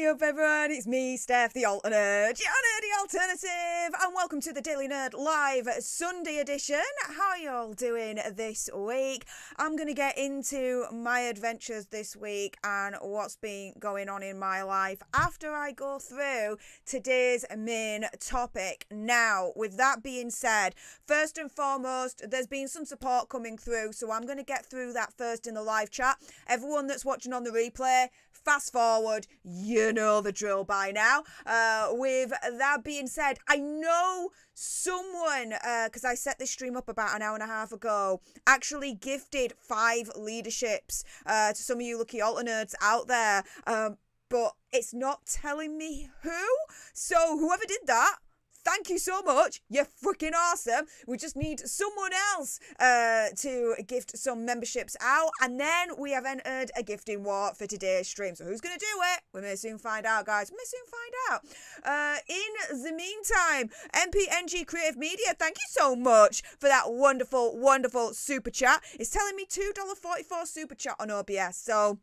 up, everyone? It's me, Stef, the alternate, your nerdy alternative, and welcome to the Daily Nerd Live Sunday edition. How are y'all doing this week? I'm going to get into my adventures this week and what's been going on in my life after I go through today's main topic. Now, with that being said, first and foremost, there's been some support coming through, so I'm going to get through that first in the live chat. Everyone that's watching on the replay, fast forward, you know the drill by now. With that being said, I know someone, because I set this stream up about an hour and a half ago, actually gifted 5 leaderships to some of you lucky alternates out there, but it's not telling me who. So whoever did that, thank you so much. You're freaking awesome. We just need someone else to gift some memberships out. And then we have entered a gifting war for today's stream. So who's going to do it? We may soon find out, guys. We may soon find out. In the meantime, MPNG Creative Media, thank you so much for that wonderful, wonderful super chat. It's telling me $2.44 super chat on OBS. So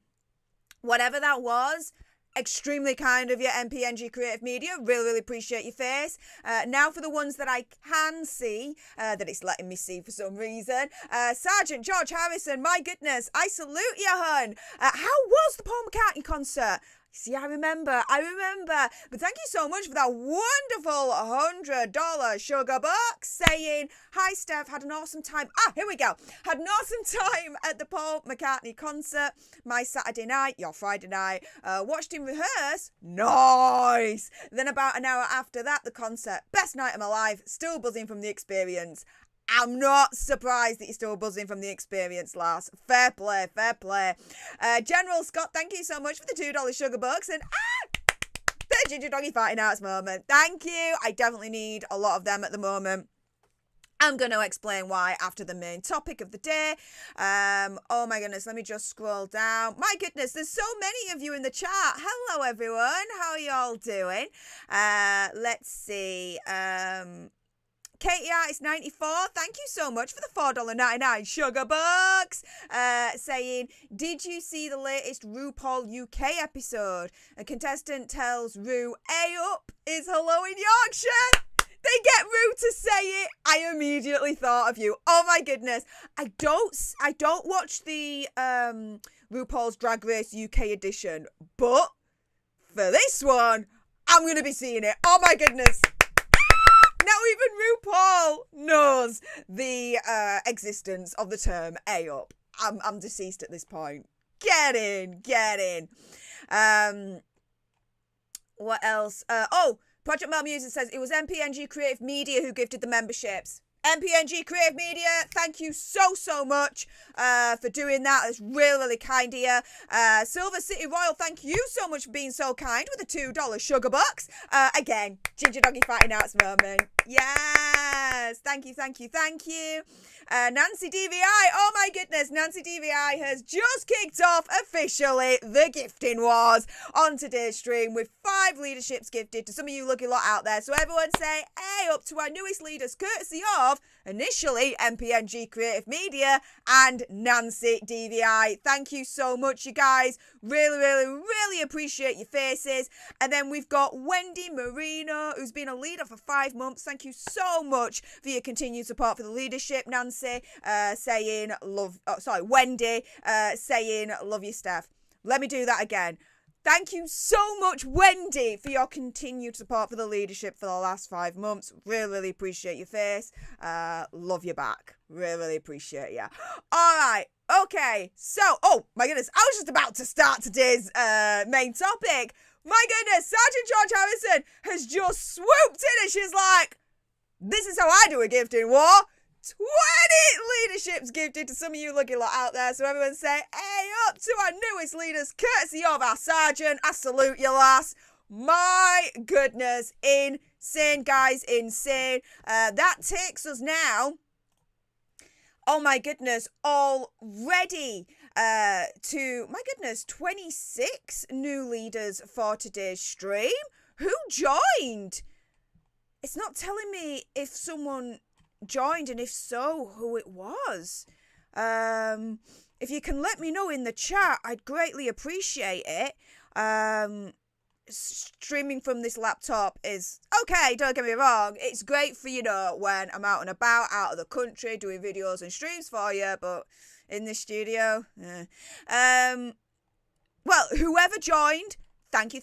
whatever that was, extremely kind of you, MPNG Creative Media. Really, really appreciate your face. Now for the ones that I can see, that it's letting me see for some reason. Sergeant George Harrison, my goodness, I salute you, hun. How was the Paul McCartney concert? See, I remember. But thank you so much for that wonderful $100 sugar box saying, hi, Steph, had an awesome time. Here we go. Had an awesome time at the Paul McCartney concert. My Saturday night, your Friday night. Watched him rehearse. Nice. Then about an hour after that, the concert. Best night of my life. Still buzzing from the experience. I'm not surprised that you're still buzzing from the experience, lass. Fair play, fair play. General Scott, thank you so much for the $2 sugar bucks. And the Ginger Doggy Fighting Arts moment. Thank you. I definitely need a lot of them at the moment. I'm going to explain why after the main topic of the day. Oh my goodness, let me just scroll down. My goodness, there's so many of you in the chat. Hello, everyone. How are y'all doing? Let's see. Katie Artist 94, thank you so much for the $4.99 sugar bucks. Saying, did you see the latest RuPaul UK episode? A contestant tells Ru, A up is hello in Yorkshire. They get Ru to say it. I immediately thought of you. Oh my goodness. I don't watch the RuPaul's Drag Race UK edition, but for this one, I'm going to be seeing it. Oh my goodness. Now even RuPaul knows the existence of the term A-up. I'm deceased at this point. Get in. What else? Project Mel Music says it was MPNG Creative Media who gifted the memberships. MPNG Creative Media, thank you so much for doing that. It's really, really kind of you. Silver City Royal, thank you so much for being so kind with the $2 sugar box. Again, Ginger Doggy Fighting Arts moment. Yes, thank you. Nancy DVI, oh my goodness, Nancy DVI has just kicked off officially the gifting wars on today's stream with 5 leaderships gifted to some of you lucky lot out there. So everyone say, hey, up to our newest leaders, courtesy of initially MPNG Creative Media and Nancy DVI. Thank you so much, you guys. Really, really, really appreciate your faces. And then we've got Wendy Marino, who's been a leader for 5 months. Thank you so much for your continued support for the leadership. Nancy saying love, Wendy saying love you, Steph. Let me do that again. Thank you so much, Wendy, for your continued support for the leadership for the last 5 months. Really, really appreciate your face. Love you back. Really, really appreciate you. All right. Okay. So, oh, my goodness. I was just about to start today's main topic. My goodness. Sergeant George Harrison has just swooped in and she's like, this is how I do a gifting war. 20 leaderships gifted to some of you lucky lot out there. So everyone say, hey, up to our newest leaders, courtesy of our sergeant. I salute you, lass. My goodness, insane, guys, insane. That takes us now, oh my goodness, already to, my goodness, 26 new leaders for today's stream. Who joined? It's not telling me if someone joined, and if so, who it was. If you can let me know in the chat, I'd greatly appreciate it. streaming from this laptop is okay, don't get me wrong, it's great for, you know, when I'm out and about, out of the country, doing videos and streams for you, but in the studio, well, whoever joined, thank you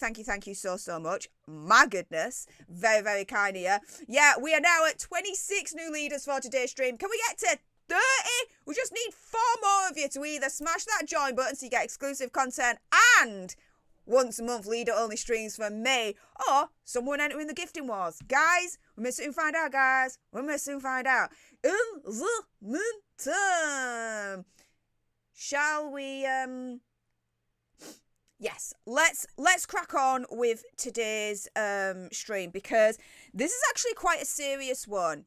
so much. My goodness, very, very kind of you. Yeah, we are now at 26 new leaders for today's stream. Can we get to 30? We just need 4 more of you to either smash that join button so you get exclusive content and once a month leader only streams from me, or someone entering the gifting wars. Guys, we may soon find out, guys. We may soon find out. In the meantime, shall we, yes, let's crack on with today's stream, because this is actually quite a serious one.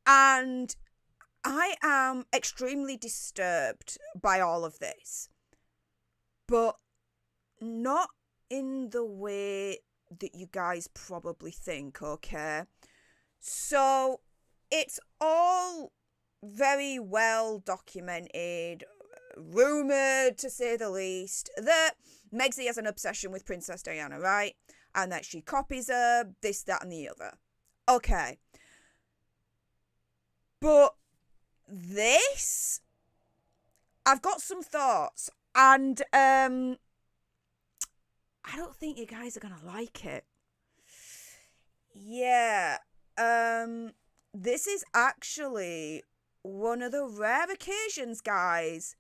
And I am extremely disturbed by all of this. But not in the way that you guys probably think, okay? So it's all very well documented, rumoured to say the least, that Megxie has an obsession with Princess Diana, right? And that she copies her, this, that and the other. Okay. But this, I've got some thoughts, and I don't think you guys are going to like it. Yeah. This is actually one of the rare occasions, guys,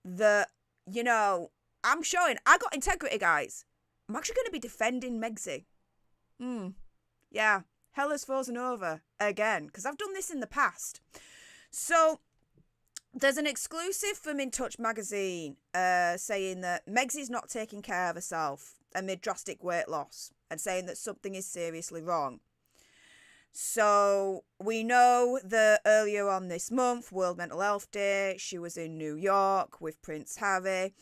that, you know, I'm showing I got integrity, guys. I'm actually going to be defending Megxie. Yeah. Hell has frozen over again, because I've done this in the past. So there's an exclusive from In Touch magazine saying that Megxie's not taking care of herself amid drastic weight loss, and saying that something is seriously wrong. So we know that earlier on this month, World Mental Health Day, she was in New York with Prince Harry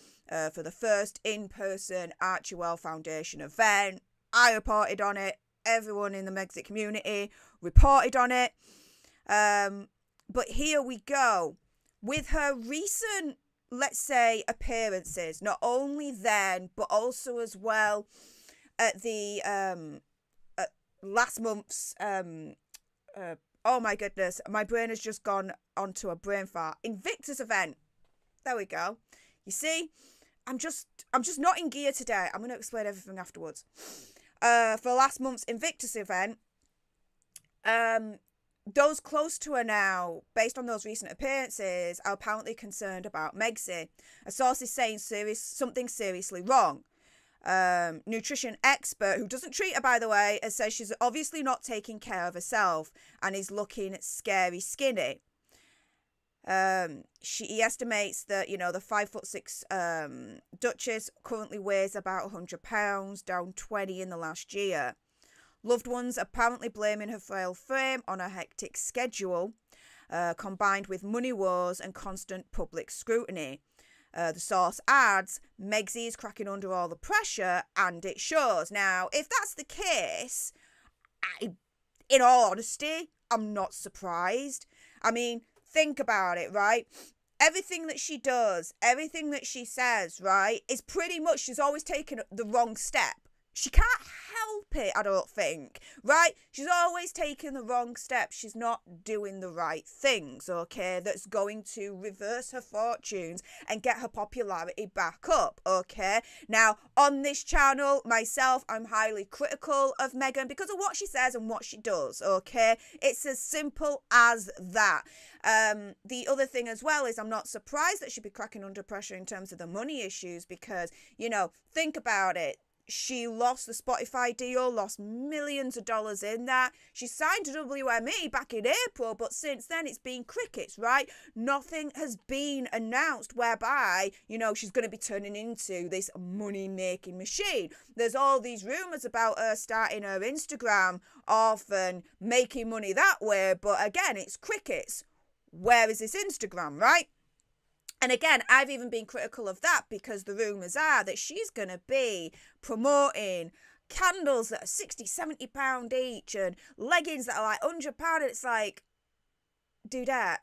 for the first in-person Archewell Foundation event. I reported on it. Everyone in the Megxit community reported on it. But here we go. With her recent, let's say, appearances, not only then, but also as well at the last month's, oh my goodness, my brain has just gone onto a brain fart. Invictus event. There we go. You see, I'm just not in gear today. I'm going to explain everything afterwards. For last month's Invictus event, those close to her now, based on those recent appearances, are apparently concerned about Megxie. A source is saying something seriously wrong. Nutrition expert, who doesn't treat her, by the way, says she's obviously not taking care of herself and is looking scary skinny. He estimates that, you know, the 5'6" Duchess currently weighs about 100 pounds, down 20 in the last year. Loved ones apparently blaming her frail frame on a hectic schedule, combined with money woes and constant public scrutiny. The source adds, Megxie is cracking under all the pressure, and it shows. Now, if that's the case, in all honesty, I'm not surprised. I mean, think about it, right? Everything that she does, everything that she says, right, is pretty much, she's always taken the wrong step. She can't help it, I don't think, right? She's always taking the wrong steps. She's not doing the right things, okay? That's going to reverse her fortunes and get her popularity back up, okay? Now, on this channel, myself, I'm highly critical of Meghan because of what she says and what she does, okay? It's as simple as that. The other thing as well is I'm not surprised that she'd be cracking under pressure in terms of the money issues because, you know, think about it. She lost the Spotify deal, lost millions of dollars in that. She signed to WME back in April, but since then it's been crickets, right? Nothing has been announced whereby, you know, she's going to be turning into this money-making machine. There's all these rumours about her starting her Instagram off and making money that way, but again, it's crickets. Where is this Instagram, right? And again, I've even been critical of that because the rumours are that she's going to be promoting candles that are £60, £70 each and leggings that are like £100. It's like, dudette,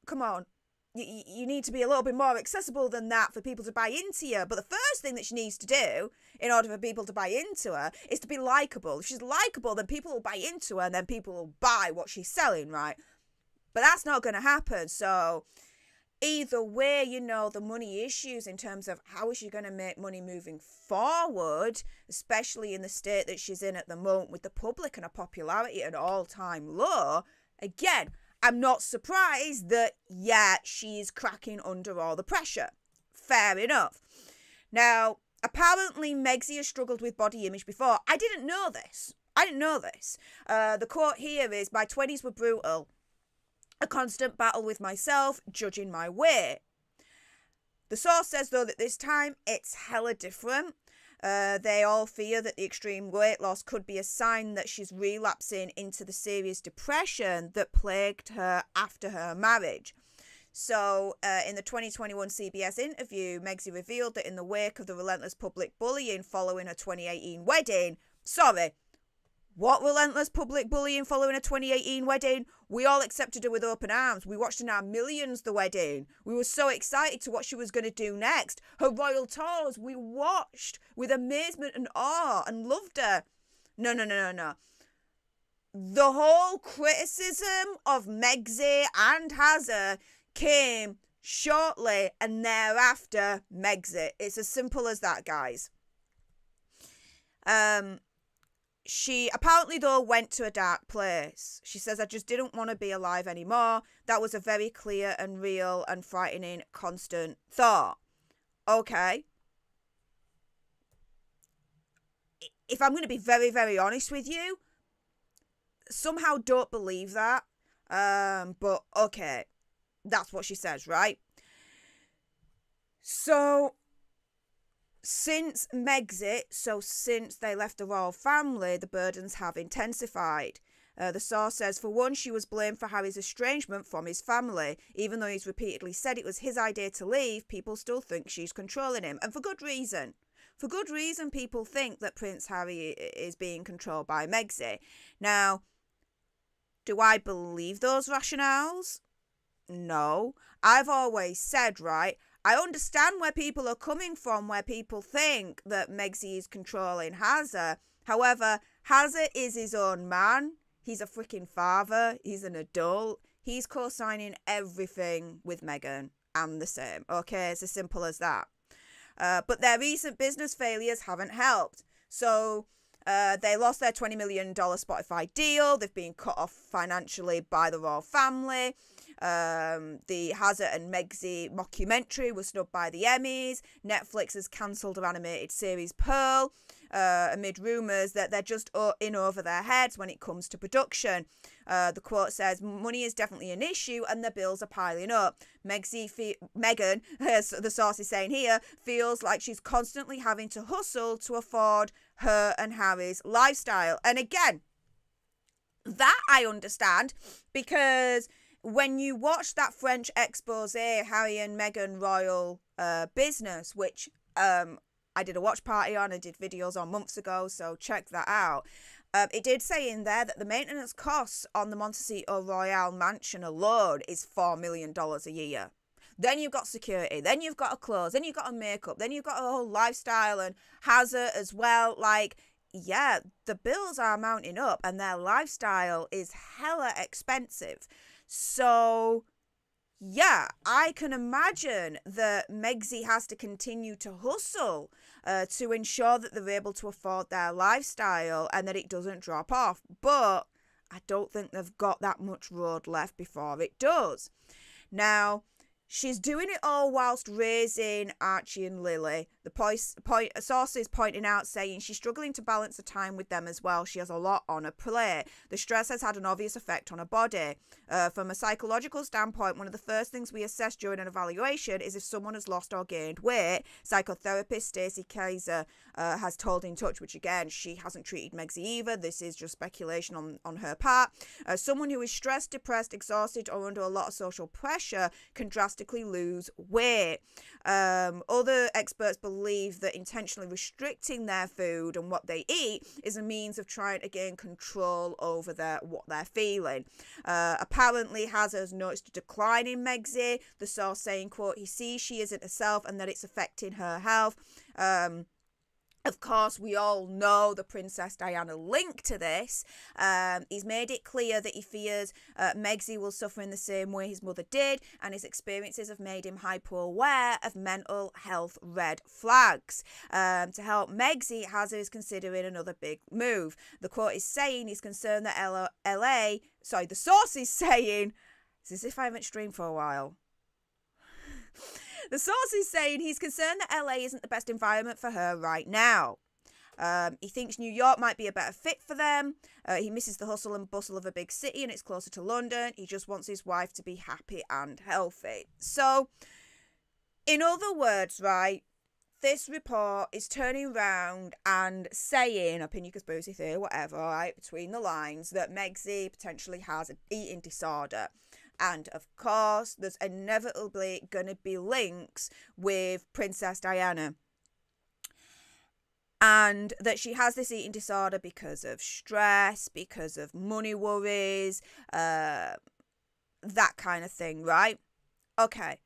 come on. you need to be a little bit more accessible than that for people to buy into you. But the first thing that she needs to do in order for people to buy into her is to be likable. If she's likable, then people will buy into her and then people will buy what she's selling, right? But that's not going to happen. So either way, the money issues in terms of how is she going to make money moving forward, especially in the state that she's in at the moment with the public and her popularity at an all-time low. Again, I'm not surprised that, she's cracking under all the pressure. Fair enough. Now, apparently Megxie has struggled with body image before. I didn't know this. The quote here is, "My 20s were brutal. A constant battle with myself, judging my weight." The source says, though, that this time it's hella different. They all fear that the extreme weight loss could be a sign that she's relapsing into the serious depression that plagued her after her marriage. So, in the 2021 CBS interview, Megxie revealed that in the wake of the relentless public bullying following her 2018 wedding... Sorry, what relentless public bullying following a 2018 wedding? We all accepted her with open arms. We watched in our millions the wedding. We were so excited to what she was going to do next. Her royal tours, we watched with amazement and awe and loved her. No. The whole criticism of Megxie and Hazza came shortly and thereafter Megxie. It's as simple as that, guys. She apparently, though, went to a dark place. She says, "I just didn't want to be alive anymore. That was a very clear and real and frightening constant thought." Okay. If I'm going to be very, very honest with you, somehow don't believe that. But okay, that's what she says, right? So... since they left the royal family, the burdens have intensified. The source says, "For one, she was blamed for Harry's estrangement from his family. Even though he's repeatedly said it was his idea to leave, people still think she's controlling him. And for good reason. For good reason, people think that Prince Harry is being controlled by Megxie. Now, do I believe those rationales? No. I've always said, right, I understand where people are coming from, where people think that Megxie is controlling Hazza. However, Hazza is his own man. He's a freaking father. He's an adult. He's co-signing everything with Meghan. I'm the same. Okay, it's as simple as that. But their recent business failures haven't helped. So they lost their $20 million Spotify deal. They've been cut off financially by the royal family. The Hazza and Megxie mockumentary was snubbed by the Emmys. Netflix has cancelled her animated series Pearl, amid rumours that they're just in over their heads when it comes to production. The quote says, "Money is definitely an issue and the bills are piling up. Meghan, as the source is saying here, feels like she's constantly having to hustle to afford her and Harry's lifestyle." And again, that I understand, because when you watch that French expose, Harry and Meghan Royal Business, which I did a watch party on, I did videos on months ago, so check that out. It did say in there that the maintenance costs on the Montecito Royale mansion alone is $4 million a year. Then you've got security, then you've got a clothes, then you've got a makeup, then you've got a whole lifestyle and Hazza as well. Like, yeah, the bills are mounting up and their lifestyle is hella expensive. So, yeah, I can imagine that Megxie has to continue to hustle to ensure that they're able to afford their lifestyle and that it doesn't drop off. But I don't think they've got that much road left before it does. Now, she's doing it all whilst raising Archie and Lily. The source is pointing out, saying she's struggling to balance the time with them as well. She has a lot on her plate. The stress has had an obvious effect on her body. From a psychological standpoint, one of the first things we assess during an evaluation is if someone has lost or gained weight. Psychotherapist Stacey Kaiser has told In Touch, which again, she hasn't treated Megxie either. This is just speculation on her part. Someone who is stressed, depressed, exhausted, or under a lot of social pressure can drastically drastically lose weight. Other experts believe that intentionally restricting their food and what they eat is a means of trying to gain control over what they're feeling. Apparently, has noticed a decline in Megxie, the source saying, quote, he sees she isn't herself and that it's affecting her health. Of course, we all know the Princess Diana link to this. He's made it clear that he fears Megxie will suffer in the same way his mother did, and his experiences have made him hyper-aware of mental health red flags. To help Megxie, Hazza is considering another big move. The quote is saying he's concerned that the source is saying, it's as if I haven't streamed for a while. The source is saying he's concerned that LA isn't the best environment for her right now. He thinks New York might be a better fit for them. He misses the hustle and bustle of a big city and it's closer to London. He just wants his wife to be happy and healthy. So, in other words, right, this report is turning around and saying, opinion conspiracy theory, whatever, right, between the lines, that Megxie potentially has an eating disorder. And, of course, there's inevitably going to be links with Princess Diana. And that she has this eating disorder because of stress, because of money worries, that kind of thing, right? Okay.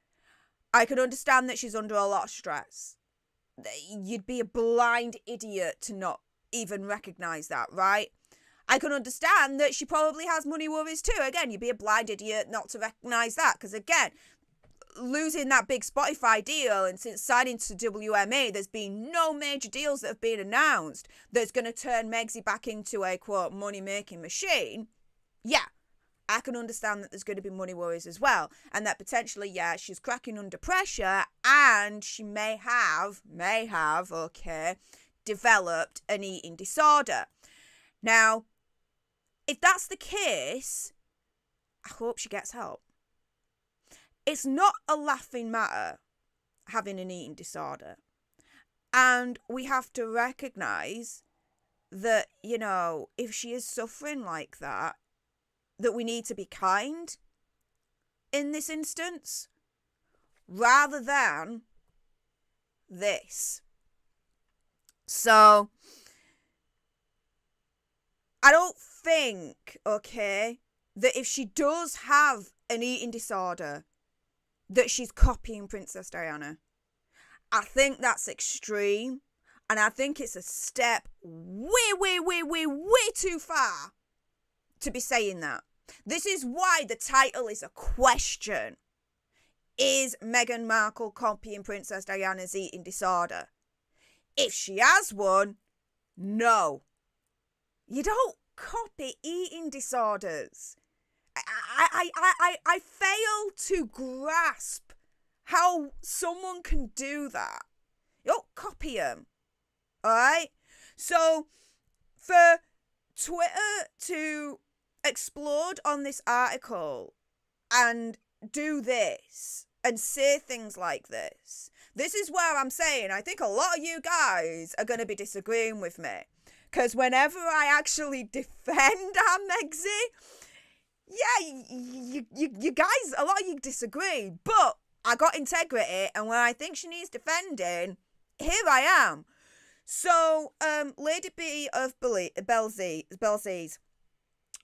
I can understand that she's under a lot of stress. You'd be a blind idiot to not even recognise that, right? I can understand that she probably has money worries too. Again, you'd be a blind idiot not to recognise that. Because again, losing that big Spotify deal and since signing to WMA, there's been no major deals that have been announced that's going to turn Megxie back into a, quote, money-making machine. Yeah, I can understand that there's going to be money worries as well. And that potentially, yeah, she's cracking under pressure and she may have, okay, developed an eating disorder. Now, if that's the case, I hope she gets help. It's not a laughing matter having an eating disorder. And we have to recognise that, you know, if she is suffering like that we need to be kind in this instance rather than this. So, I don't think, okay, that if she does have an eating disorder, that she's copying Princess Diana. I think that's extreme. And I think it's a step way too far to be saying that. This is why the title is a question. Is Meghan Markle copying Princess Diana's eating disorder? If she has one, no. You don't copy eating disorders. I fail to grasp how someone can do that. You don't copy them. Alright? So, for Twitter to explode on this article and do this and say things like this is where I'm saying I think a lot of you guys are going to be disagreeing with me. Because whenever I actually defend our Megxie, yeah, you guys, a lot of you disagree. But I got integrity, and when I think she needs defending, here I am. So, Lady B of Belzies,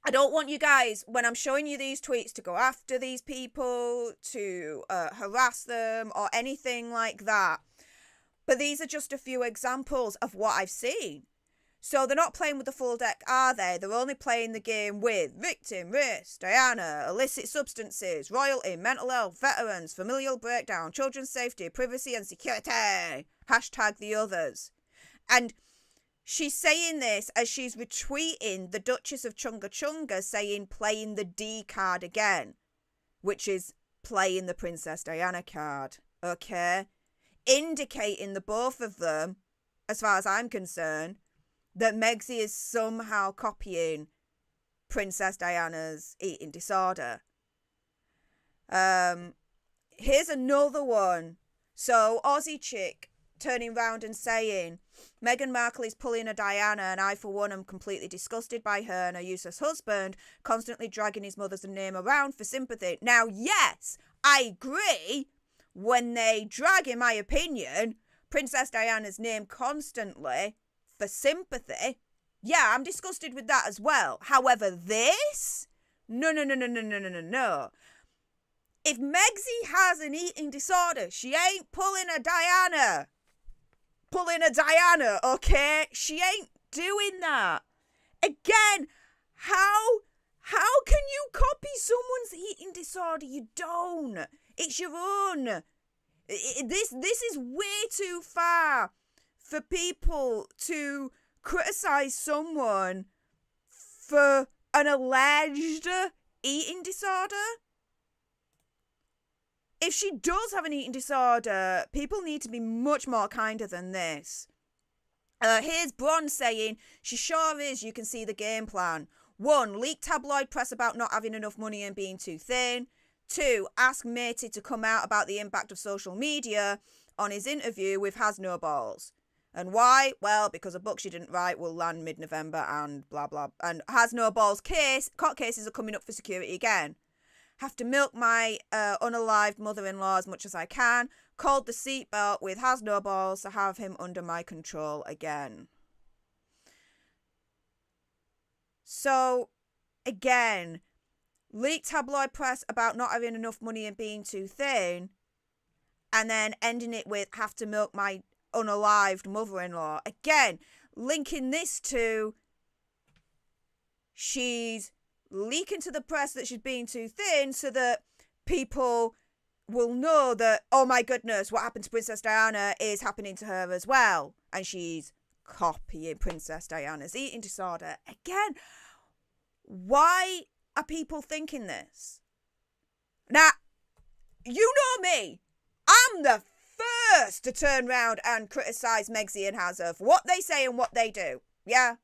I don't want you guys, when I'm showing you these tweets, to go after these people, to harass them, or anything like that. But these are just a few examples of what I've seen. So they're not playing with the full deck, are they? They're only playing the game with victim, risk, Diana, illicit substances, royalty, mental health, veterans, familial breakdown, children's safety, privacy and security. Hashtag the others. And she's saying this as she's retweeting the Duchess of Chunga Chunga saying playing the D card again, which is playing the Princess Diana card. Okay? Indicating the both of them, as far as I'm concerned, that Megxie is somehow copying Princess Diana's eating disorder. Here's another one. So, Aussie chick turning round and saying, Meghan Markle is pulling a Diana, and I, for one, am completely disgusted by her and her useless husband, constantly dragging his mother's name around for sympathy. Now, yes, I agree, when they drag, in my opinion, Princess Diana's name constantly for sympathy, yeah, I'm disgusted with that as well. However, this? No. If Megsy has an eating disorder, she ain't pulling a Diana. Okay? She ain't doing that. Again, how can you copy someone's eating disorder? You don't. It's your own. This is way too far for people to criticize someone for an alleged eating disorder. If she does have an eating disorder, people need to be much more kinder than this. Here's Bron saying, she sure is, you can see the game plan. 1, leak tabloid press about not having enough money and being too thin. 2, ask Matey to come out about the impact of social media on his interview with Has No Balls. And why? Well, because a book she didn't write will land mid-November and blah, blah. And Has No Balls court cases are coming up for security again. Have to milk my unalived mother-in-law as much as I can. Called the seatbelt with Has No Balls to have him under my control again. So, again, leaked tabloid press about not having enough money and being too thin, and then ending it with have to milk my unalived mother-in-law. Again, linking this to she's leaking to the press that she's being too thin so that people will know that, oh my goodness, what happened to Princess Diana is happening to her as well. And she's copying Princess Diana's eating disorder. Again, why are people thinking this? Now, you know me. I'm the first to turn round and criticise Megsy and Hazza for what they say and what they do. Yeah?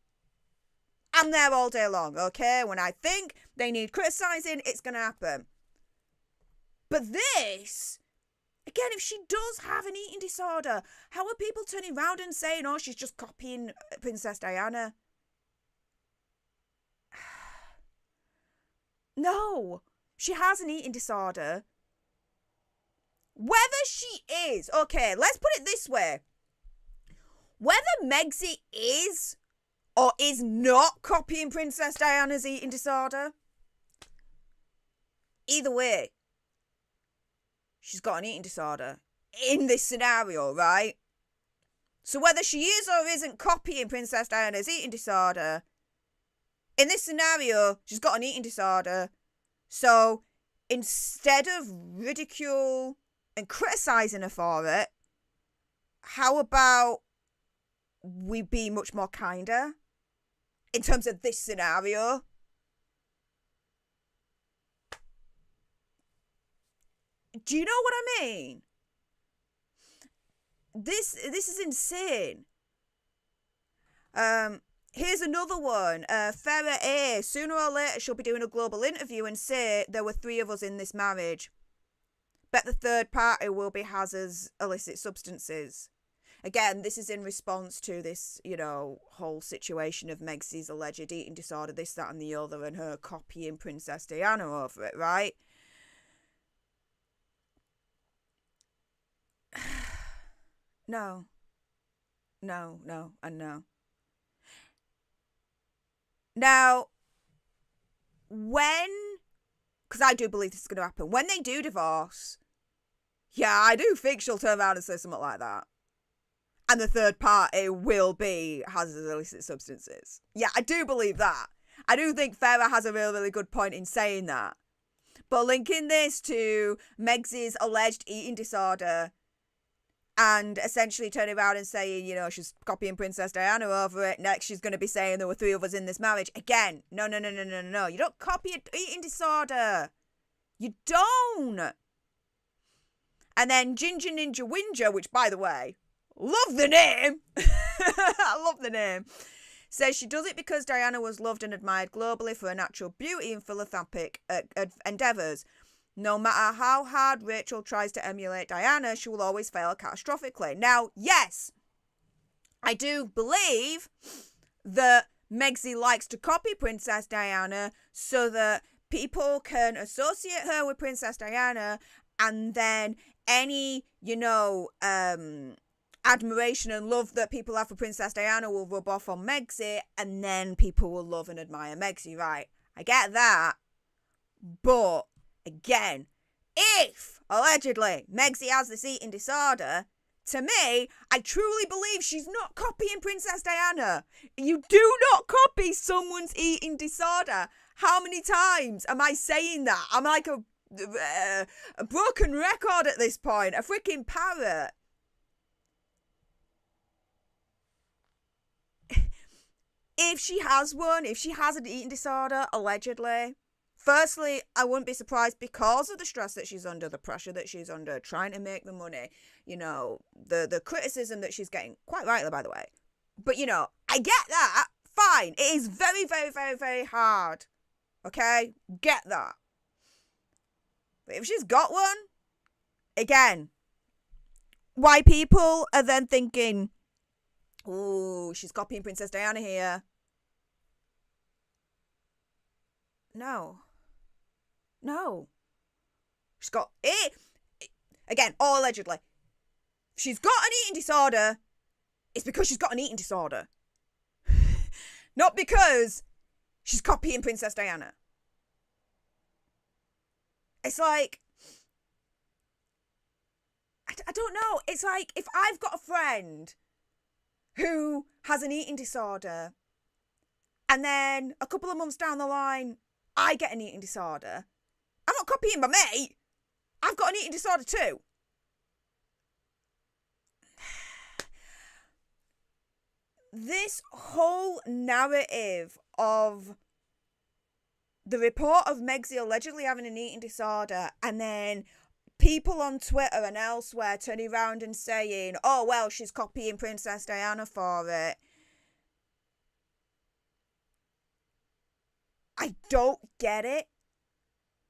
I'm there all day long, okay? When I think they need criticising, it's going to happen. But this, again, if she does have an eating disorder, how are people turning round and saying, oh, she's just copying Princess Diana? No, she has an eating disorder. Whether she is, okay, let's put it this way. Whether Megsy is or is not copying Princess Diana's eating disorder, either way, she's got an eating disorder in this scenario, right? So whether she is or isn't copying Princess Diana's eating disorder, in this scenario, she's got an eating disorder. So instead of ridicule and criticising her for it, how about we be much more kinder in terms of this scenario? Do you know what I mean? This is insane. Here's another one. Farrah A. Sooner or later, she'll be doing a global interview and say there were 3 of us in this marriage. Bet the third party will be Hazza's illicit substances. Again, this is in response to this, whole situation of Megsy's alleged eating disorder, this, that, and the other, and her copying Princess Diana over it, right? No, and no. Now, because I do believe this is going to happen, when they do divorce, yeah, I do think she'll turn around and say something like that. And the third party will be Hazard's illicit substances. Yeah, I do believe that. I do think Farrah has a really, really good point in saying that. But linking this to Megsy's alleged eating disorder and essentially turning around and saying, she's copying Princess Diana over it. Next, she's going to be saying there were 3 of us in this marriage. Again, no. You don't copy an eating disorder. You don't. And then Ginger Ninja Whinger, which, by the way, love the name. I love the name. Says she does it because Diana was loved and admired globally for her natural beauty and philanthropic endeavours. No matter how hard Rachel tries to emulate Diana, she will always fail catastrophically. Now, yes, I do believe that Megxie likes to copy Princess Diana so that people can associate her with Princess Diana, and then any, admiration and love that people have for Princess Diana will rub off on Megxie, and then people will love and admire Megxie, right? I get that. But, again, if, allegedly, Megxie has this eating disorder, to me, I truly believe she's not copying Princess Diana. You do not copy someone's eating disorder. How many times am I saying that? I'm like a broken record at this point. A freaking parrot. If she has an eating disorder, allegedly, firstly, I wouldn't be surprised because of the stress that she's under, the pressure that she's under, trying to make the money, the criticism that she's getting, quite rightly, by the way. But, I get that. Fine. It is very, very, very, very hard. Okay? Get that. But if she's got one, again, why people are then thinking, ooh, she's copying Princess Diana here. No. She's got it. Again, all allegedly. If she's got an eating disorder, it's because she's got an eating disorder. Not because she's copying Princess Diana. It's like, I don't know. It's like if I've got a friend who has an eating disorder, and then a couple of months down the line, I get an eating disorder. I'm not copying my mate. I've got an eating disorder too. This whole narrative of the report of Megxie allegedly having an eating disorder, and then people on Twitter and elsewhere turning around and saying, oh, well, she's copying Princess Diana for it. I don't get it.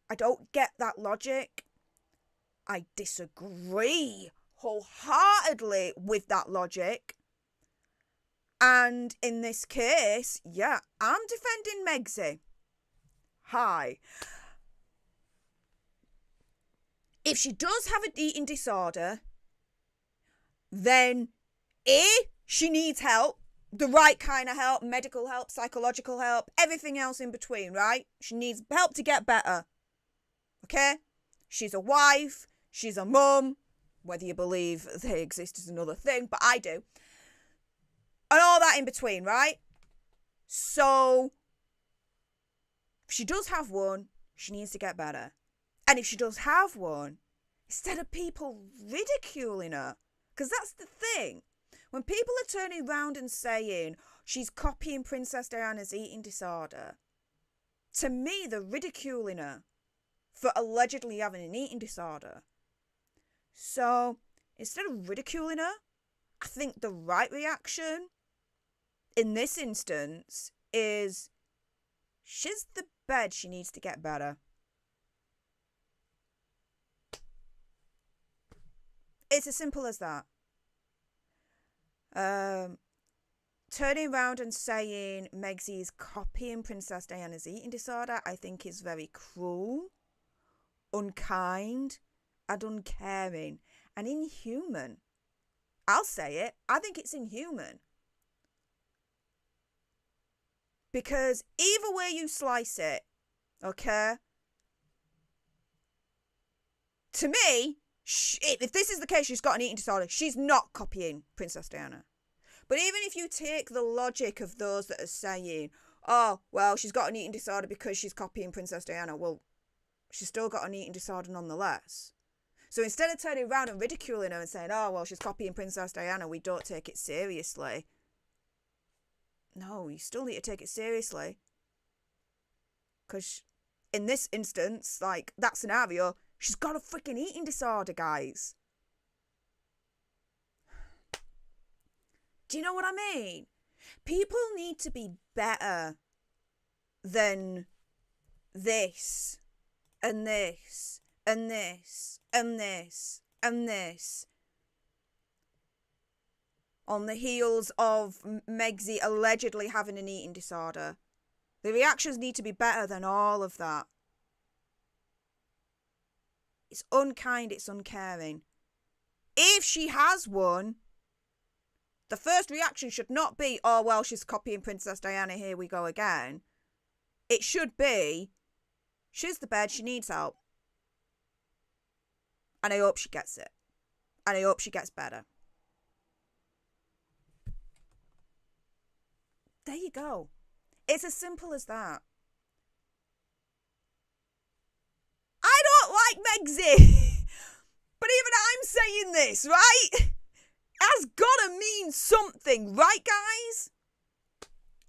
I don't get that logic. I disagree wholeheartedly with that logic. And in this case, yeah, I'm defending Megxie. Hi. If she does have an eating disorder, then she needs help. The right kind of help, medical help, psychological help, everything else in between, right? She needs help to get better. Okay? She's a wife, she's a mum, whether you believe they exist is another thing, but I do. And all that in between, right? So, if she does have one, she needs to get better. And if she does have one, instead of people ridiculing her, because that's the thing. When people are turning around and saying she's copying Princess Diana's eating disorder, to me, they're ridiculing her for allegedly having an eating disorder. So, instead of ridiculing her, I think the right reaction in this instance is she's the bed, she needs to get better. It's as simple as that. Turning around and saying Megxie's copying Princess Diana's eating disorder, I think is very cruel, unkind, and uncaring, and inhuman. I'll say it. I think it's inhuman. Because either way you slice it, okay? To me, if this is the case, she's got an eating disorder, she's not copying Princess Diana. But even if you take the logic of those that are saying, oh, well, she's got an eating disorder because she's copying Princess Diana, well, she's still got an eating disorder nonetheless. So instead of turning around and ridiculing her and saying, oh, well, she's copying Princess Diana, we don't take it seriously. No, you still need to take it seriously. Because in this instance, like, that scenario, she's got a freaking eating disorder, guys. Do you know what I mean? People need to be better than this and this and this, and this, and this, on the heels of Megsy allegedly having an eating disorder. The reactions need to be better than all of that. It's unkind, it's uncaring. If she has one, the first reaction should not be, oh, well, she's copying Princess Diana, here we go again. It should be, she's the bed, she needs help. And I hope she gets it. And I hope she gets better. There you go. It's as simple as that. I don't like Megsy. But even I'm saying this, right? Has gotta mean something, right, guys?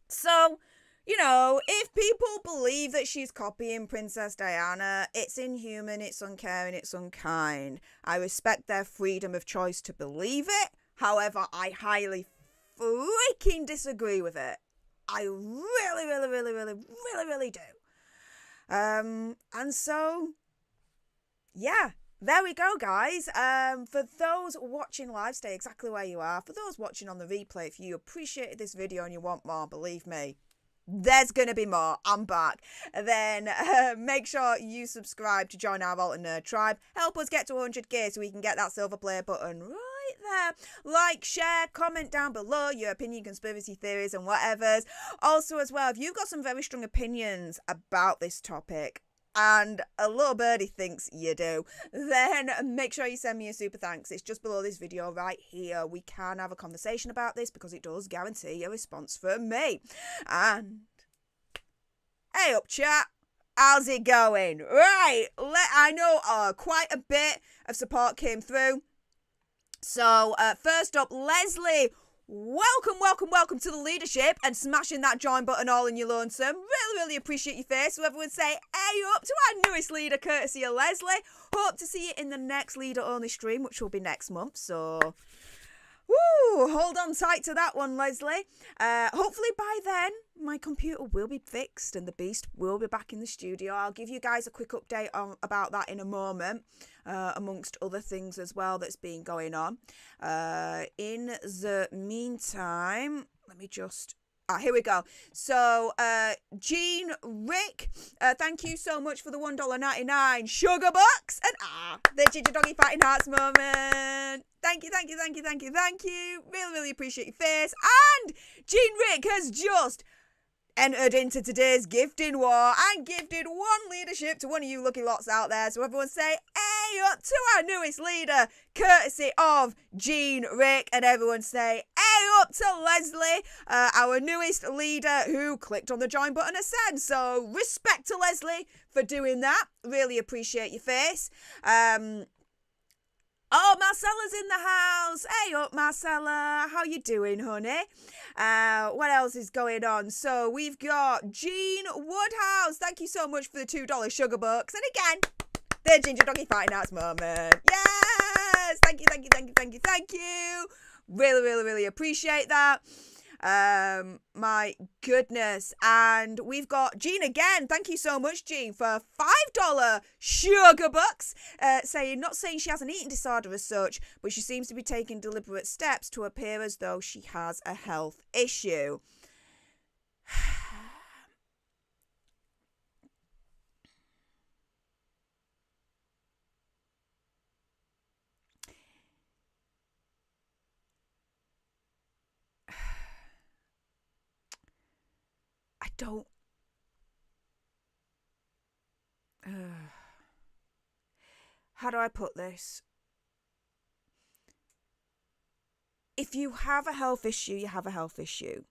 So, you know, if people believe that she's copying Princess Diana, it's inhuman, it's uncaring, it's unkind. I respect their freedom of choice to believe it. However, I highly freaking disagree with it. I really do. And so, yeah, there we go, guys. For those watching live, stay exactly where you are. For those watching on the replay, if you appreciated this video and you want more, believe me, there's going to be more. I'm back. Then make sure you subscribe to join our Alter Nerd tribe. Help us get to 100k so we can get that silver play button right there. Like, share, comment down below your opinion, conspiracy theories and whatevers. Also as well, if you've got some very strong opinions about this topic and a little birdie thinks you do, then make sure you send me a super thanks. It's just below this video right here. We can have a conversation about this because it does guarantee a response from me. And hey up chat, how's it going? Right, I know quite a bit of support came through. So first up, Leslie, welcome to the leadership and smashing that join button all in your lonesome. Really appreciate your face. So everyone say hey up to our newest leader, courtesy of Leslie. Hope to see you in the next leader only stream, which will be next month. So woo, hold on tight to that one, Leslie. Hopefully by then my computer will be fixed and the beast will be back in the studio. I'll give you guys a quick update about that in a moment, amongst other things as well that's been going on. In the meantime, let me just... here we go. So, Jean Rick, thank you so much for the $1.99 sugar bucks. And the Ginger Doggy Fighting Hearts moment. Thank you. Really appreciate your face. And Jean Rick has just entered into today's gifting war and gifted one leadership to one of you lucky lots out there. So everyone say hey up to our newest leader, courtesy of Jean Rick. And everyone say hey up to Leslie, our newest leader who clicked on the join button and said. So respect to Leslie for doing that. Really appreciate your face. Oh, Marcella's in the house. Hey up, Marcella. How you doing, honey? What else is going on? So we've got Jean Woodhouse. Thank you so much for the $2 sugar bucks. And again, the Ginger Doggy Fighting Arts moment. Yes! Thank you. Really appreciate that. My goodness. And we've got Jean again. Thank you so much, Jean, for $5 sugar bucks. Not saying she has an eating disorder as such, but she seems to be taking deliberate steps to appear as though she has a health issue. How do I put this? If you have a health issue, you have a health issue.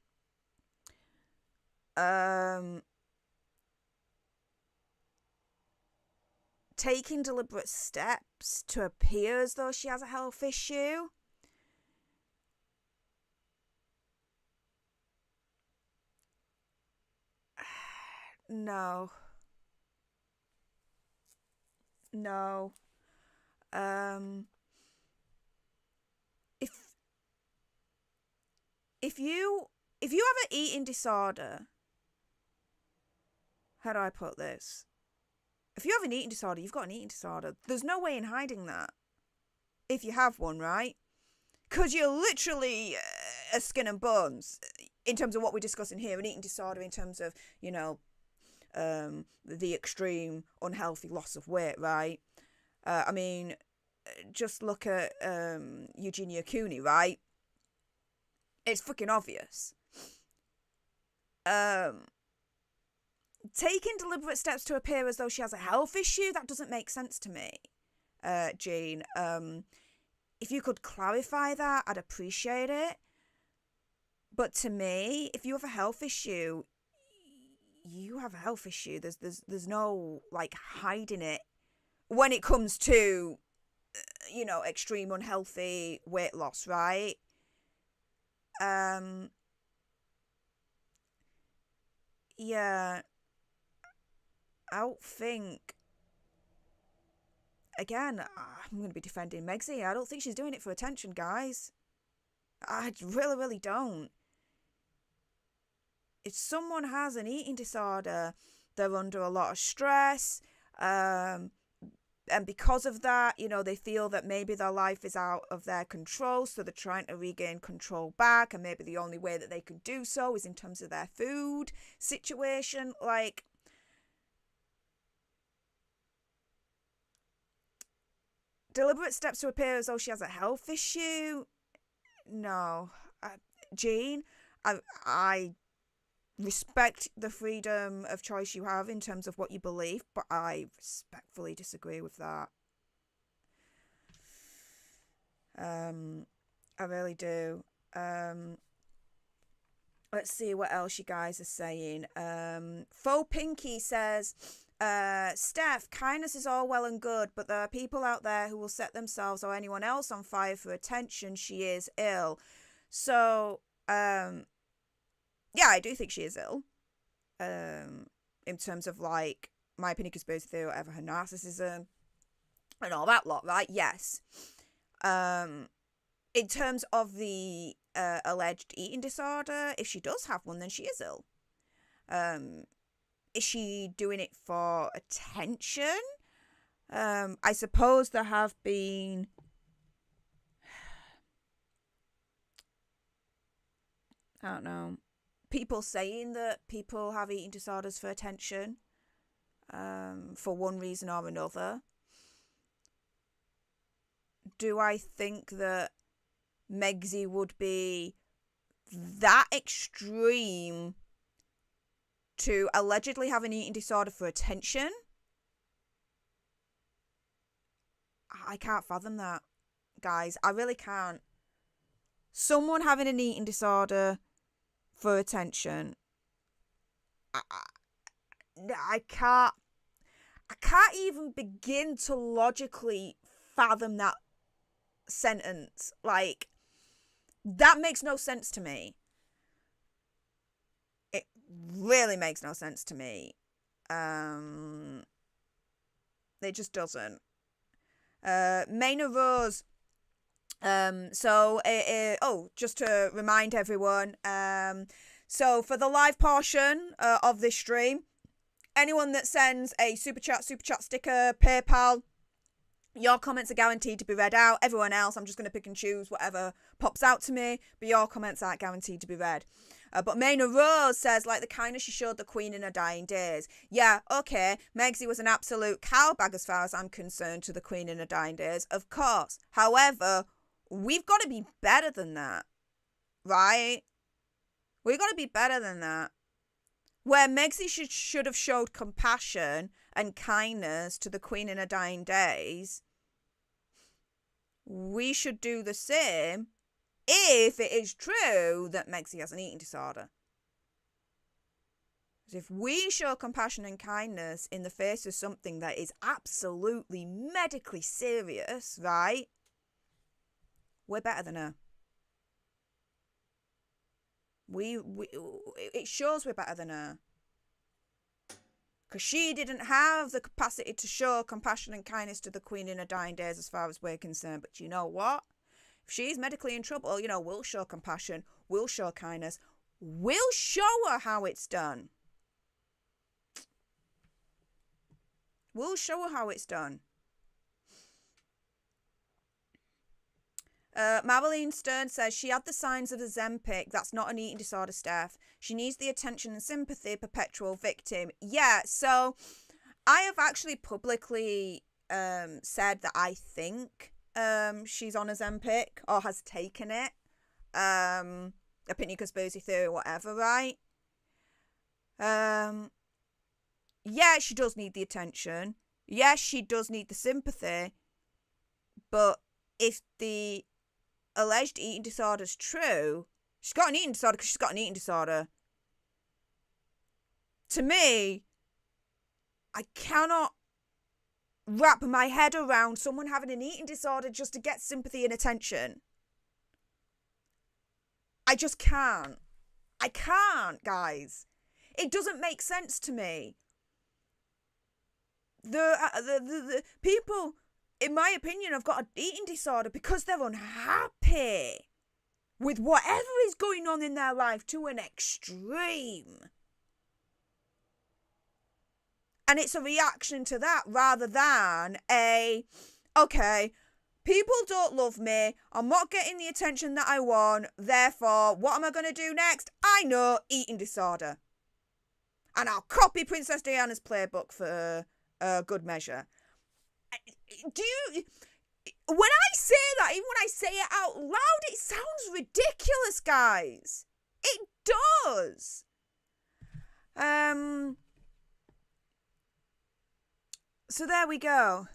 Taking deliberate steps to appear as though she has a health issue. No. If you have an eating disorder, how do I put this? If you have an eating disorder, you've got an eating disorder. There's no way in hiding that. If you have one, right? Because you're literally a skin and bones in terms of what we're discussing here. An eating disorder in terms of, you know, the extreme unhealthy loss of weight, right? I mean, just look at Eugenia Cooney, right? It's freaking obvious. Taking deliberate steps to appear as though she has a health issue, that doesn't make sense to me, Jean. If you could clarify that, I'd appreciate it. But to me, if you have a health issue, you have a health issue. There's no, like, hiding it when it comes to, you know, extreme unhealthy weight loss, right? Yeah, I don't think, again, I'm going to be defending Megzy. I don't think she's doing it for attention, guys. I really, really don't. If someone has an eating disorder, they're under a lot of stress, and because of that, you know, they feel that maybe their life is out of their control, so they're trying to regain control back, and maybe the only way that they can do so is in terms of their food situation. Like, deliberate steps to appear as though she has a health issue? No. Jean, I respect the freedom of choice you have in terms of what you believe, but I respectfully disagree with that. I really do. Let's see what else you guys are saying. Faux Pinky says, Stef, kindness is all well and good, but there are people out there who will set themselves or anyone else on fire for attention. She is ill. So, yeah, I do think she is ill. In terms of, like, my opinion, conspiracy theory, whatever, her narcissism, and all that lot, right? Yes. In terms of the alleged eating disorder, if she does have one, then she is ill. Is she doing it for attention? I suppose there have been I don't know, people saying that people have eating disorders for attention, for one reason or another. Do I think that Megzy would be that extreme to allegedly have an eating disorder for attention? I can't fathom that, guys. I really can't. Someone having an eating disorder for attention, I can't even begin to logically fathom that sentence. Like, that makes no sense to me. It really makes no sense to me. It just doesn't. Maina Rose. Just to remind everyone, so for the live portion of this stream, anyone that sends a super chat sticker, PayPal, your comments are guaranteed to be read out. Everyone else, I'm just going to pick and choose whatever pops out to me, but your comments aren't guaranteed to be read. But Maina Rose says, like the kindness she showed the Queen in her dying days. Yeah, okay, Megzy was an absolute cowbag as far as I'm concerned to the Queen in her dying days, of course. However, we've got to be better than that, right? We've got to be better than that. Where Megzy should have showed compassion and kindness to the Queen in her dying days, we should do the same if it is true that Megzy has an eating disorder. If we show compassion and kindness in the face of something that is absolutely medically serious, right, we're better than her. It shows we're better than her. Because she didn't have the capacity to show compassion and kindness to the Queen in her dying days as far as we're concerned. But you know what? If she's medically in trouble, you know, we'll show compassion, we'll show kindness, we'll show her how it's done. We'll show her how it's done. Marilyn Stern says she had the signs of Ozempic. That's not an eating disorder, Steph. She needs the attention and sympathy, perpetual victim. Yeah, so I have actually publicly said that I think she's on Ozempic or has taken it. Opinion, conspiracy theory, whatever, right? Yeah, she does need the attention. Yes, she does need the sympathy. But if the alleged eating disorder is true, she's got an eating disorder because she's got an eating disorder. To me, I cannot wrap my head around someone having an eating disorder just to get sympathy and attention. I just can't. I can't, guys. It doesn't make sense to me. The people, in my opinion, have got an eating disorder because they're unhappy with whatever is going on in their life to an extreme. And it's a reaction to that rather than okay, people don't love me. I'm not getting the attention that I want. Therefore, what am I going to do next? I know, eating disorder. And I'll copy Princess Diana's playbook for good measure. When I say that, even when I say it out loud, it sounds ridiculous, guys. It does. So there we go.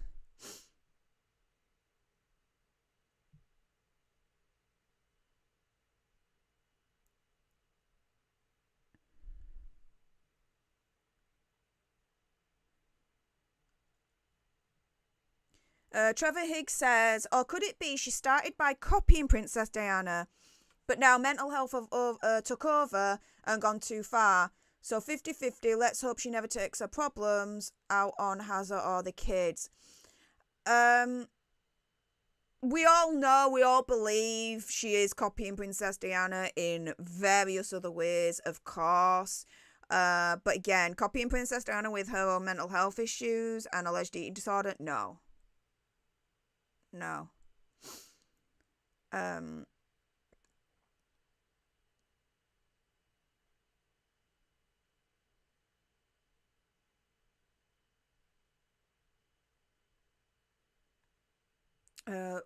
Trevor Higgs says, or could it be she started by copying Princess Diana, but now mental health took over and gone too far? So 50-50, let's hope she never takes her problems out on Hazard or the kids. We all know, we all believe she is copying Princess Diana in various other ways, of course. But again, copying Princess Diana with her own mental health issues and alleged eating disorder, no. No.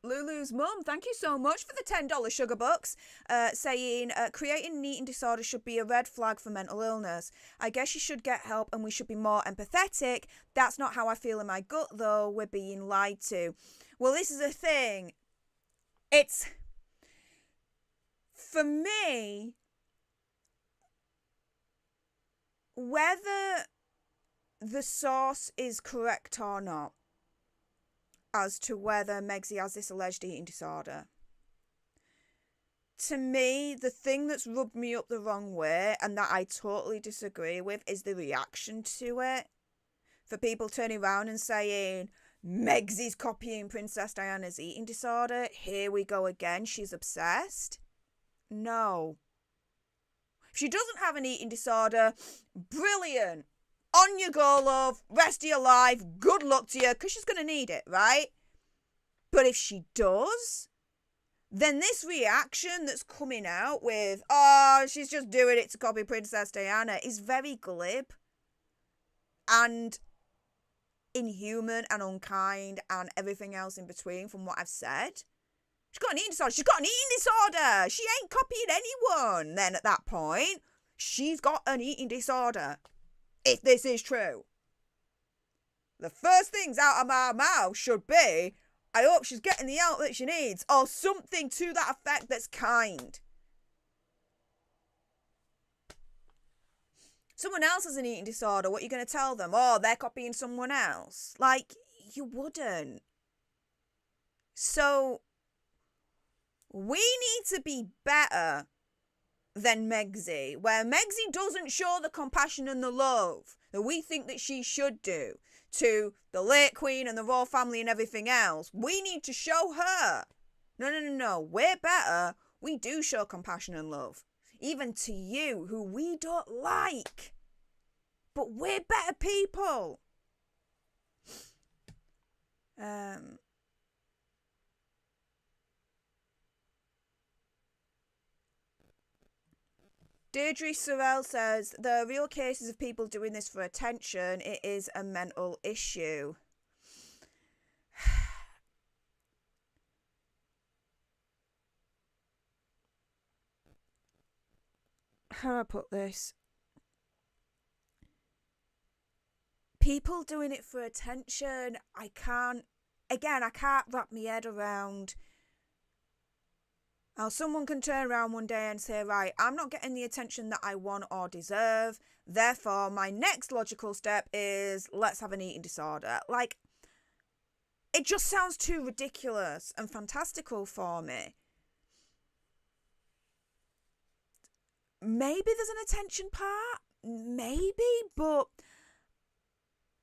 Lulu's mum, thank you so much for the $10 sugar bucks, saying creating an eating disorder should be a red flag for mental illness. I guess you should get help and we should be more empathetic. That's not how I feel in my gut though. We're being lied to. Well, this is a thing. It's, for me, whether the source is correct or not as to whether Megxie has this alleged eating disorder. To me, the thing that's rubbed me up the wrong way and that I totally disagree with is the reaction to it. For people turning around and saying, Megxie's copying Princess Diana's eating disorder. Here we go again. She's obsessed. No. If she doesn't have an eating disorder, brilliant. On you go, love. Rest of your life. Good luck to you, because she's going to need it, right? But if she does, then this reaction that's coming out with, oh, she's just doing it to copy Princess Diana, is very glib and inhuman and unkind and everything else in between from what I've said. She's got an eating disorder. She's got an eating disorder. She ain't copying anyone. Then at that point, she's got an eating disorder. If this is true. The first things out of my mouth should be, I hope she's getting the help that she needs, or something to that effect that's kind. Someone else has an eating disorder, what are you going to tell them? Oh, they're copying someone else. Like, you wouldn't. So, we need to be better than Megxie, where Megxie doesn't show the compassion and the love that we think that she should do to the late Queen and the royal family and everything else. We need to show her. No. We're better. We do show compassion and love. Even to you, who we don't like. But we're better people. Deirdre Sorrell says, there are real cases of people doing this for attention. It is a mental issue. How do I put this? People doing it for attention, I can't wrap my head around how someone can turn around one day and say, right, I'm not getting the attention that I want or deserve. Therefore, my next logical step is let's have an eating disorder. Like, it just sounds too ridiculous and fantastical for me. Maybe there's an attention part. Maybe, but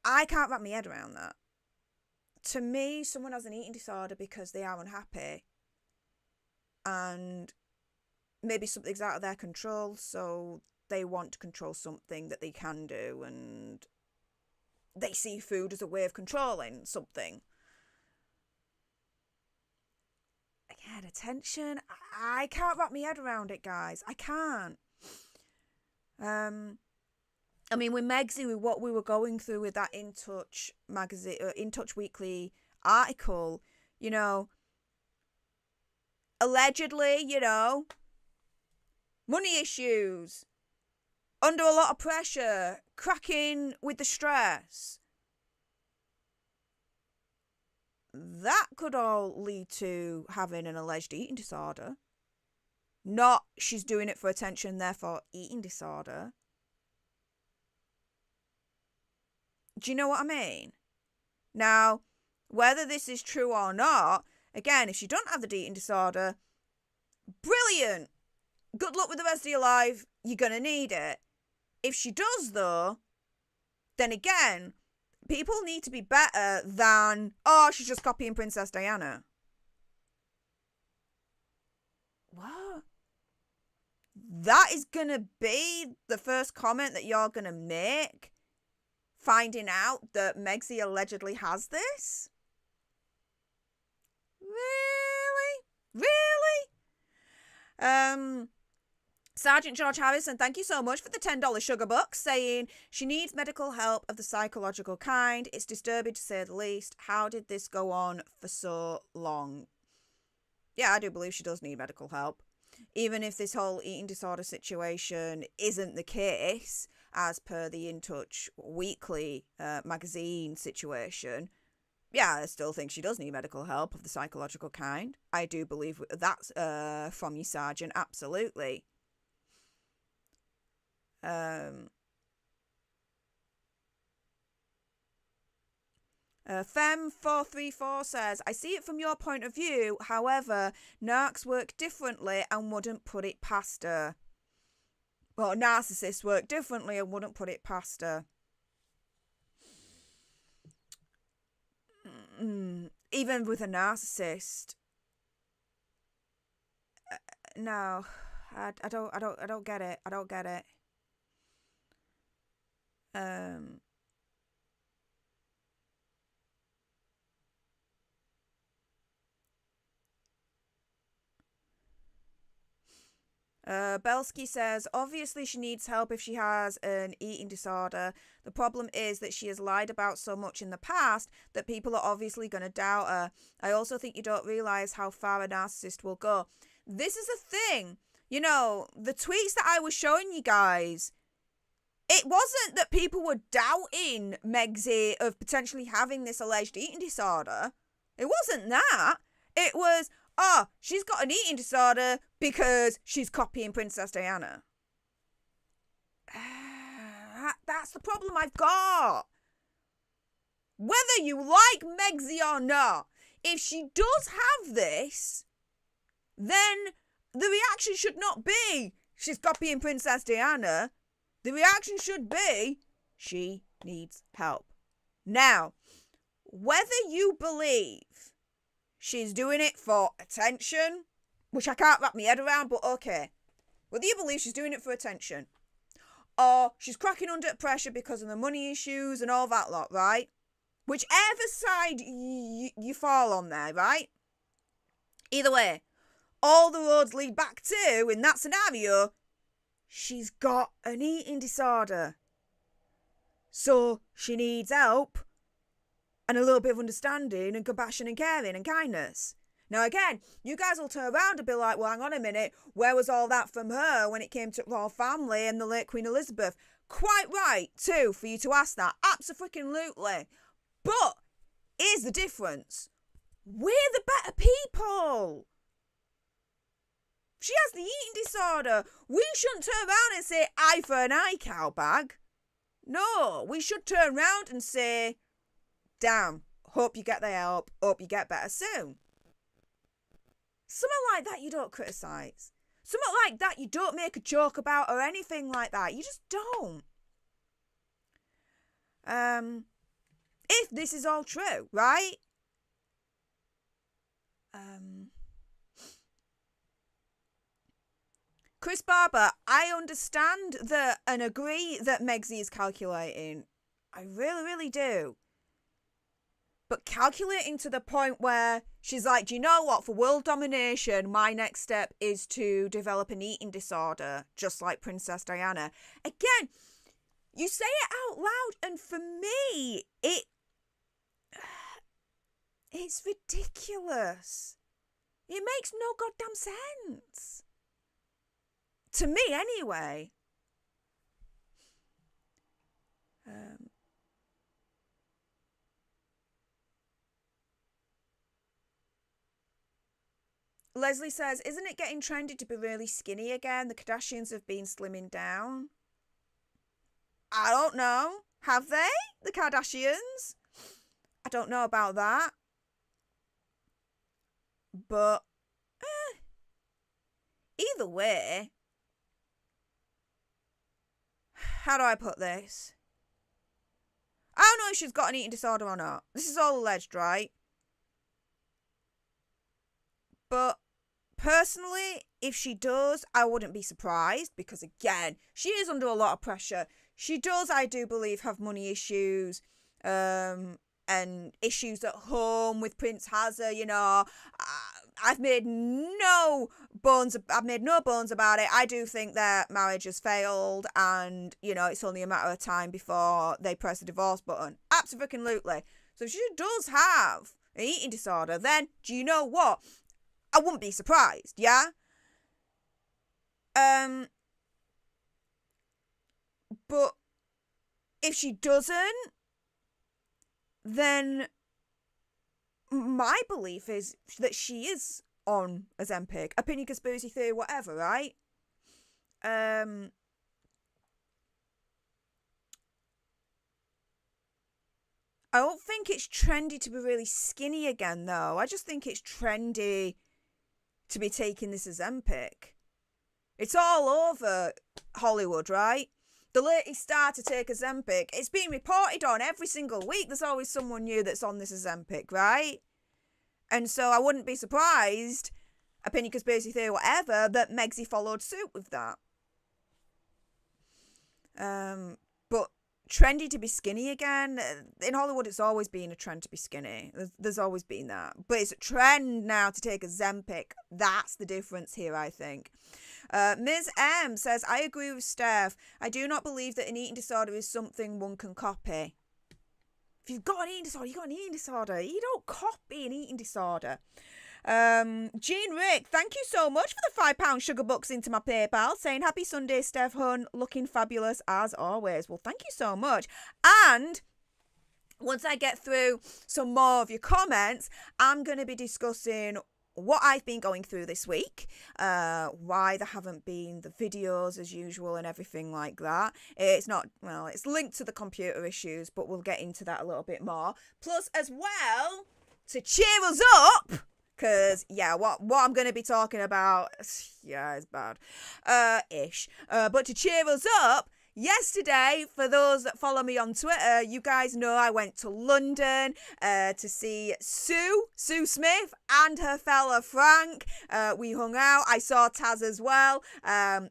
I can't wrap my head around that. To me, someone has an eating disorder because they are unhappy. And maybe something's out of their control, so they want to control something that they can do, and they see food as a way of controlling something. Again, attention. I can't wrap my head around it, guys. I can't. I mean, with Megsy, with what we were going through with that In Touch magazine, In Touch Weekly article, you know, allegedly, you know, money issues, under a lot of pressure, cracking with the stress. That could all lead to having an alleged eating disorder. Not she's doing it for attention, therefore eating disorder. Do you know what I mean? Now, whether this is true or not, again, if you don't have the eating disorder, brilliant. Good luck with the rest of your life. You're going to need it. If she does, though, then again, people need to be better than, oh, she's just copying Princess Diana. What? That is going to be the first comment that you're going to make? Finding out that Megsy allegedly has this? Really? Sergeant George Harrison, thank you so much for the $10 sugar bucks, saying she needs medical help of the psychological kind. It's disturbing to say the least. How did this go on for so long? Yeah, I do believe she does need medical help. Even if this whole eating disorder situation isn't the case, as per the In Touch Weekly magazine situation, yeah, I still think she does need medical help of the psychological kind. I do believe that's from you, Sergeant, absolutely. Fem434 says, I see it from your point of view. However, narcs work differently and wouldn't put it past her. Well, narcissists work differently and wouldn't put it past her. Even with a narcissist, no, I don't get it. I don't get it. Belsky says, obviously she needs help if she has an eating disorder. The problem is that she has lied about so much in the past that people are obviously going to doubt her. I also think you don't realise how far a narcissist will go. This is a thing. You know, the tweets that I was showing you guys, it wasn't that people were doubting Megsy of potentially having this alleged eating disorder. It wasn't that. It was, oh, she's got an eating disorder because she's copying Princess Diana. That's the problem I've got. Whether you like Megsy or not, if she does have this, then the reaction should not be she's copying Princess Diana. The reaction should be she needs help. Now, whether you believe she's doing it for attention, which I can't wrap my head around, but okay. Whether you believe she's doing it for attention, or she's cracking under pressure because of the money issues and all that lot, right? Whichever side you fall on there, right? Either way, all the roads lead back to, in that scenario, she's got an eating disorder. So she needs help and a little bit of understanding and compassion and caring and kindness. Now, again, you guys will turn around and be like, well, hang on a minute, where was all that from her when it came to royal family and the late Queen Elizabeth? Quite right, too, for you to ask that. Abso-freaking-lutely. But here's the difference. We're the better people. She has the eating disorder. We shouldn't turn around and say, eye for an eye, cowbag. No, we should turn around and say, damn, hope you get the help, hope you get better soon. Something like that you don't criticise. Something like that you don't make a joke about or anything like that. You just don't. If this is all true, right? Chris Barber, I understand that and agree that Megsy is calculating. I really, really do. But calculating to the point where she's like, do you know what? For world domination, my next step is to develop an eating disorder, just like Princess Diana. Again, you say it out loud, and for me, it's ridiculous. It makes no goddamn sense. To me, anyway. Leslie says, isn't it getting trendy to be really skinny again? The Kardashians have been slimming down. I don't know. Have they? The Kardashians? I don't know about that. But, either way, how do I put this? I don't know if she's got an eating disorder or not. This is all alleged, right? But personally, if she does, I wouldn't be surprised because, again, she is under a lot of pressure. She does, I do believe, have money issues and issues at home with Prince Hazard, you know. I've made no bones about it. I do think their marriage has failed and, you know, it's only a matter of time before they press the divorce button. Absolutely. So if she does have an eating disorder, then do you know what? I wouldn't be surprised, yeah? But if she doesn't, then my belief is that she is on Ozempic. Opinion, conspiracy theory, whatever, right? I don't think it's trendy to be really skinny again, though. I just think it's trendy to be taking this Ozempic. It's all over Hollywood, right? The latest star to take Ozempic, it's being reported on every single week. There's always someone new that's on this Ozempic, right? And so I wouldn't be surprised, opinion, conspiracy theory, whatever, that Megsy followed suit with that. But trendy to be skinny again, in Hollywood it's always been a trend to be skinny. There's always been that. But it's a trend now to take Ozempic. That's the difference here, I think. Ms. M says, I agree with Stef. I do not believe that an eating disorder is something one can copy. If you've got an eating disorder, you've got an eating disorder. You don't copy an eating disorder. Jean Rick, thank you so much for the £5 sugar bucks into my PayPal, saying happy Sunday, Steph Hun, looking fabulous as always. Well, thank you so much. And once I get through some more of your comments, I'm going to be discussing what I've been going through this week, why there haven't been the videos as usual and everything like that. It's not, well, it's linked to the computer issues, but we'll get into that a little bit more. Plus, as well, to cheer us up, because, yeah, what I'm going to be talking about, yeah, it's bad, but to cheer us up, Yesterday, for those that follow me on Twitter, you guys know I went to London to see Sue Smith and her fella Frank. We hung out. I saw Taz as well,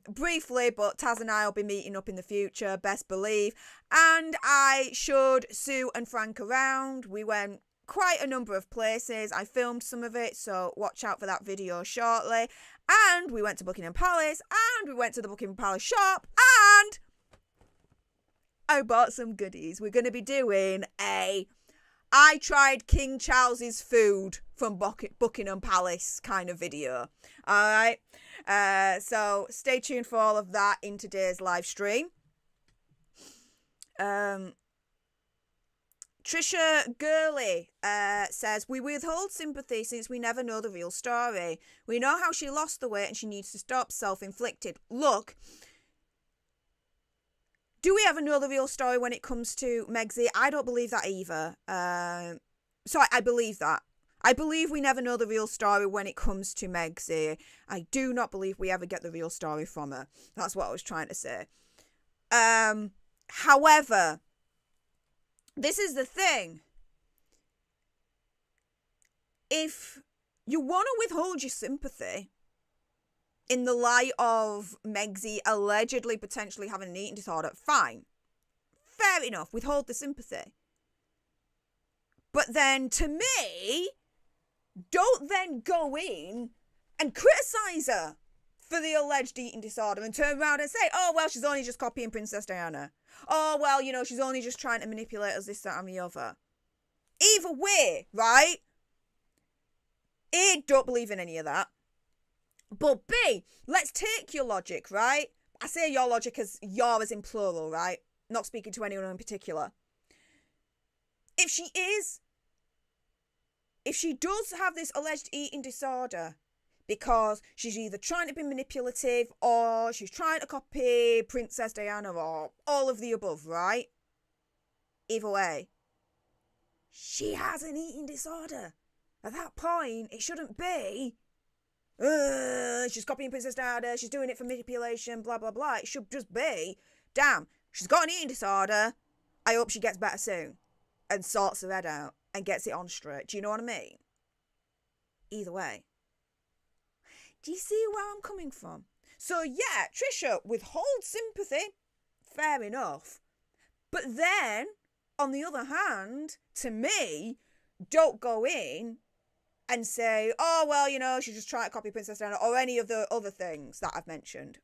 briefly, but Taz and I will be meeting up in the future, best believe. And I showed Sue and Frank around. We went quite a number of places. I filmed some of it, so watch out for that video shortly. And we went to Buckingham Palace, and we went to the Buckingham Palace shop, and I bought some goodies. We're going to be doing I tried King Charles's food from Buckingham Palace kind of video. All right. So stay tuned for all of that in today's live stream. Trisha Gurley says, we withhold sympathy since we never know the real story. We know how she lost the weight and she needs to stop self-inflicted. Look, do we ever know the real story when it comes to Megxie? I don't believe that either. So I believe that. I believe we never know the real story when it comes to Megxie. I do not believe we ever get the real story from her. That's what I was trying to say. However, this is the thing. If you want to withhold your sympathy in the light of Megxie allegedly potentially having an eating disorder, fine. Fair enough. Withhold the sympathy. But then, to me, don't then go in and criticise her for the alleged eating disorder and turn around and say, oh, well, she's only just copying Princess Diana. Oh, well, you know, she's only just trying to manipulate us, this, that, and the other. Either way, right? A, don't believe in any of that. But B, let's take your logic, right? I say your logic as your as in plural, right? Not speaking to anyone in particular. If she does have this alleged eating disorder because she's either trying to be manipulative or she's trying to copy Princess Diana or all of the above, right? Either way, she has an eating disorder. At that point, it shouldn't be, she's copying Princess Diana, she's doing it for manipulation, blah, blah, blah. It should just be, damn, she's got an eating disorder. I hope she gets better soon and sorts her head out and gets it on straight. Do you know what I mean? Either way. Do you see where I'm coming from? So, yeah, Trisha, withhold sympathy. Fair enough. But then, on the other hand, to me, don't go in and say, oh, well, you know, she's just trying to copy Princess Diana or any of the other things that I've mentioned.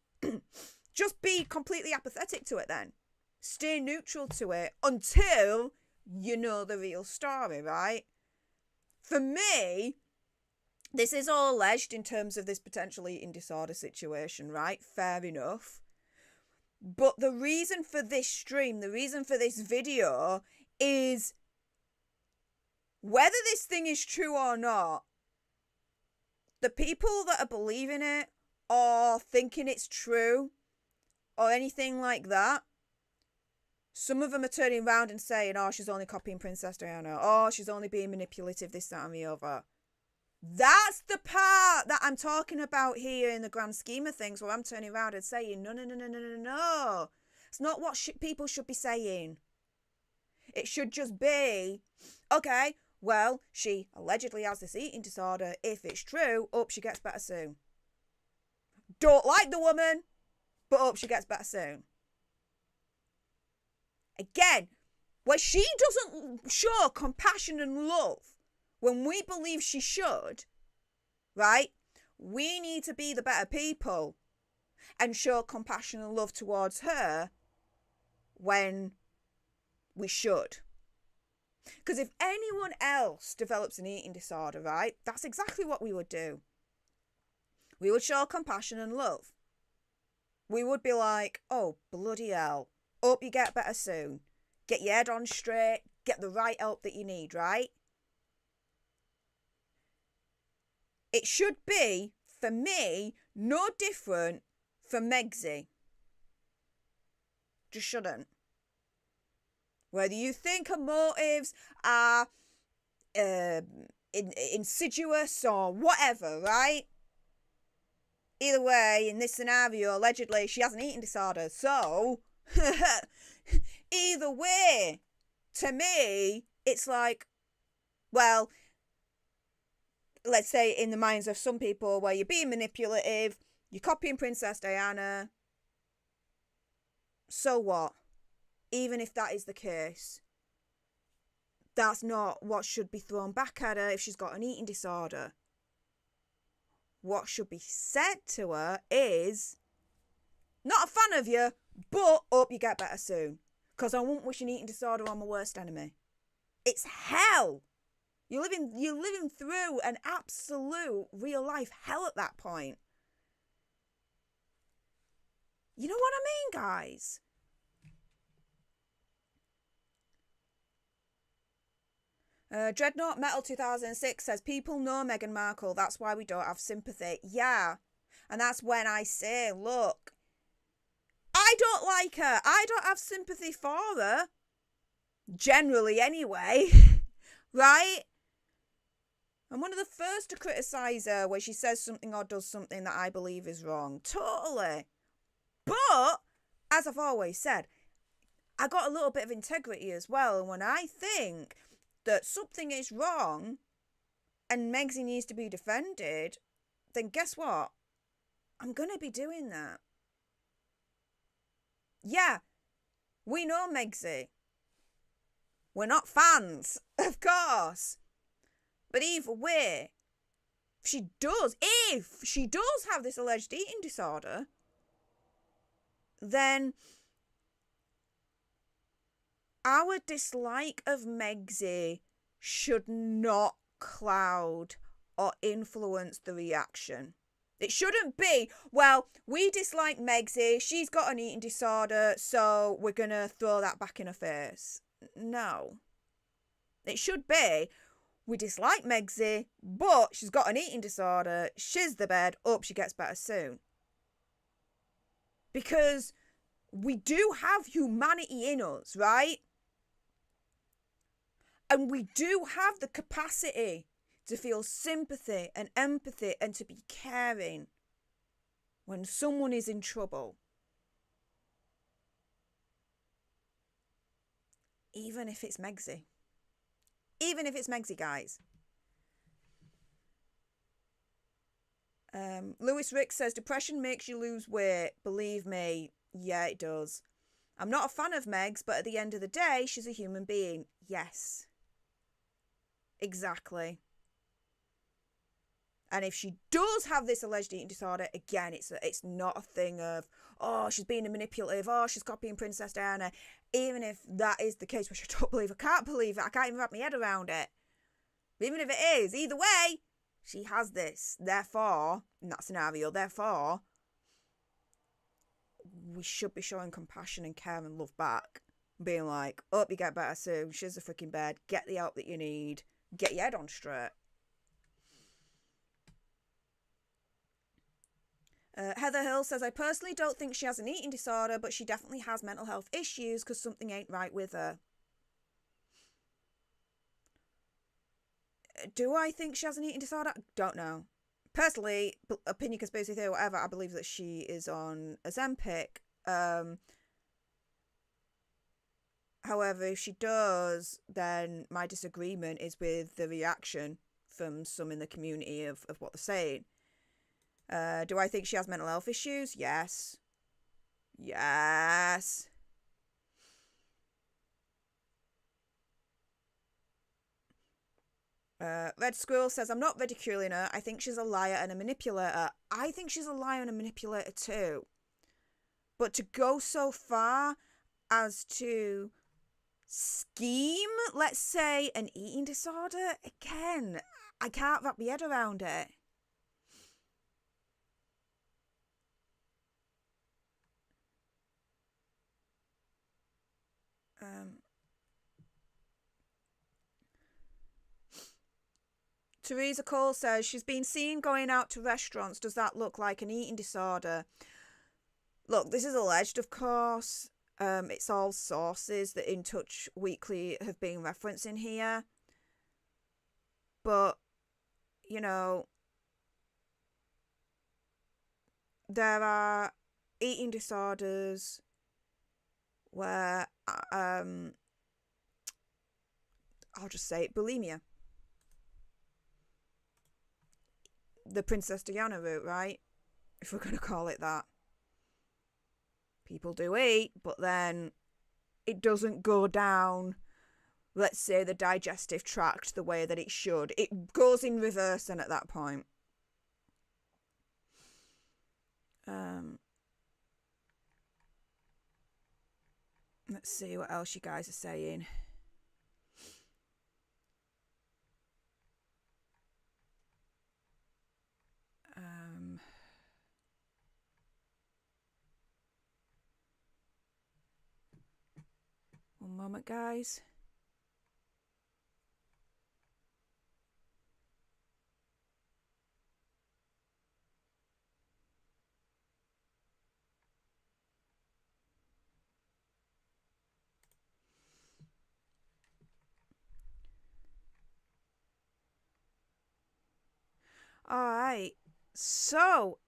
Just be completely apathetic to it then. Stay neutral to it until you know the real story, right? For me, this is all alleged in terms of this potential eating disorder situation, right? Fair enough. But the reason for this stream, the reason for this video is whether this thing is true or not, the people that are believing it or thinking it's true or anything like that, some of them are turning around and saying, oh, she's only copying Princess Diana. Oh, she's only being manipulative, this, that, and the other. That's the part that I'm talking about here in the grand scheme of things, where I'm turning around and saying, no. It's not what people should be saying. It should just be, okay, well, she allegedly has this eating disorder. If it's true, hope she gets better soon. Don't like the woman, but hope she gets better soon. Again, where she doesn't show compassion and love when we believe she should, right? We need to be the better people and show compassion and love towards her when we should. Because if anyone else develops an eating disorder, right, that's exactly what we would do. We would show compassion and love. We would be like, oh, bloody hell. Hope you get better soon. Get your head on straight. Get the right help that you need, right? It should be, for me, no different from Megxie. Just shouldn't. Whether you think her motives are insidious or whatever, right? Either way, in this scenario, allegedly, she has an eating disorder. So, Either way, to me, it's like, well, let's say in the minds of some people where you're being manipulative, you're copying Princess Diana. So what? Even if that is the case, that's not what should be thrown back at her if she's got an eating disorder. What should be said to her is, not a fan of you, but hope you get better soon. Because I won't wish an eating disorder on my worst enemy. It's hell. You're living through an absolute real life hell at that point. You know what I mean, guys? Dreadnought Metal 2006 says, people know Meghan Markle, that's why we don't have sympathy. Yeah, and that's when I say, look, I don't like her. I don't have sympathy for her. Generally, anyway. Right? I'm one of the first to criticise her when she says something or does something that I believe is wrong. Totally. But, as I've always said, I got a little bit of integrity as well. And when I think that something is wrong and Megxie needs to be defended, then guess what? I'm going to be doing that. Yeah, we know Megxie. We're not fans, of course. But either way, if she does have this alleged eating disorder, then our dislike of Megxie should not cloud or influence the reaction. It shouldn't be, well, we dislike Megxie, she's got an eating disorder, so we're going to throw that back in her face. No. It should be, we dislike Megxie, but she's got an eating disorder, shiz the bed, hope she gets better soon. Because we do have humanity in us, right? And we do have the capacity to feel sympathy and empathy and to be caring when someone is in trouble. Even if it's Megxie. Even if it's Megxie, guys. Lewis Rick says, depression makes you lose weight. Believe me, yeah, it does. I'm not a fan of Megs, but at the end of the day, she's a human being. Yes. Exactly. And if she does have this alleged eating disorder, again, it's not a thing of, oh, she's being manipulative, oh, she's copying Princess Diana. Even if that is the case, which I don't believe, I can't believe it, I can't even wrap my head around it. But even if it is, either way, she has this. Therefore, in that scenario, therefore, we should be showing compassion and care and love back. Being like, hope you get better soon, she's a freaking bed, get the help that you need, get your head on straight. Heather Hill says, I personally don't think she has an eating disorder, but she definitely has mental health issues because something ain't right with her. Do I think she has an eating disorder? Don't know. Personally, opinion, conspiracy theory, whatever, I believe that she is on Ozempic. However, if she does, then my disagreement is with the reaction from some in the community of what they're saying. Do I think she has mental health issues? Yes. Yes. Red Squirrel says, I'm not ridiculing her. I think she's a liar and a manipulator. I think she's a liar and a manipulator too. But to go so far as to scheme, let's say, an eating disorder, again, I can't wrap my head around it. Teresa Cole says, she's been seen going out to restaurants. Does that look like an eating disorder? Look, this is alleged, of course. It's all sources that In Touch Weekly have been referencing here. But, you know, there are eating disorders where, I'll just say it, bulimia. The Princess Diana route, right? If we're going to call it that. People do eat, but then it doesn't go down, let's say, the digestive tract the way that it should. It goes in reverse then at that point. Let's see what else you guys are saying. One moment, guys. All right. So,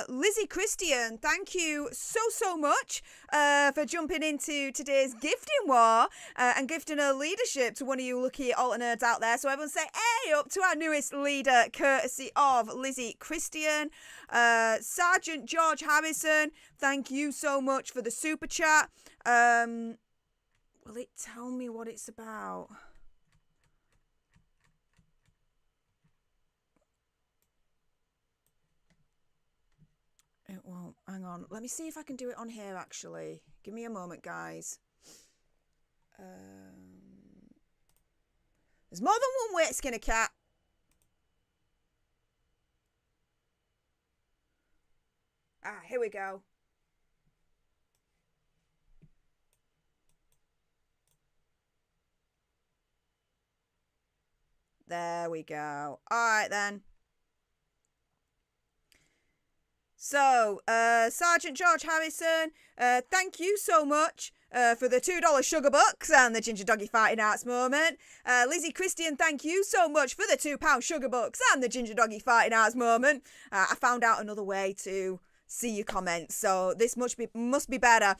Lizzie Christian, thank you so much for jumping into today's gifting war and gifting her leadership to one of you lucky alternates out there. So everyone say, hey, up to our newest leader, courtesy of Lizzie Christian. Sergeant George Harrison, thank you so much for the super chat. Will it tell me what it's about? It won't. Hang on. Let me see if I can do it on here, actually. Give me a moment, guys. There's more than one way to skin a cat. Here we go. There we go. All right, then. So, Sergeant George Harrison, thank you so much for the $2 sugar bucks and the Ginger Doggy Fighting Arts moment. Lizzie Christian, thank you so much for the £2 sugar bucks and the Ginger Doggy Fighting Arts moment. I found out another way to see your comments, so this must be better.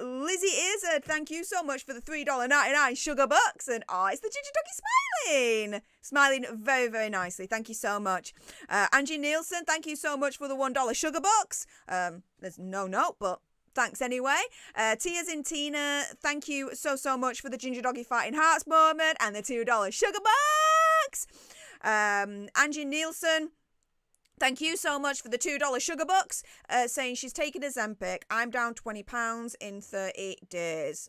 Lizzie Izzard, thank you so much for the $3.99 sugar bucks, and it's the Ginger Doggy smiling very, very nicely. Thank you so much. Angie Nielsen, thank you so much for the $1 sugar bucks. There's no note, but thanks anyway. Tia's in Tina, thank you so much for the Ginger Doggy Fighting Hearts moment and the $2 sugar bucks. Angie Nielsen, thank you so much for the $2 sugar bucks, saying she's taken Ozempic. I'm down £20 in 30 days.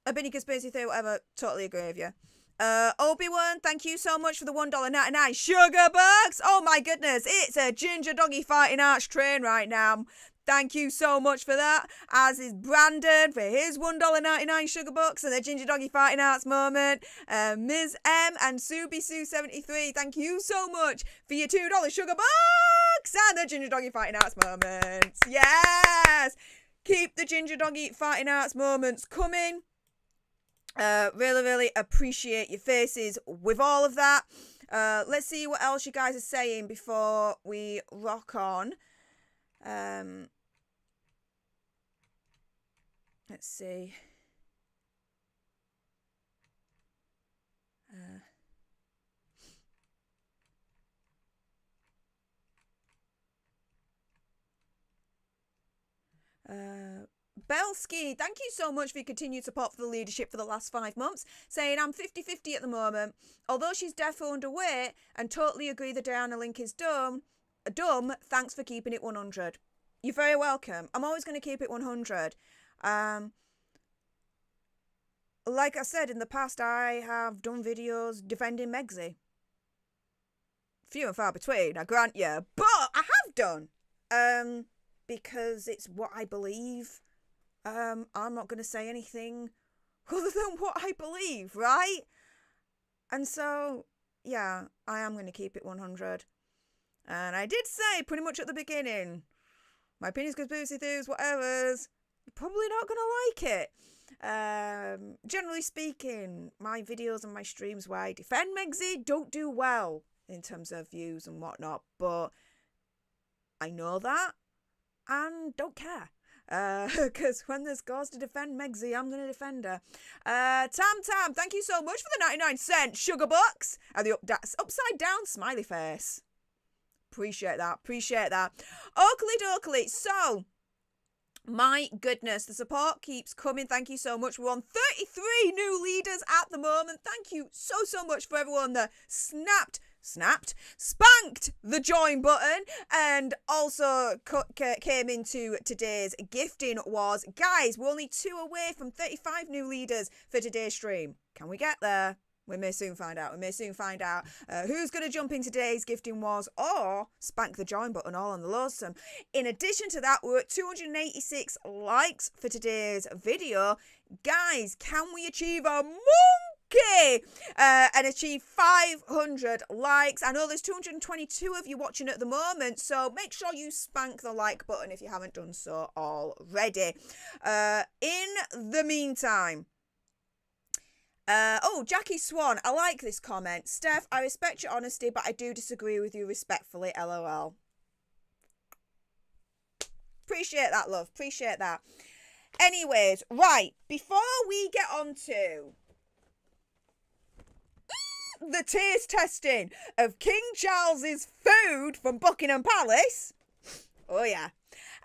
A Binny conspiracy theory, whatever, totally agree with you. Obi-Wan, thank you so much for the $1.99 sugar bucks. Oh my goodness, it's a Ginger Doggy Fighting Arts train right now. Thank you so much for that. As is Brandon for his $1.99 sugar bucks and the Ginger Doggy Fighting Arts moment. Ms. M and Subi Sue 73, thank you so much for your $2 sugar bucks and the Ginger Doggy Fighting Arts moments. Yes! Keep the Ginger Doggy Fighting Arts moments coming. Really appreciate your faces with all of that. Let's see what else you guys are saying before we rock on. Let's see. Belsky, thank you so much for your continued support for the leadership for the last 5 months, saying I'm 50-50 at the moment. Although she's defo underweight and totally agree that Diana Link is dumb, thanks for keeping it 100. You're very welcome. I'm always going to keep it 100. Like I said in the past, I have done videos defending Megxie. Few and far between, I grant you, but I have done. Because it's what I believe. I'm not going to say anything other than what I believe, right? And so, yeah, I am going to keep it 100. And I did say pretty much at the beginning, my opinions, conspiracy theories, whatever's, you're probably not going to like it. Generally speaking, my videos and my streams where I defend Megxie don't do well in terms of views and whatnot, but I know that and don't care. Because when there's cause to defend Megsy, I'm going to defend her. Tam, thank you so much for the 99-cent sugar bucks and the upside down smiley face. Appreciate that. Oakley dokley. So, my goodness, the support keeps coming. Thank you so much. We're on 33 new leaders at the moment. Thank you so much for everyone that spanked the join button and also came into today's gifting wars. Guys, we're only 2 away from 35 new leaders for today's stream. Can we get there? We may soon find out. Who's going to jump in today's gifting wars or spank the join button all on the lonesome. In addition to that, we're at 286 likes for today's video. Guys, can we achieve a monkey and achieve 500 likes? I know there's 222 of you watching at the moment, so make sure you spank the like button if you haven't done so already. In the meantime, Jackie Swan, I like this comment. Stef, I respect your honesty, but I do disagree with you respectfully, LOL. Appreciate that, love. Appreciate that. Anyways, right, before we get on to the taste testing of King Charles's food from Buckingham Palace. Oh, yeah.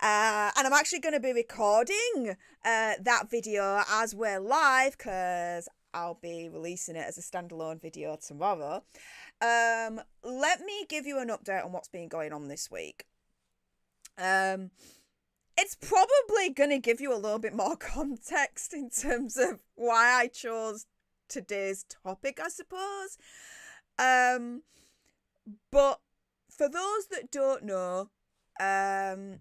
And I'm actually going to be recording that video as we're live because I'll be releasing it as a standalone video tomorrow. Let me give you an update on what's been going on this week. It's probably going to give you a little bit more context in terms of why I chose today's topic, I suppose. But for those that don't know, I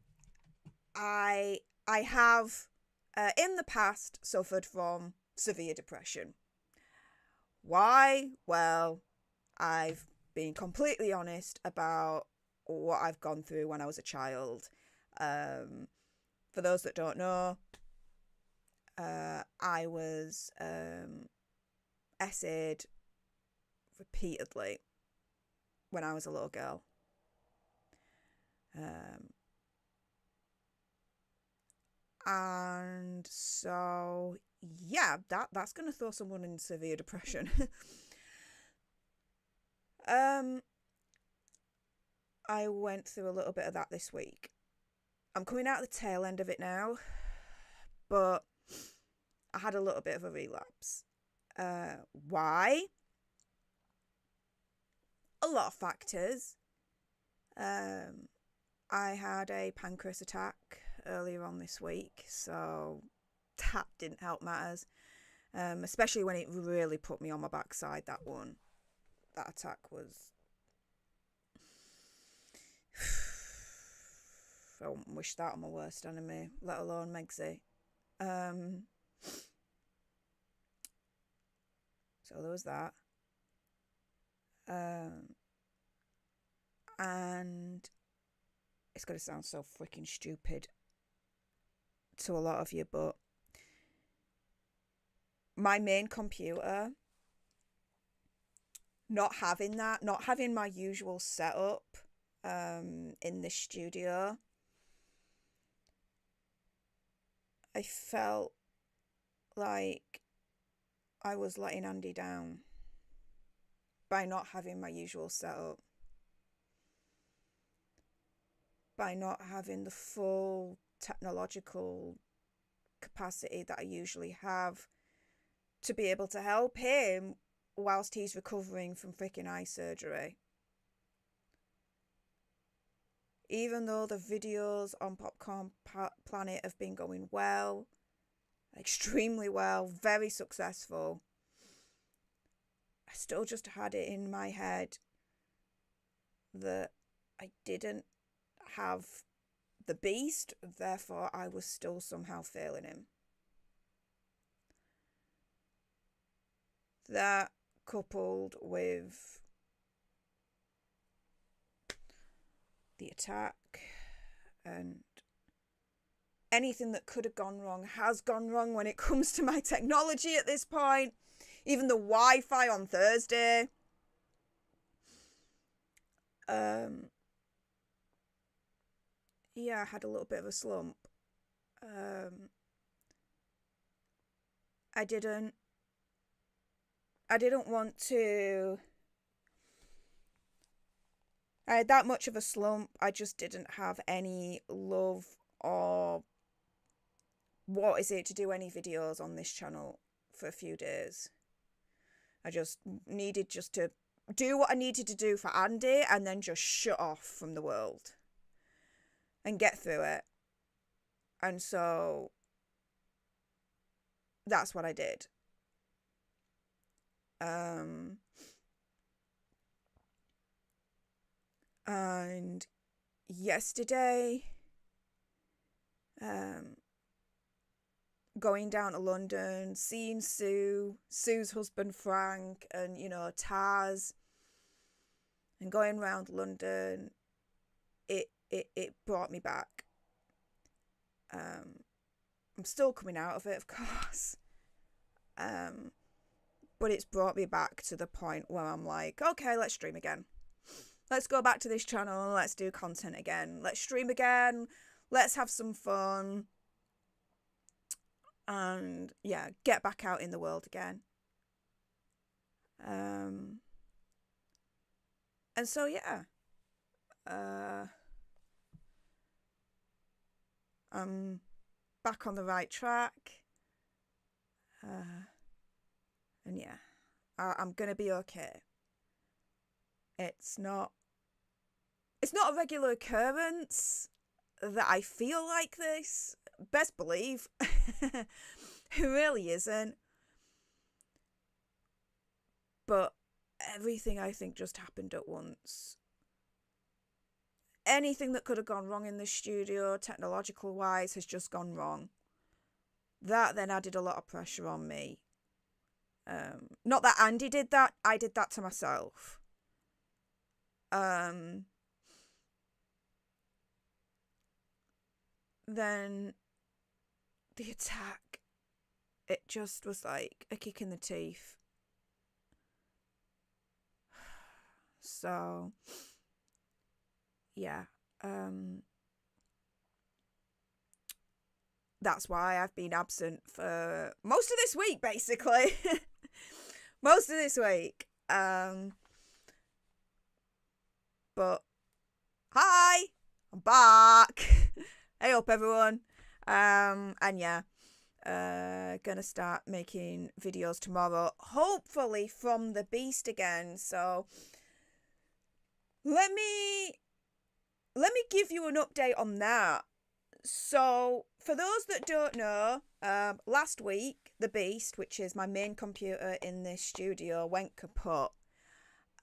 have in the past suffered from severe depression. Why? Well, I've been completely honest about what I've gone through when I was a child. For those that don't know, I was essayed repeatedly when I was a little girl. And so, yeah, that's going to throw someone in severe depression. I went through a little bit of that this week. I'm coming out the tail end of it now, but I had a little bit of a relapse. Why? A lot of factors. I had a pancreas attack earlier on this week, so that didn't help matters. Especially when it really put me on my backside, that one. That attack was... I wouldn't wish that on my worst enemy, let alone Megsy. So there was that. And it's going to sound so freaking stupid to a lot of you, but my main computer, not having my usual setup in the studio, I felt like I was letting Andy down by not having my usual setup, by not having the full technological capacity that I usually have to be able to help him whilst he's recovering from freaking eye surgery. Even though the videos on Popcorn Planet have been going well, extremely well, very successful, I still just had it in my head that I didn't have the beast, therefore I was still somehow failing him. That, coupled with the attack and anything that could have gone wrong has gone wrong when it comes to my technology at this point. Even the Wi-Fi on Thursday. Yeah, I had a little bit of a slump. I didn't want to. I had that much of a slump. I just didn't have any love or what is it to do any videos on this channel for a few days. I just needed just to do what I needed to do for Andy and then just shut off from the world and get through it. And so that's what I did. And yesterday, going down to London, seeing Sue's husband Frank, and Taz, and going around London, it brought me back. I'm still coming out of it, of course, but it's brought me back to the point where I'm like, okay, let's stream again. Let's go back to this channel and let's do content again. Let's stream again. Let's have some fun. And yeah, get back out in the world again. And so yeah. I'm back on the right track. And yeah, I'm gonna be okay. It's not a regular occurrence that I feel like this. Best believe. It really isn't. But everything, I think, just happened at once. Anything that could have gone wrong in the studio, technological wise, has just gone wrong. That then added a lot of pressure on me. Not that Andy did that. I did that to myself. Then the attack, it just was like a kick in the teeth. So yeah, that's why I've been absent for most of this week, basically. Most of this week. But hi, I'm back. Hey up, everyone. And yeah, gonna start making videos tomorrow, hopefully from the beast again. So let me give you an update on that. So for those that don't know, last week the beast, which is my main computer in this studio, went kaput.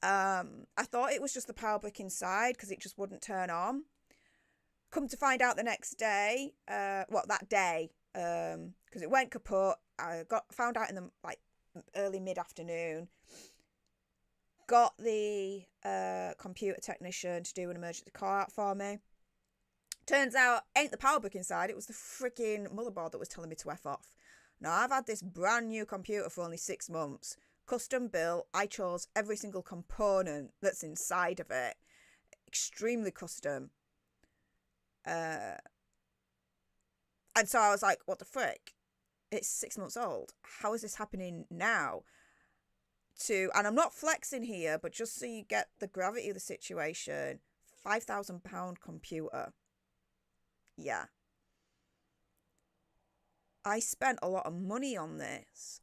I thought it was just the power brick inside because it just wouldn't turn on. Come to find out the next day, that day, because it went kaput. I found out in the early mid-afternoon. Got the computer technician to do an emergency call out for me. Turns out, ain't the power brick inside. It was the freaking motherboard that was telling me to F off. Now, I've had this brand new computer for only 6 months. Custom built. I chose every single component that's inside of it. Extremely custom. And so I was like, what the frick? It's 6 months old. How is this happening now? And I'm not flexing here, but just so you get the gravity of the situation, £5,000 computer. Yeah. I spent a lot of money on this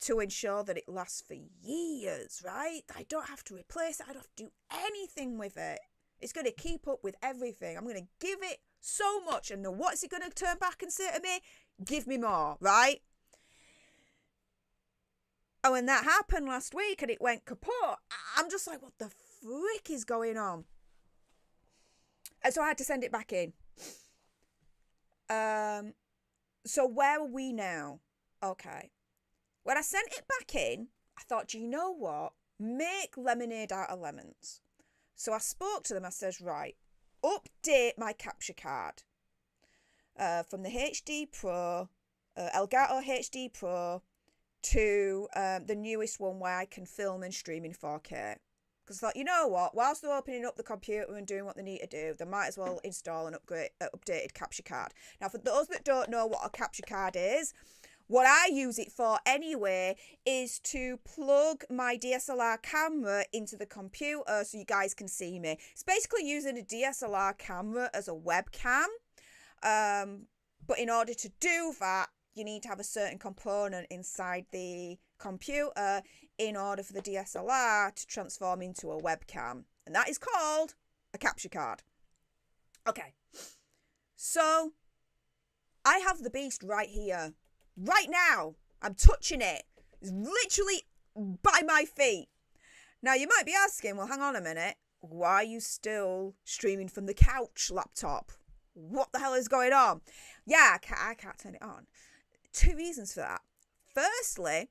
to ensure that it lasts for years, right? I don't have to replace it. I don't have to do anything with it. It's going to keep up with everything. I'm going to give it so much. And what's it going to turn back and say to me? Give me more, right? And when that happened last week and it went kaput, I'm just like, what the frick is going on? And so I had to send it back in. So where are we now? Okay. When I sent it back in, I thought, do you know what? Make lemonade out of lemons. So I spoke to them. I says, right, update my capture card from the HD Pro, Elgato HD Pro, to the newest one where I can film and stream in 4K. Because I thought, you know what, whilst they're opening up the computer and doing what they need to do, they might as well install an updated capture card. Now, for those that don't know what a capture card is, what I use it for anyway is to plug my DSLR camera into the computer so you guys can see me. It's basically using a DSLR camera as a webcam. But in order to do that, you need to have a certain component inside the computer in order for the DSLR to transform into a webcam. And that is called a capture card. Okay. So, I have the beast right here. Right now. I'm touching it. It's literally by my feet. Now, you might be asking, well, hang on a minute. Why are you still streaming from the couch laptop? What the hell is going on? Yeah, I can't turn it on. 2 reasons for that. Firstly,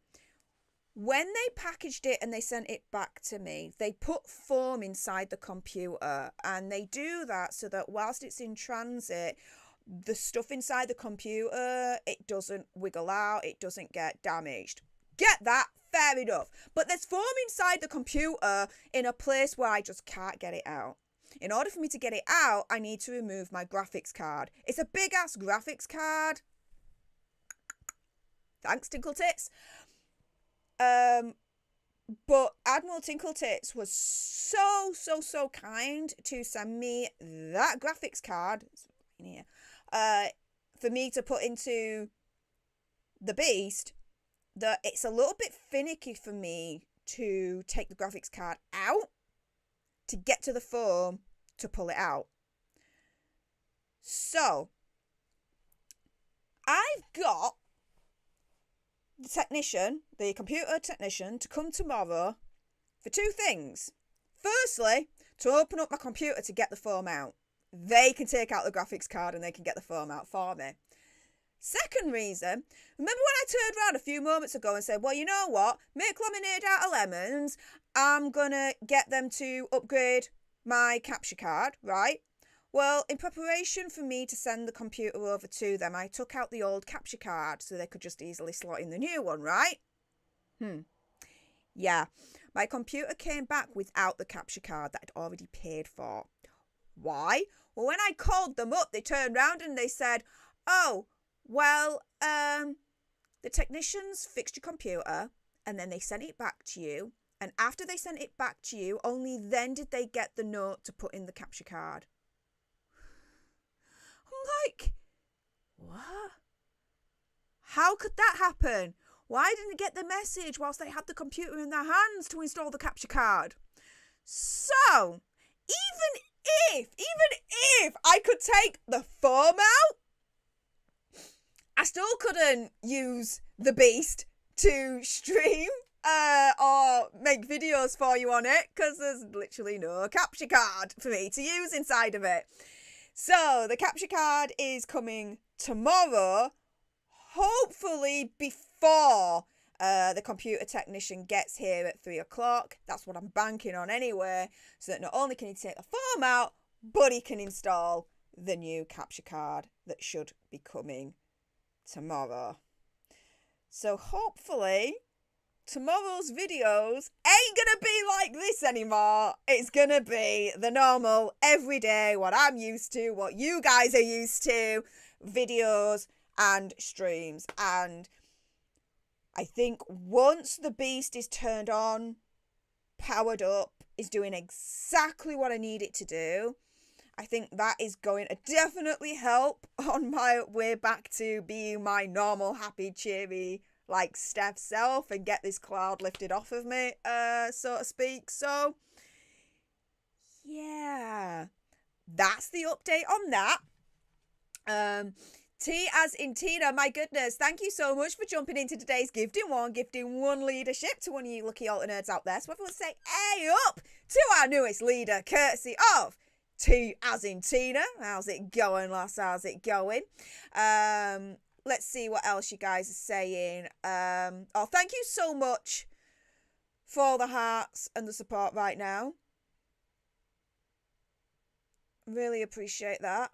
when they packaged it and they sent it back to me, they put foam inside the computer, and they do that so that whilst it's in transit, the stuff inside the computer, it doesn't wiggle out, it doesn't get damaged. Get that? Fair enough. But there's foam inside the computer in a place where I just can't get it out. In order for me to get it out, I need to remove my graphics card. It's a big ass graphics card. Thanks, Tinkle Tits. But Admiral Tinkle Tits was so kind to send me that graphics card for me to put into the beast, that it's a little bit finicky for me to take the graphics card out to get to the foam to pull it out. So I've got the computer technician, to come tomorrow for 2 things. Firstly, to open up my computer to get the foam out. They can take out the graphics card and they can get the foam out for me. Second reason, remember when I turned around a few moments ago and said, well, you know what? Make lemonade out of lemons. I'm going to get them to upgrade my capture card, right? Well, in preparation for me to send the computer over to them, I took out the old capture card so they could just easily slot in the new one, right? Yeah. My computer came back without the capture card that I'd already paid for. Why? Well, when I called them up, they turned around and they said, oh, well, the technicians fixed your computer and then they sent it back to you. And after they sent it back to you, only then did they get the note to put in the capture card. I'm like, what? How could that happen? Why didn't they get the message whilst they had the computer in their hands to install the capture card? So, even if I could take the foam out, I still couldn't use the beast to stream or make videos for you on it, because there's literally no capture card for me to use inside of it. So the capture card is coming tomorrow, hopefully before the computer technician gets here at 3 o'clock. That's what I'm banking on anyway, so that not only can he take the foam out, but he can install the new capture card that should be coming tomorrow. So hopefully tomorrow's videos ain't gonna be like this anymore. It's gonna be the normal, everyday, what I'm used to, what you guys are used to, videos and streams. And I think once the beast is turned on, powered up, is doing exactly what I need it to do, I think that is going to definitely help on my way back to being my normal, happy, cheery, like Stef self, and get this cloud lifted off of me, so to speak. So, yeah, that's the update on that. T as in Tina, my goodness, thank you so much for jumping into today's gifting one leadership to one of you lucky alternates out there. So everyone say, hey up to our newest leader, courtesy of T as in Tina. How's it going, lass? How's it going? Let's see what else you guys are saying. Oh, thank you so much for all the hearts and the support right now. Really appreciate that.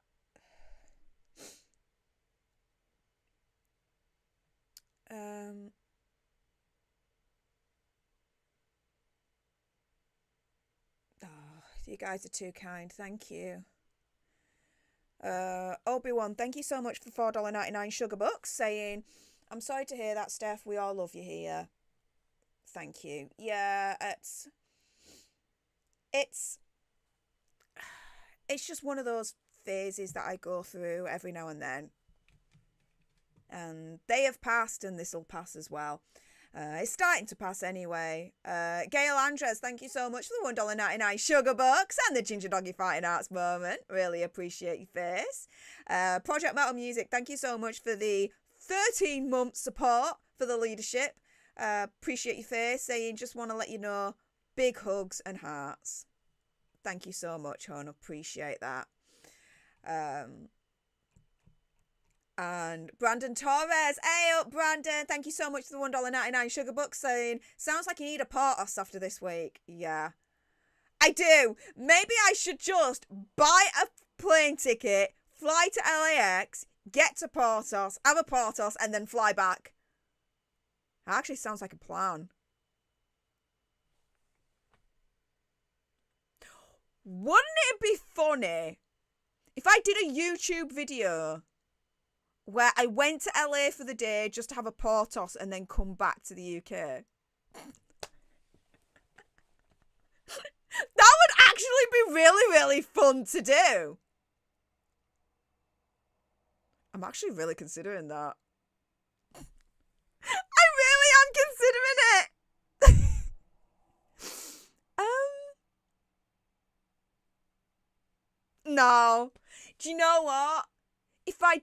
You guys are too kind. Thank you. Obi-Wan, thank you so much for the $4.99 sugar bucks, saying, I'm sorry to hear that, Steph. We all love you here. Thank you. Yeah, it's just one of those phases that I go through every now and then. And they have passed, and this will pass as well. It's starting to pass anyway. Gail Andres, thank you so much for the $1.99 sugar bucks and the Ginger Doggy Fighting Arts moment. Really appreciate your face. Project Metal Music, thank you so much for the 13-month support for the leadership. Appreciate your face, saying just want to let you know, big hugs and hearts. Thank you so much, hon. Appreciate that. And Brandon Torres, hey up Brandon, thank you so much for the $1.99 sugar bucks, saying, sounds like you need a Portos after this week. Yeah, I do. Maybe I should just buy a plane ticket, fly to LAX, get to Portos, have a Portos, and then fly back. That actually sounds like a plan. Wouldn't it be funny if I did a YouTube video where I went to LA for the day just to have a Portos and then come back to the UK? That would actually be really, really fun to do. I'm actually really considering that. I really am considering it. No. Do you know what? If I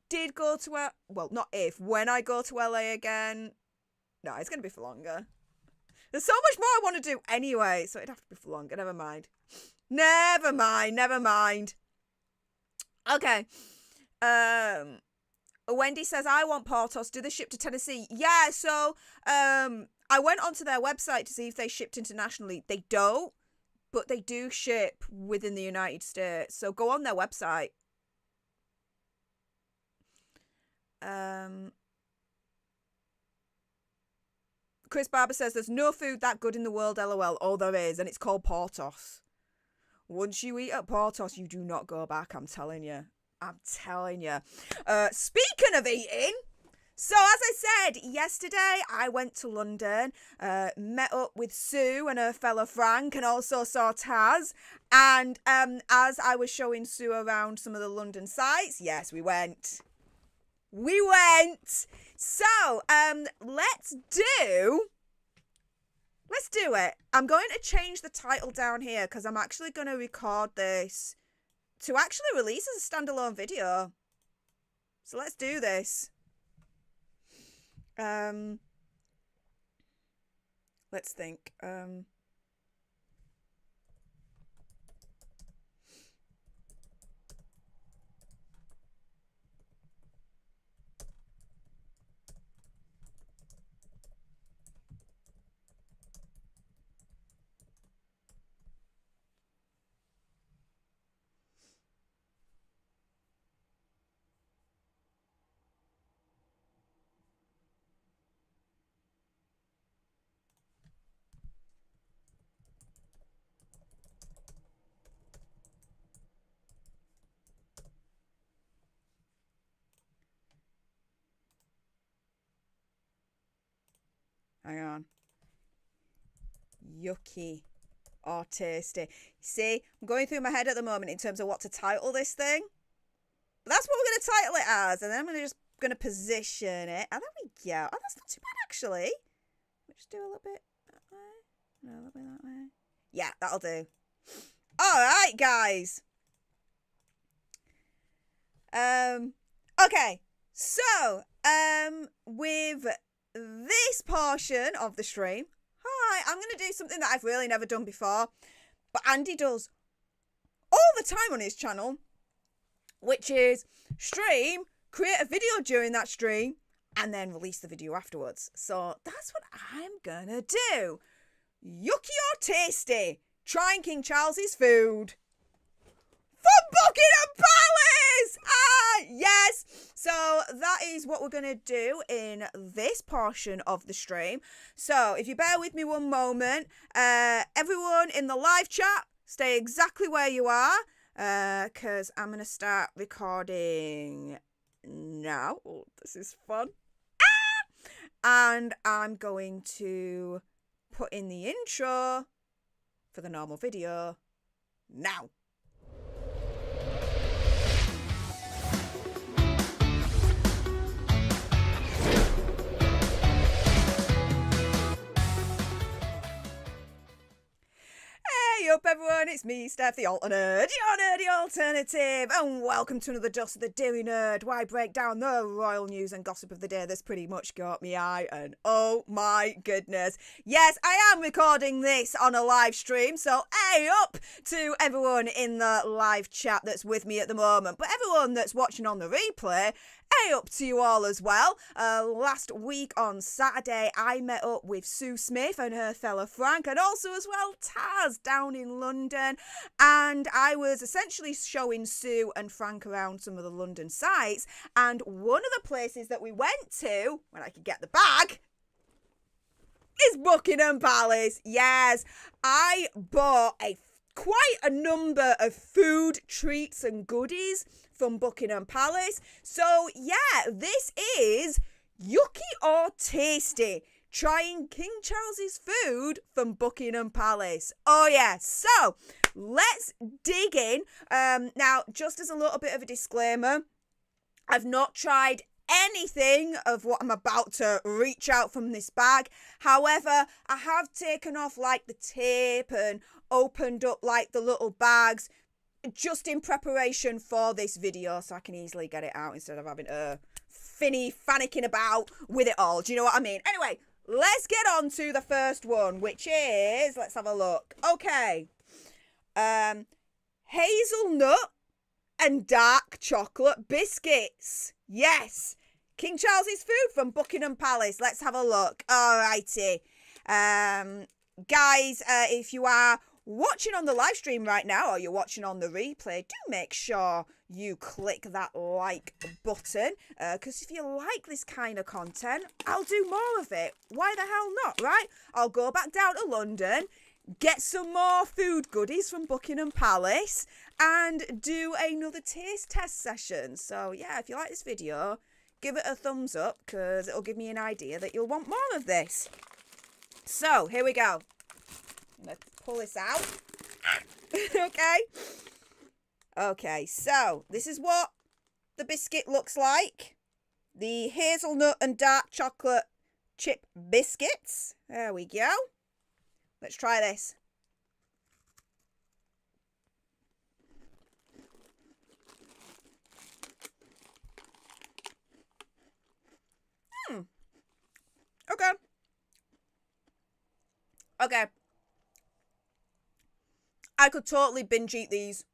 did go to when I go to LA again, no, it's going to be for longer. There's so much more I want to do anyway, so it'd have to be for longer. Never mind. Okay. Wendy says, I want Portos. Do they ship to Tennessee? Yeah, so I went onto their website to see if they shipped internationally. They don't, but they do ship within the United States. So go on their website. Chris Barber says, there's no food that good in the world, LOL. Oh, there is, and it's called Portos. Once you eat at Portos, you do not go back, I'm telling you. Speaking of eating, so as I said, yesterday I went to London, met up with Sue and her fella Frank, and also saw Taz. And as I was showing Sue around some of the London sites, yes, we went. So, let's do it. I'm going to change the title down here because I'm actually going to record this to actually release as a standalone video. So let's do this. Let's think. Hang on. Yucky or tasty. See, I'm going through my head at the moment in terms of what to title this thing. But that's what we're going to title it as. And then I'm just going to position it. And there we go. Oh, that's not too bad, actually. Let's just do a little bit that way. No, a little bit that way. Yeah, that'll do. All right, guys. Okay. So, with this portion of the stream, I'm going to do something that I've really never done before, but Andy does all the time on his channel, which is stream, create a video during that stream, and then release the video afterwards. So that's what I'm going to do. Yucky or tasty? Trying King Charles's food. For Buckingham Palace! Yes! So that is what we're going to do in this portion of the stream. So if you bear with me one moment, everyone in the live chat, stay exactly where you are, because I'm going to start recording now. Oh, this is fun. And I'm going to put in the intro for the normal video now. Hey up everyone, it's me, Stef, the alternate, your nerdy alternative, and welcome to another dose of the Daily Nerd, where I break down the royal news and gossip of the day that's pretty much got me eye, and oh my goodness, yes, I am recording this on a live stream, so hey up to everyone in the live chat that's with me at the moment, but everyone that's watching on the replay, hey up to you all as well. Last week on Saturday, I met up with Sue Smith and her fella Frank, and also as well Taz down in London, and I was essentially showing Sue and Frank around some of the London sites, and one of the places that we went to, when I could get the bag, is Buckingham Palace. Yes, I bought quite a number of food, treats and goodies from Buckingham Palace. So yeah, this is yucky or tasty, trying King Charles's food from Buckingham Palace. Oh yeah, so let's dig in. Now, just as a little bit of a disclaimer, I've not tried anything of what I'm about to reach out from this bag. However, I have taken off like the tape and opened up like the little bags just in preparation for this video, so I can easily get it out instead of having to fannicking about with it all. Do you know what I mean? Anyway, let's get on to the first one, which is, let's have a look. Okay. Hazelnut and dark chocolate biscuits. Yes. King Charles's food from Buckingham Palace. Let's have a look. Alrighty. Guys, if you are watching on the live stream right now, or you're watching on the replay, do make sure you click that like button, because if you like this kind of content, I'll do more of it. Why the hell not, right? I'll go back down to London, get some more food goodies from Buckingham Palace, and do another taste test session. So yeah, if you like this video, give it a thumbs up, because it'll give me an idea that you'll want more of this. So here we go. I'm going to pull this out. Okay, so this is what the biscuit looks like. The hazelnut and dark chocolate chip biscuits. There we go. Let's try this. Okay. I could totally binge eat these.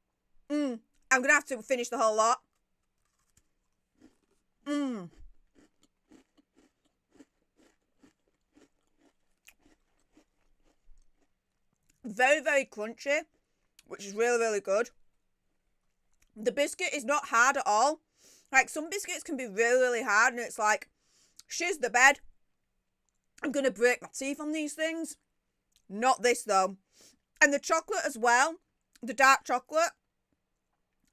I'm going to have to finish the whole lot. Very, very crunchy, which is really, really good. The biscuit is not hard at all. Like, some biscuits can be really, really hard, and it's like, shiz the bed. I'm going to break my teeth on these things. Not this, though. And the chocolate as well, the dark chocolate,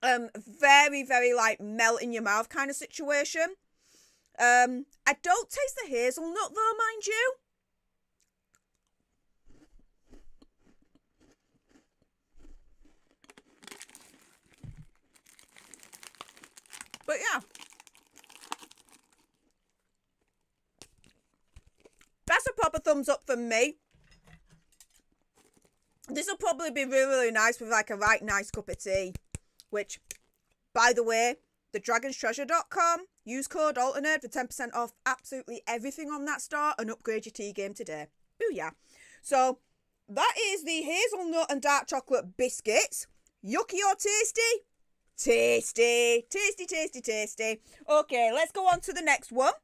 very, very like melt in your mouth kind of situation. I don't taste the hazelnut though, mind you. But yeah, that's a proper thumbs up from me. This will probably be really, really nice with like a right nice cup of tea. Which, by the way, thedragonstreasure.com, use code ALTERNERD for 10% off absolutely everything on that store and upgrade your tea game today. Booyah. So, that is the hazelnut and dark chocolate biscuits. Yucky or tasty? Tasty. Tasty, tasty, tasty. Okay, let's go on to the next one.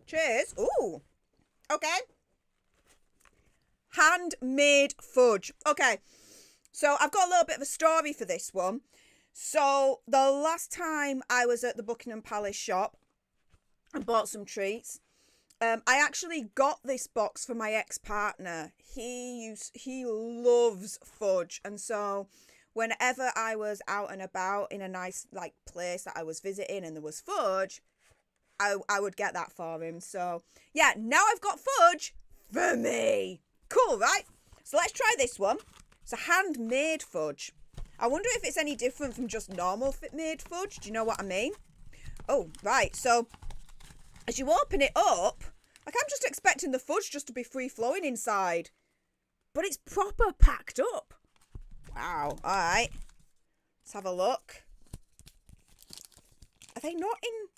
Cheers. Ooh. Okay. Handmade fudge. Okay, so I've got a little bit of a story for this one. So the last time I was at the Buckingham Palace shop and bought some treats, I actually got this box for my ex-partner. He loves fudge, and so whenever I was out and about in a nice like place that I was visiting and there was fudge, I would get that for him. So yeah, now I've got fudge for me. Cool, right? So let's try this one. It's a handmade fudge. I wonder if it's any different from just normal made fudge. Do you know what I mean? Oh, right. So as you open it up, like I'm just expecting the fudge just to be free flowing inside, but it's proper packed up. Wow. All right. Let's have a look. Are they not in?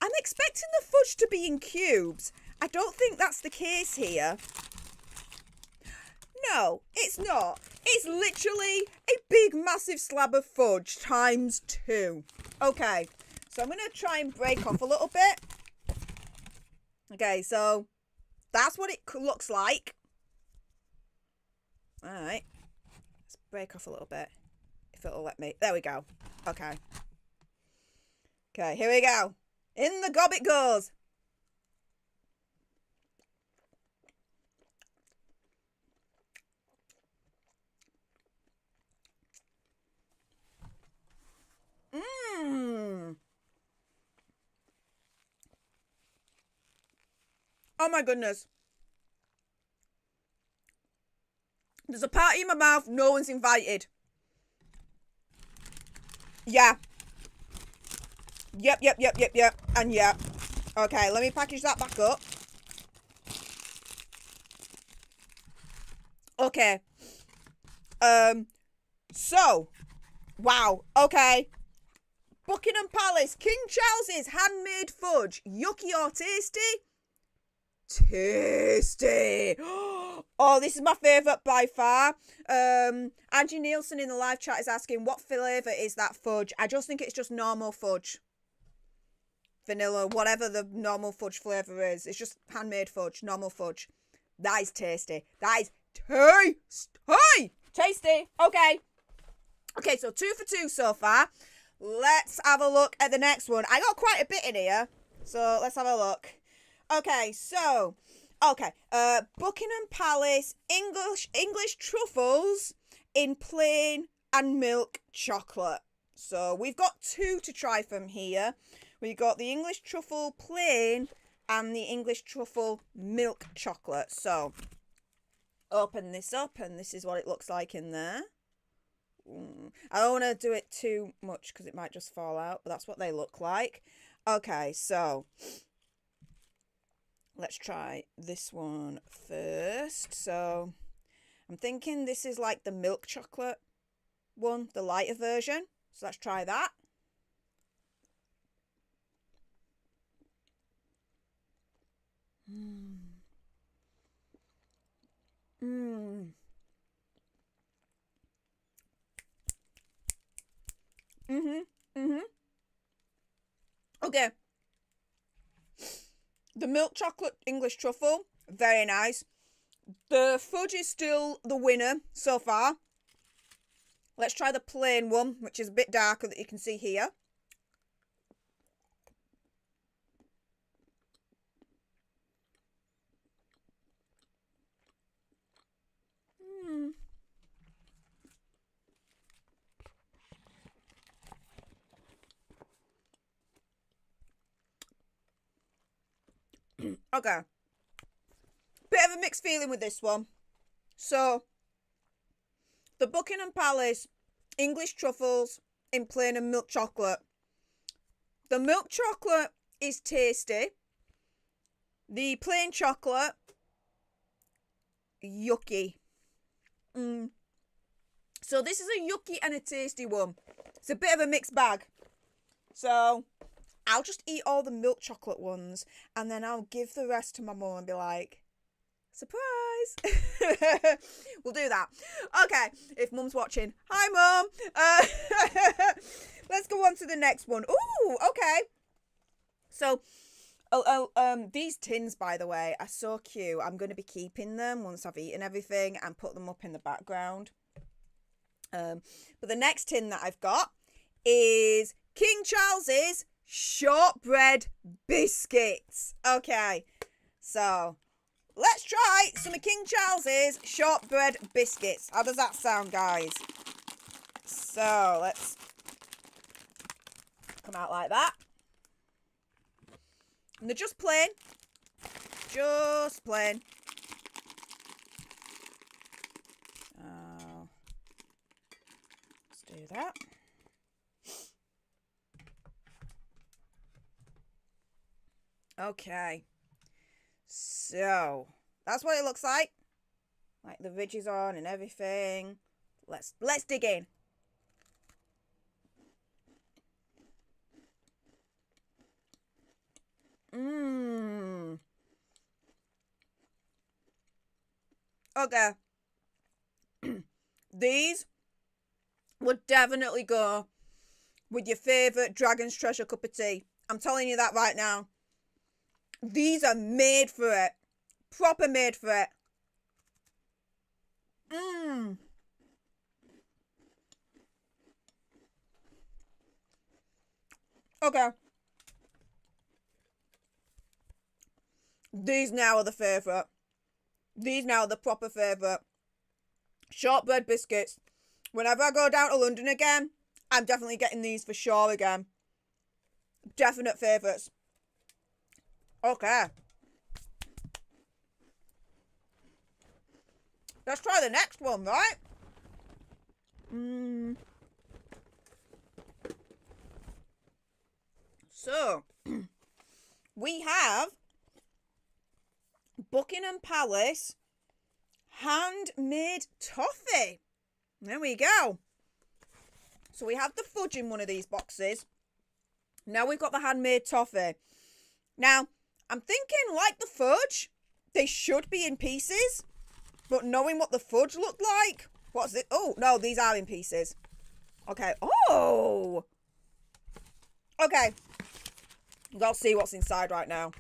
I'm expecting the fudge to be in cubes. I don't think that's the case here. No, it's not. It's literally a big, massive slab of fudge times 2. Okay, so I'm going to try and break off a little bit. Okay, so that's what it looks like. All right. Let's break off a little bit. If it'll let me. There we go. Okay. Okay, here we go. In the gob it goes. Oh my goodness. There's a party in my mouth. No one's invited. Yeah. Yep. And yeah. Okay, let me package that back up. Okay. So. Wow. Okay. Buckingham Palace. King Charles's handmade fudge. Yucky or tasty? Tasty. Oh, this is my favourite by far. Angie Nielsen in the live chat is asking, what flavour is that fudge? I just think it's just normal fudge. Vanilla, whatever the normal fudge flavour is. It's just handmade fudge, normal fudge. That is tasty. That is tasty. Tasty. Okay. Okay, so 2 for 2 so far. Let's have a look at the next one. I got quite a bit in here, so let's have a look. Okay, so, Buckingham Palace English truffles in plain and milk chocolate. So we've got 2 to try from here. We got the English truffle plain and the English truffle milk chocolate. So open this up, and this is what it looks like in there. I don't want to do it too much because it might just fall out, but that's what they look like. Okay, so let's try this one first. So I'm thinking this is like the milk chocolate one, the lighter version. So let's try that. Okay. The milk chocolate English truffle, very nice. The fudge is still the winner so far. Let's try the plain one, which is a bit darker that you can see here. Okay. Bit of a mixed feeling with this one. So, the Buckingham Palace English truffles in plain and milk chocolate. The milk chocolate is tasty. The plain chocolate, yucky. So this is a yucky and a tasty one. It's a bit of a mixed bag. So I'll just eat all the milk chocolate ones, and then I'll give the rest to my mum and be like, surprise. We'll do that. Okay, if mum's watching, hi mum. Let's go on to the next one. Ooh, okay. So, these tins, by the way, are so cute. I'm going to be keeping them once I've eaten everything and put them up in the background. But the next tin that I've got is King Charles's shortbread biscuits. Okay, So, let's try some of King Charles's shortbread biscuits. How does that sound, guys? So, let's come out like that. And they're just plain. Just plain. Let's do that. Okay. So, that's what it looks like. Like the ridges on and everything. Let's dig in. Okay. These would definitely go with your favourite Dragon's Treasure cup of tea. I'm telling you that right now. These are made for it. Proper made for it. Okay. These now are the favourite. These now are the proper favourite. Shortbread biscuits. Whenever I go down to London again, I'm definitely getting these for sure again. Definite favourites. Okay. Let's try the next one, right? So, we have Buckingham Palace handmade toffee. There we go. So we have the fudge in one of these boxes. Now we've got the handmade toffee. Now, I'm thinking, like the fudge, they should be in pieces. But knowing what the fudge looked like, what's it? Oh, no, these are in pieces. Okay. Oh! Okay. Let's see what's inside right now.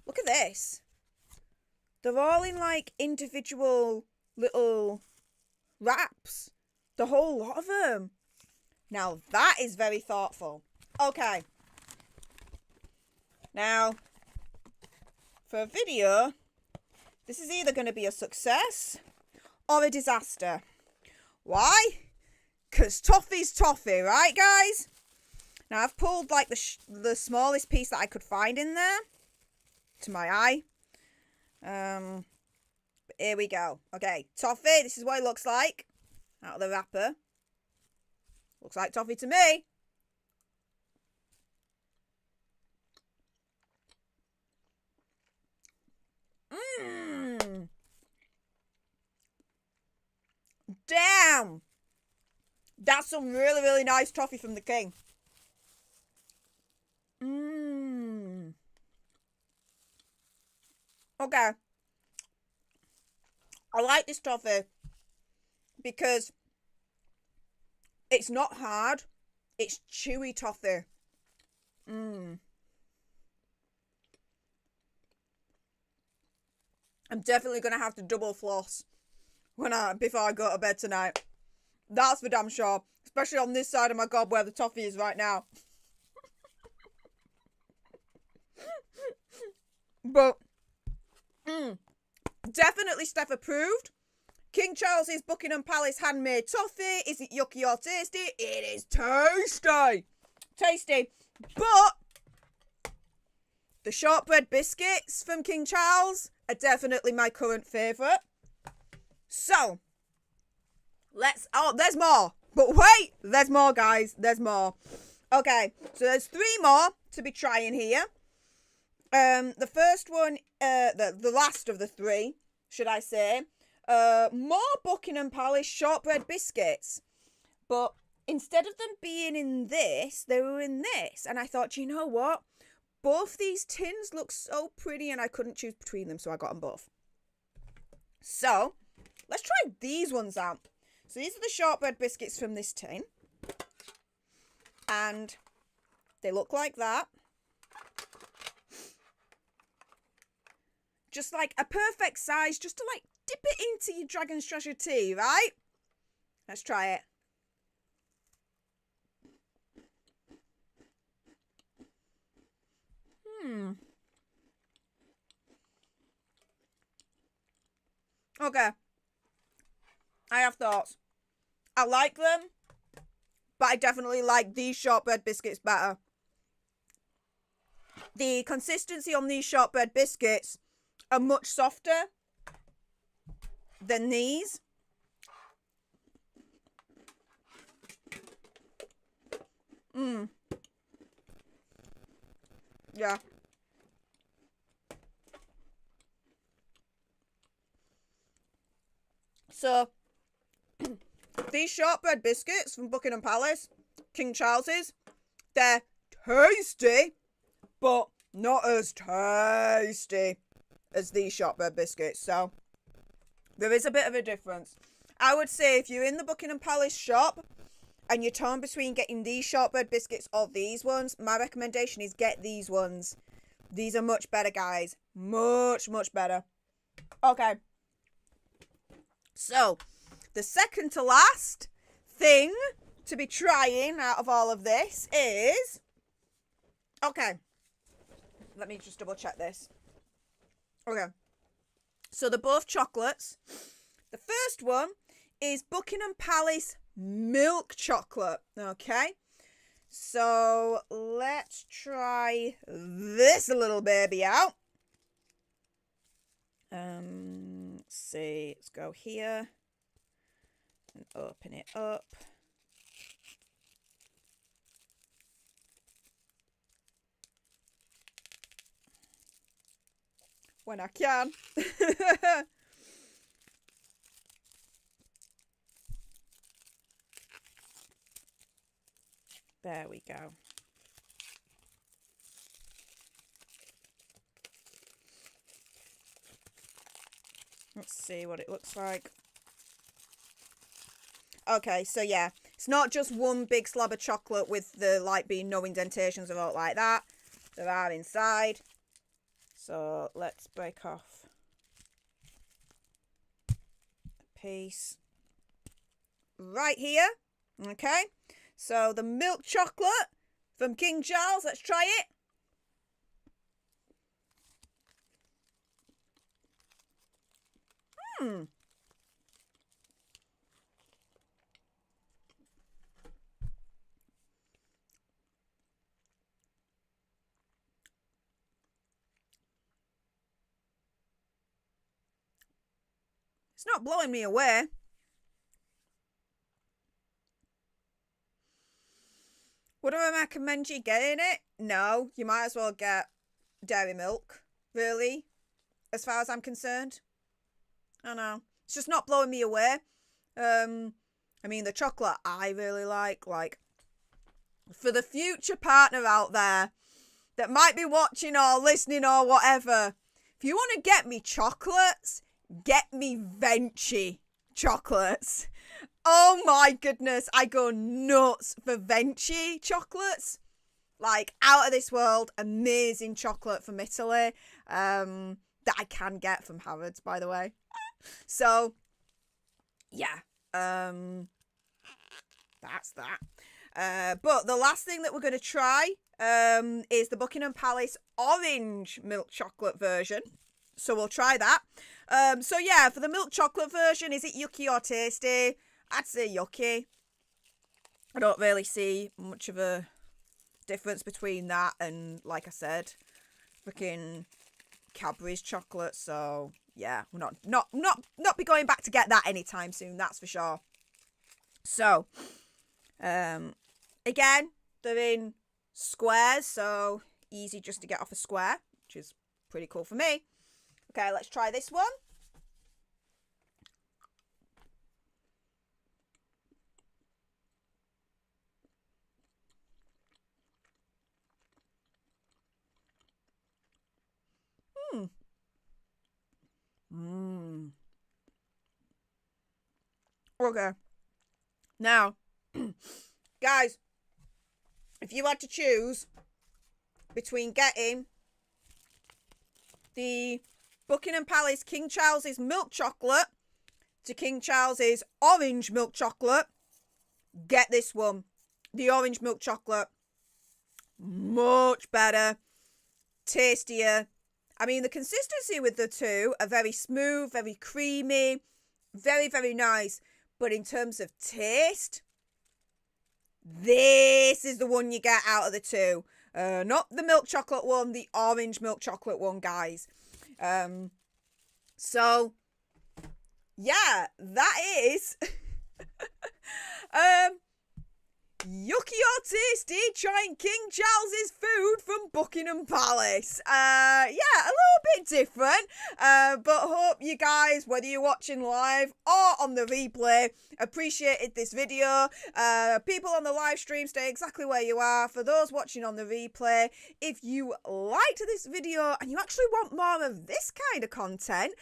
Look at this. They're all in, like, individual little wraps. The whole lot of them. Now, that is very thoughtful. Okay. Now, for a video, this is either going to be a success or a disaster. Why? Because toffee's toffee, right, guys? Now, I've pulled, like, the smallest piece that I could find in there to my eye. But here we go. Okay, toffee, this is what it looks like out of the wrapper. Looks like toffee to me. Damn! That's some really, really nice toffee from the king. Okay. I like this toffee because it's not hard. It's chewy toffee. I'm definitely going to have to double floss before I go to bed tonight. That's for damn sure. Especially on this side of my gob where the toffee is right now. But, definitely Stef approved. King Charles's Buckingham Palace handmade toffee. Is it yucky or tasty? It is tasty. Tasty. But the shortbread biscuits from King Charles are definitely my current favourite. So, there's more. But wait, there's more, guys. There's more. Okay, so there's 3 more to be trying here. The first one, the last of the 3, should I say, more Buckingham Palace shortbread biscuits. But instead of them being in this, they were in this. And I thought, you know what? Both these tins look so pretty and I couldn't choose between them, so I got them both. So, let's try these ones out. So these are the shortbread biscuits from this tin. And they look like that. Just like a perfect size, just to like dip it into your Dragon's Treasure tea, right? Let's try it. Okay. I have thoughts. I like them, but I definitely like these shortbread biscuits better. The consistency on these shortbread biscuits are much softer than these. Yeah. So, these shortbread biscuits from Buckingham Palace, King Charles's, they're tasty, but not as tasty as these shortbread biscuits. So, there is a bit of a difference. I would say if you're in the Buckingham Palace shop and you're torn between getting these shortbread biscuits or these ones, my recommendation is get these ones. These are much better, guys. Much, much better. Okay. So, the second to last thing to be trying out of all of this is... Okay. Let me just double check this. Okay. So, they're both chocolates. The first one is Buckingham Palace milk chocolate. Okay. So, let's try this little baby out. Let's see. Let's go here and open it up. When I can. There we go. Let's see what it looks like. Okay, so yeah, it's not just one big slab of chocolate with the like being no indentations or all like that. There are inside. So let's break off a piece right here. Okay, so the milk chocolate from King Charles. Let's try it. It's not blowing me away. Would I recommend you getting it? No, you might as well get dairy milk, really, as far as I'm concerned. I know. It's just not blowing me away. I mean, the chocolate I really like, for the future partner out there that might be watching or listening or whatever, if you want to get me chocolates, get me Venchi chocolates. Oh my goodness, I go nuts for Venchi chocolates. Like, out of this world, amazing chocolate from Italy, that I can get from Harrods, by the way. So, yeah, that's that. But the last thing that we're going to try is the Buckingham Palace orange milk chocolate version. So we'll try that. So yeah, for the milk chocolate version, is it yucky or tasty? I'd say yucky. I don't really see much of a difference between that and, like I said, freaking Cadbury's chocolate. So yeah, we're not be going back to get that anytime soon. That's for sure. So, again, they're in squares, so easy just to get off a square, which is pretty cool for me. Okay, let's try this one. Okay. Now, guys, if you had to choose between getting the Buckingham Palace King Charles's milk chocolate to King Charles's orange milk chocolate, get this one. The orange milk chocolate. Much better. Tastier. I mean, the consistency with the two are very smooth, very creamy, very, very nice. But in terms of taste, this is the one you get out of the two. Not the milk chocolate one, the orange milk chocolate one, guys. So, yeah, that is... Yucky or tasty, trying King Charles's food from Buckingham Palace. Yeah, a little bit different, but hope you guys, whether you're watching live or on the replay, appreciated this video. People on the live stream, stay exactly where you are. For those watching on the replay, if you liked this video and you actually want more of this kind of content,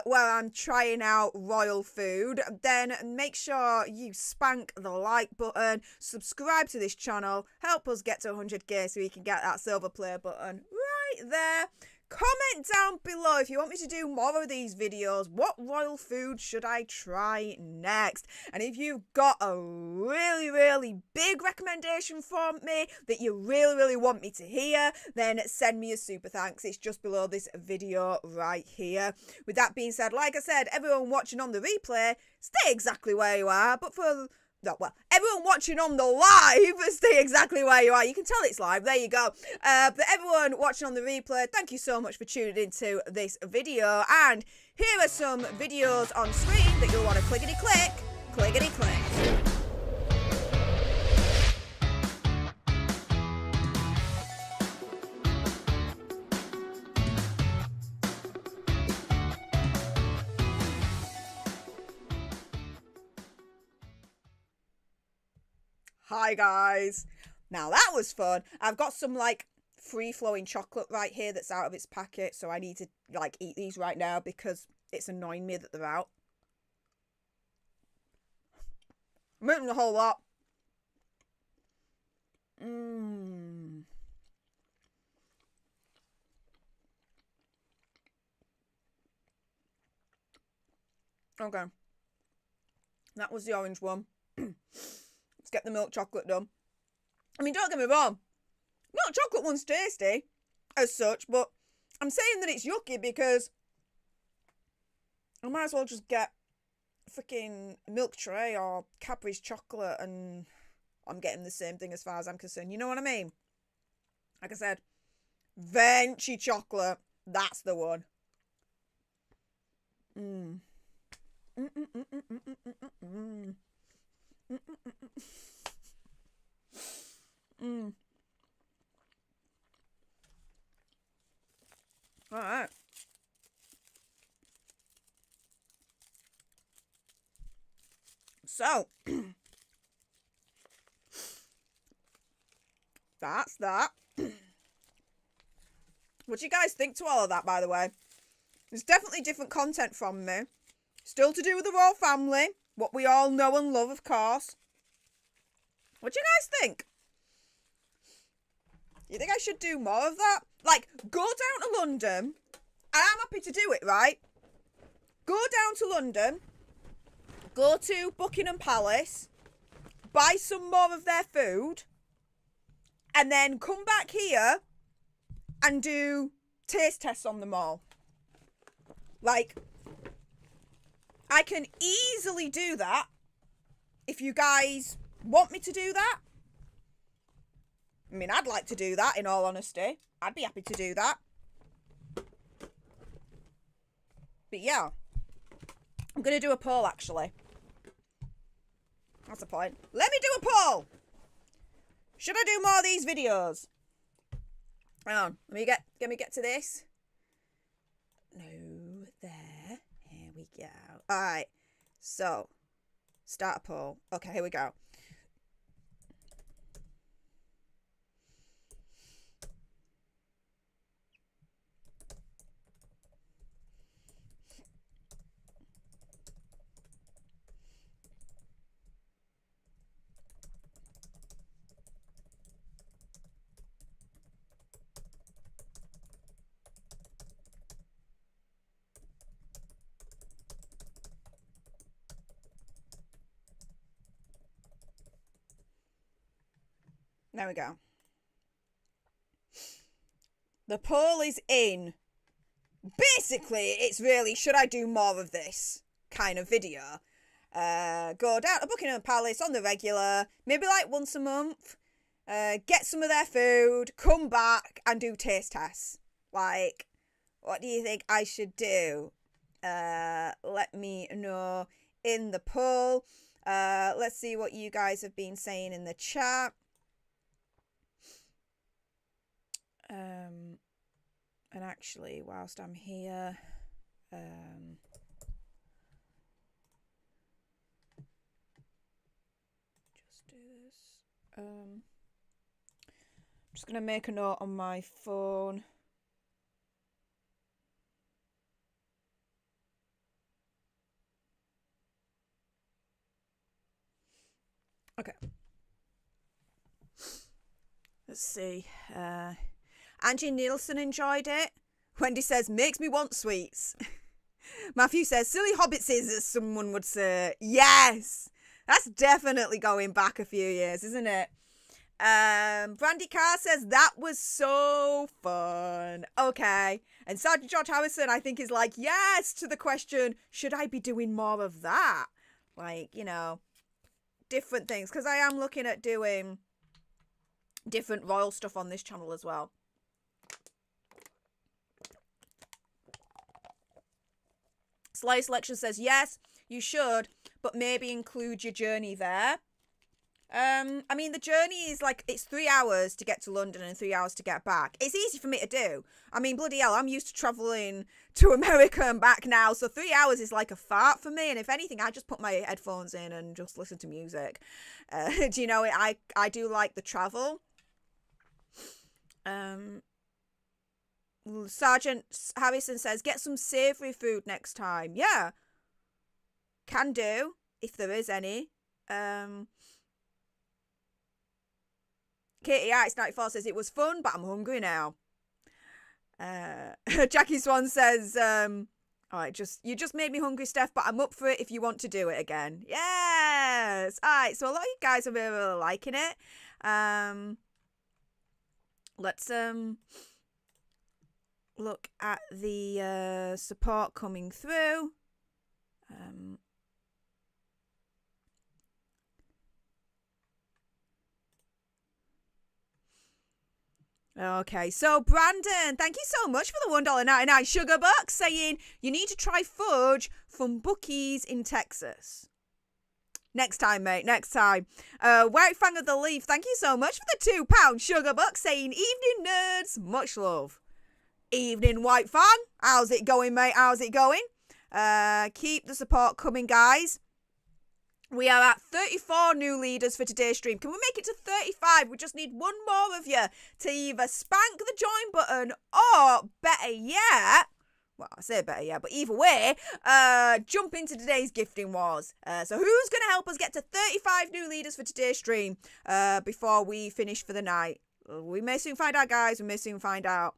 where I'm trying out royal food, then make sure you spank the like button, subscribe to this channel, help us get to 100k so we can get that silver play button right there. Comment down below if you want me to do more of these videos. What royal food should I try next? And if you've got a really, really big recommendation for me that you really, really want me to hear, then send me a super thanks. It's just below this video right here. With that being said, like I said, everyone watching on the replay, stay exactly where you are. But for... No, well, everyone watching on the live, stay exactly where you are. You can tell it's live. There you go. But everyone watching on the replay, thank you so much for tuning into this video. And here are some videos on screen that you'll want to clickety-click, clickety-click. Hi guys. Now that was fun. I've got some like free flowing chocolate right here that's out of its packet, so I need to like eat these right now because it's annoying me that they're out. I'm eating the whole lot. Okay. That was the orange one. Let's get the milk chocolate done. I mean, don't get me wrong. Milk chocolate one's tasty as such, but I'm saying that it's yucky because I might as well just get freaking milk tray or Cadbury's chocolate and I'm getting the same thing as far as I'm concerned. You know what I mean? Like I said, Venti chocolate. That's the one. All right. So, that's that. What do you guys think to all of that, by the way? There's definitely different content from me. Still to do with the royal family. What we all know and love, of course. What do you guys think? You think I should do more of that? Like, go down to London. And I'm happy to do it, right? Go down to London. Go to Buckingham Palace. Buy some more of their food. And then come back here and do taste tests on them all. Like, I can easily do that if you guys want me to do that. I mean, I'd like to do that, in all honesty. I'd be happy to do that. But yeah. I'm going to do a poll, actually. That's the point. Let me do a poll! Should I do more of these videos? Hang on. Let me get to this. No, there. Here we go. Alright. So, start a poll. Okay, here we go. There we go. The poll is in. basically, it's really, should I do more of this kind of video? Go down to Buckingham Palace on the regular, maybe like once a month, get some of their food, come back and do taste tests. Like, what do you think I should do? Let me know in the poll. Let's see what you guys have been saying in the chat. And actually, whilst I'm here, just do this. I'm just going to make a note on my phone. Okay. Let's see. Angie Nielsen enjoyed it. Wendy says, makes me want sweets. Matthew says, silly hobbitses, as someone would say. Yes! That's definitely going back a few years, isn't it? Brandy Carr says, that was so fun. Okay. And Sergeant George Harrison, I think, is like, yes, to the question, should I be doing more of that? Like, you know, different things. Because I am looking at doing different royal stuff on this channel as well. Sly Selection says, yes, you should, but maybe include your journey there. I mean, the journey is like, it's 3 hours to get to London and 3 hours to get back. It's easy for me to do. I mean, bloody hell, I'm used to travelling to America and back now, so 3 hours is like a fart for me, and if anything, I just put my headphones in and just listen to music. Do you know, I do like the travel. Sergeant Harrison says, get some savoury food next time. Yeah. Can do, if there is any. Katie Ice 94 says, it was fun, but I'm hungry now. Jackie Swan says, alright, you just made me hungry, Steph, but I'm up for it if you want to do it again. Yes! Alright, so a lot of you guys are really liking it. Let's look at the support coming through. Okay, so Brandon, thank you so much for the $1.99 sugar buck, saying you need to try fudge from Buc-ee's in Texas. Next time, mate, next time. White Fang of the Leaf, thank you so much for the £2 sugar buck, saying evening nerds, much love. Evening, White Fang. How's it going, mate? How's it going? Keep the support coming, guys. We are at 34 new leaders for today's stream. Can we make it to 35? We just need one more of you to either spank the join button or, better yet, well, I say better yet, but either way, jump into today's gifting wars. So who's going to help us get to 35 new leaders for today's stream before we finish for the night? We may soon find out, guys. We may soon find out.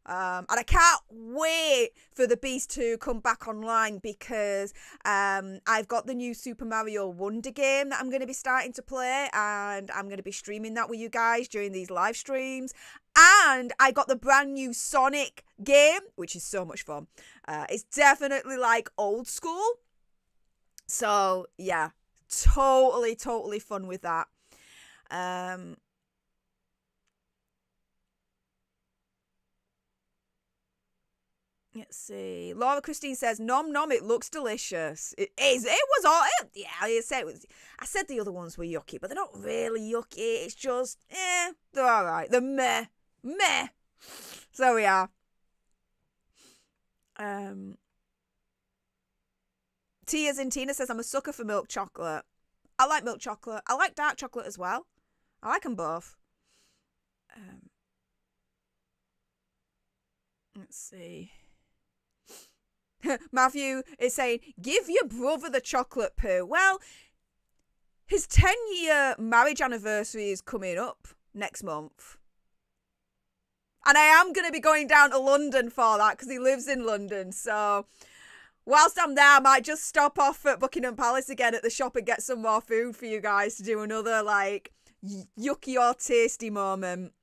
And I can't wait for the Beast to come back online because I've got the new Super Mario Wonder game that I'm going to be starting to play, and I'm going to be streaming that with you guys during these live streams. And I got the brand new Sonic game, which is so much fun. It's definitely like old school. So yeah, totally fun with that. Let's see. Laura Christine says, nom nom, it looks delicious. It is. It was all. Yeah, I said the other ones were yucky, but they're not really yucky. It's just, they're all right. They're meh. So we are. Tia's in Tina says, I'm a sucker for milk chocolate. I like milk chocolate. I like dark chocolate as well. I like them both. Let's see. Matthew is saying, give your brother the chocolate poo. Well, his 10-year marriage anniversary is coming up next month. And I am going to be going down to London for that because he lives in London. So whilst I'm there, I might just stop off at Buckingham Palace again at the shop and get some more food for you guys to do another like yucky or tasty moment.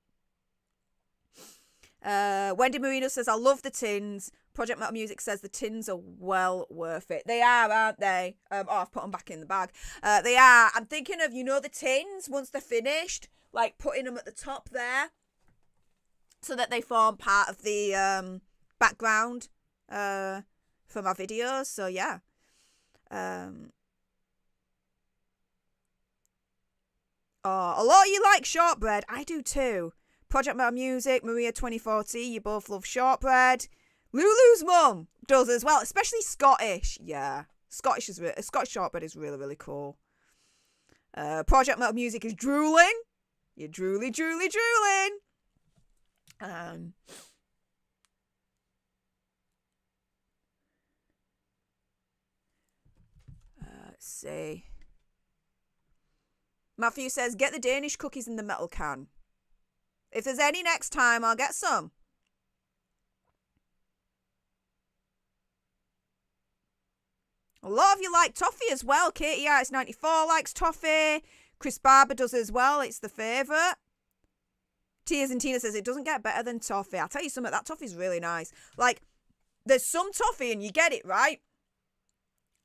Wendy Marino says, I love the tins. Project Metal Music says the tins are well worth it. They are, aren't they? I've put them back in the bag. They are. I'm thinking of, the tins, once they're finished, like putting them at the top there so that they form part of the background for my videos. So, yeah. A lot of you like shortbread. I do too. Project Metal Music, Maria 2040, you both love shortbread. Lulu's mum does as well, especially Scottish. Yeah, Scottish shortbread is really, really cool. Project Metal Music is drooling. You're drooling. Let's see. Matthew says, get the Danish cookies in the metal can. If there's any next time, I'll get some. A lot of you like toffee as well. Katie Ice 94 likes toffee. Chris Barber does as well. It's the favourite. Tears and Tina says, it doesn't get better than toffee. I'll tell you something, that toffee's really nice. Like, there's some toffee and you get it, right?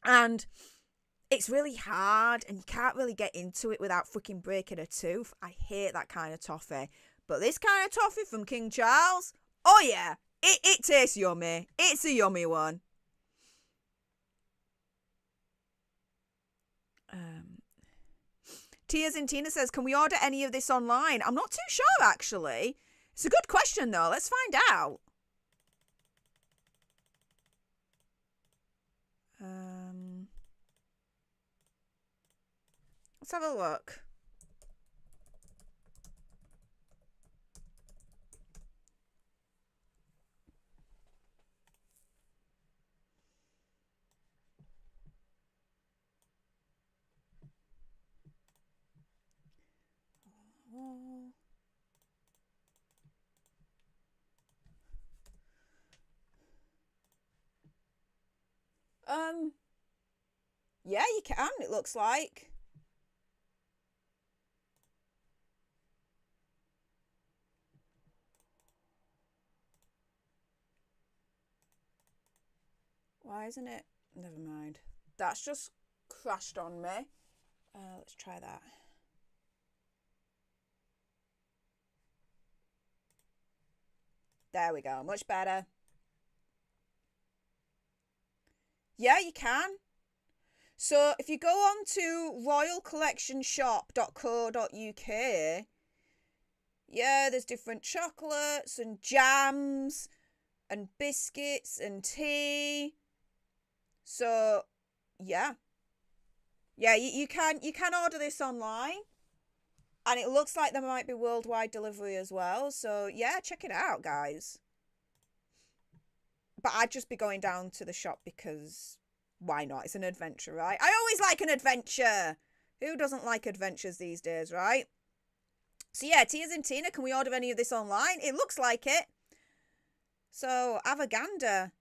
And it's really hard and you can't really get into it without freaking breaking a tooth. I hate that kind of toffee. But this kind of toffee from King Charles, oh yeah, it tastes yummy. It's a yummy one. Tears and Tina says, can we order any of this online? I'm not too sure, actually. It's a good question, though. Let's find out. Let's have a look. Yeah, you can, it looks like. Why isn't it? Never mind. That's just crashed on me. Let's try that. There we go. Much better. Yeah, you can. So if you go on to royalcollectionshop.co.uk, yeah, there's different chocolates and jams and biscuits and tea. So, yeah. Yeah, you can order this online. And it looks like there might be worldwide delivery as well. So, yeah, check it out, guys. But I'd just be going down to the shop because why not? It's an adventure, right? I always like an adventure. Who doesn't like adventures these days, right? So, yeah, Tears and Tina, can we order any of this online? It looks like it. So, have a gander.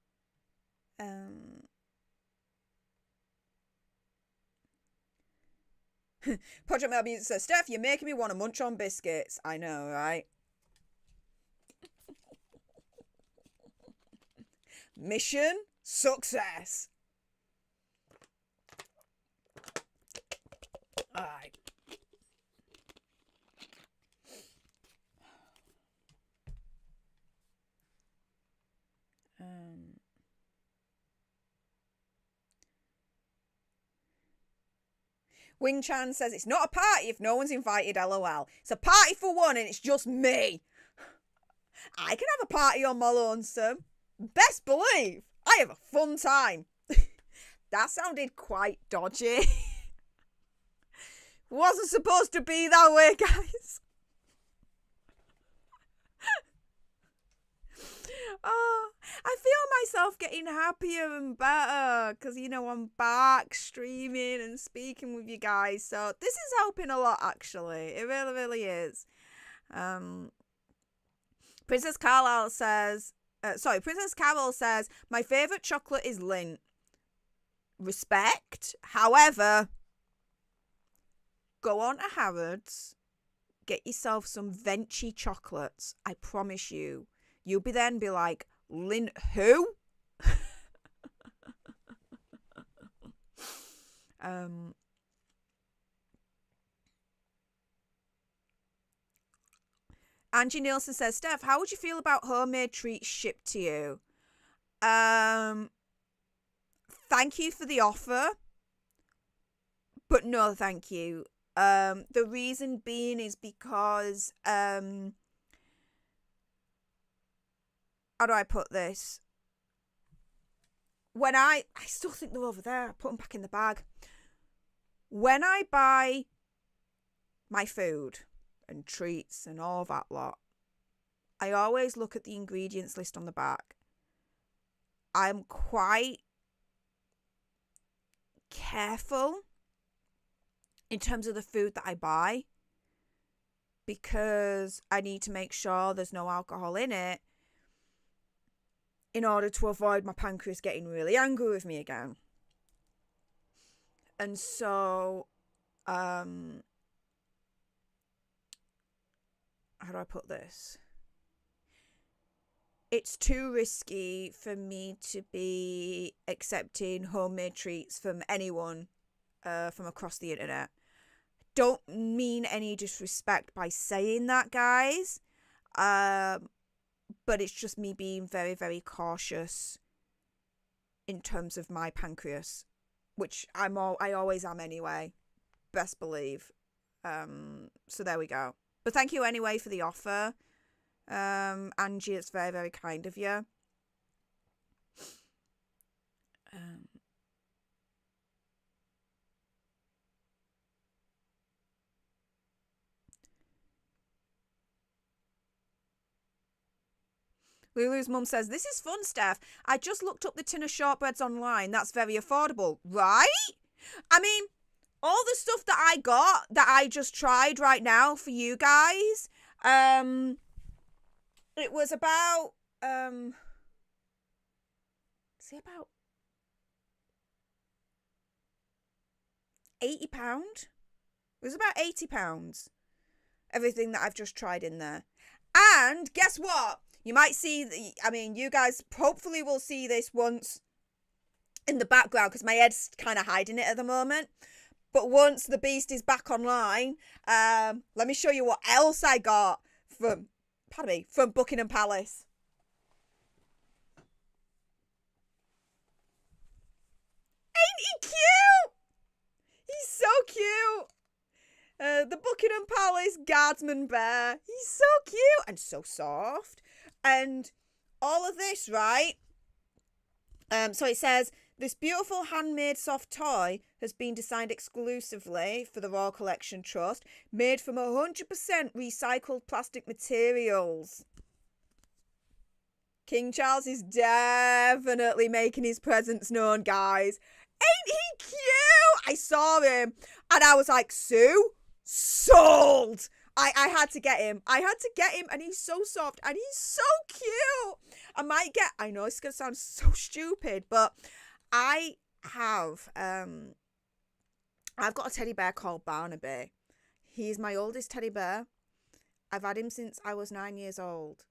Project Mel Music says, Steph, you're making me want to munch on biscuits. I know, right? Mission success. All right. Wing Chan says, it's not a party if no one's invited, lol. It's a party for one and it's just me. I can have a party on my lonesome. Best believe I have a fun time. That sounded quite dodgy. Wasn't supposed to be that way, guys. Oh, I feel myself getting happier and better because, I'm back streaming and speaking with you guys. So this is helping a lot, actually. It really, really is. Princess Carol says, my favourite chocolate is Lindt. Respect. However, go on to Harrods, get yourself some Venchi chocolates. I promise you, you'll be like, Lynn, who? Angie Nielsen says, Steph, how would you feel about homemade treats shipped to you? Thank you for the offer, but no thank you. The reason being is because, how do I put this? When I still think they're over there. I put them back in the bag. When I buy my food and treats and all that lot, I always look at the ingredients list on the back. I'm quite careful in terms of the food that I buy because I need to make sure there's no alcohol in it in order to avoid my pancreas getting really angry with me again. And so, how do I put this? It's too risky for me to be accepting homemade treats from anyone from across the internet. Don't mean any disrespect by saying that, guys. But it's just me being very, very cautious in terms of my pancreas, which I always am anyway. Best believe. So there we go. But thank you anyway for the offer. Angie, it's very, very kind of you. Lulu's mum says, this is fun, Steph. I just looked up the tin of shortbreads online. That's very affordable. Right? I mean, all the stuff that I got, that I just tried right now for you guys, it was about, about £80. It was about £80. Everything that I've just tried in there. And guess what? You might see, you guys hopefully will see this once in the background because my head's kind of hiding it at the moment. But once the beast is back online, let me show you what else I got from Buckingham Palace. Ain't he cute? He's so cute. The Buckingham Palace guardsman bear. He's so cute and so soft. And all of this, right? So it says, this beautiful handmade soft toy has been designed exclusively for the Royal Collection Trust, made from 100% recycled plastic materials. King Charles is definitely making his presence known, guys. Ain't he cute? I saw him and I was like, Sue, sold. I had to get him. And he's so soft and he's so cute. I know it's going to sound so stupid, but I've got a teddy bear called Barnaby. He's my oldest teddy bear. I've had him since I was 9 years old.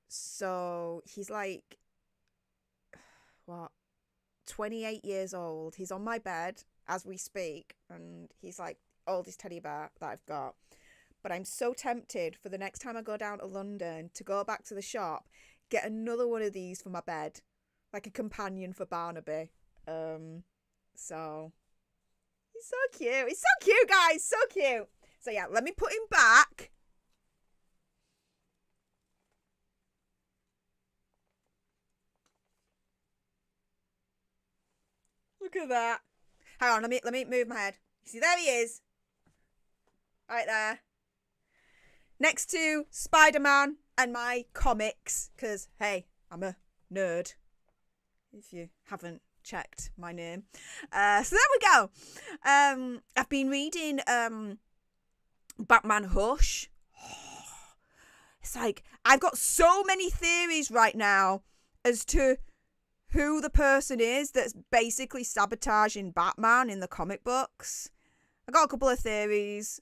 So he's like, 28 years old. He's on my bed as we speak. And he's like oldest teddy bear that I've got. But I'm so tempted for the next time I go down to London to go back to the shop, get another one of these for my bed. Like a companion for Barnaby. So he's so cute. He's so cute, guys. So cute. So yeah, let me put him back. Look at that. Hang on, let me move my head. See, there he is. Right there. Next to Spider-Man and my comics. Because, hey, I'm a nerd. If you haven't checked my name. So there we go. I've been reading Batman Hush. It's like, I've got so many theories right now as to who the person is that's basically sabotaging Batman in the comic books. I got a couple of theories.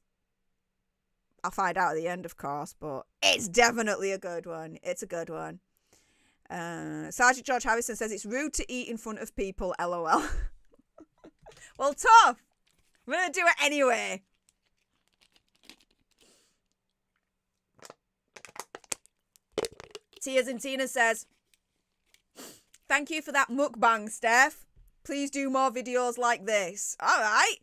I'll find out at the end, of course, but it's definitely a good one. It's a good one. Sergeant George Harrison says it's rude to eat in front of people, LOL. Well, tough. I'm going to do it anyway. Tears and Tina says, thank you for that mukbang, Steph. Please do more videos like this. All right.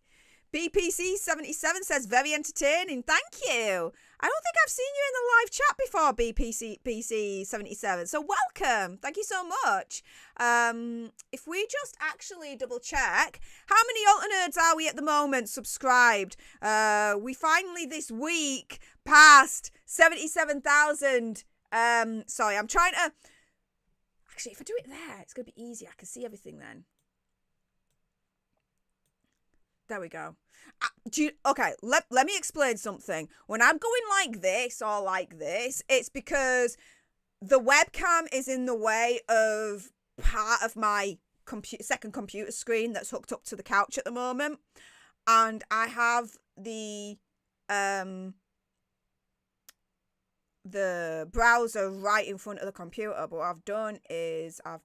BPC77 says, very entertaining. Thank you. I don't think I've seen you in the live chat before, BPC77. So welcome. Thank you so much. If we just actually double check, how many Alter Nerds are we at the moment subscribed? We finally this week passed 77,000. Sorry, I'm trying to... Actually, if I do it there, it's going to be easy. I can see everything then. There we go. Okay, let me explain something. When I'm going like this or like this, it's because the webcam is in the way of part of my second computer screen that's hooked up to the couch at the moment. And I have the browser right in front of the computer. But what I've done is I've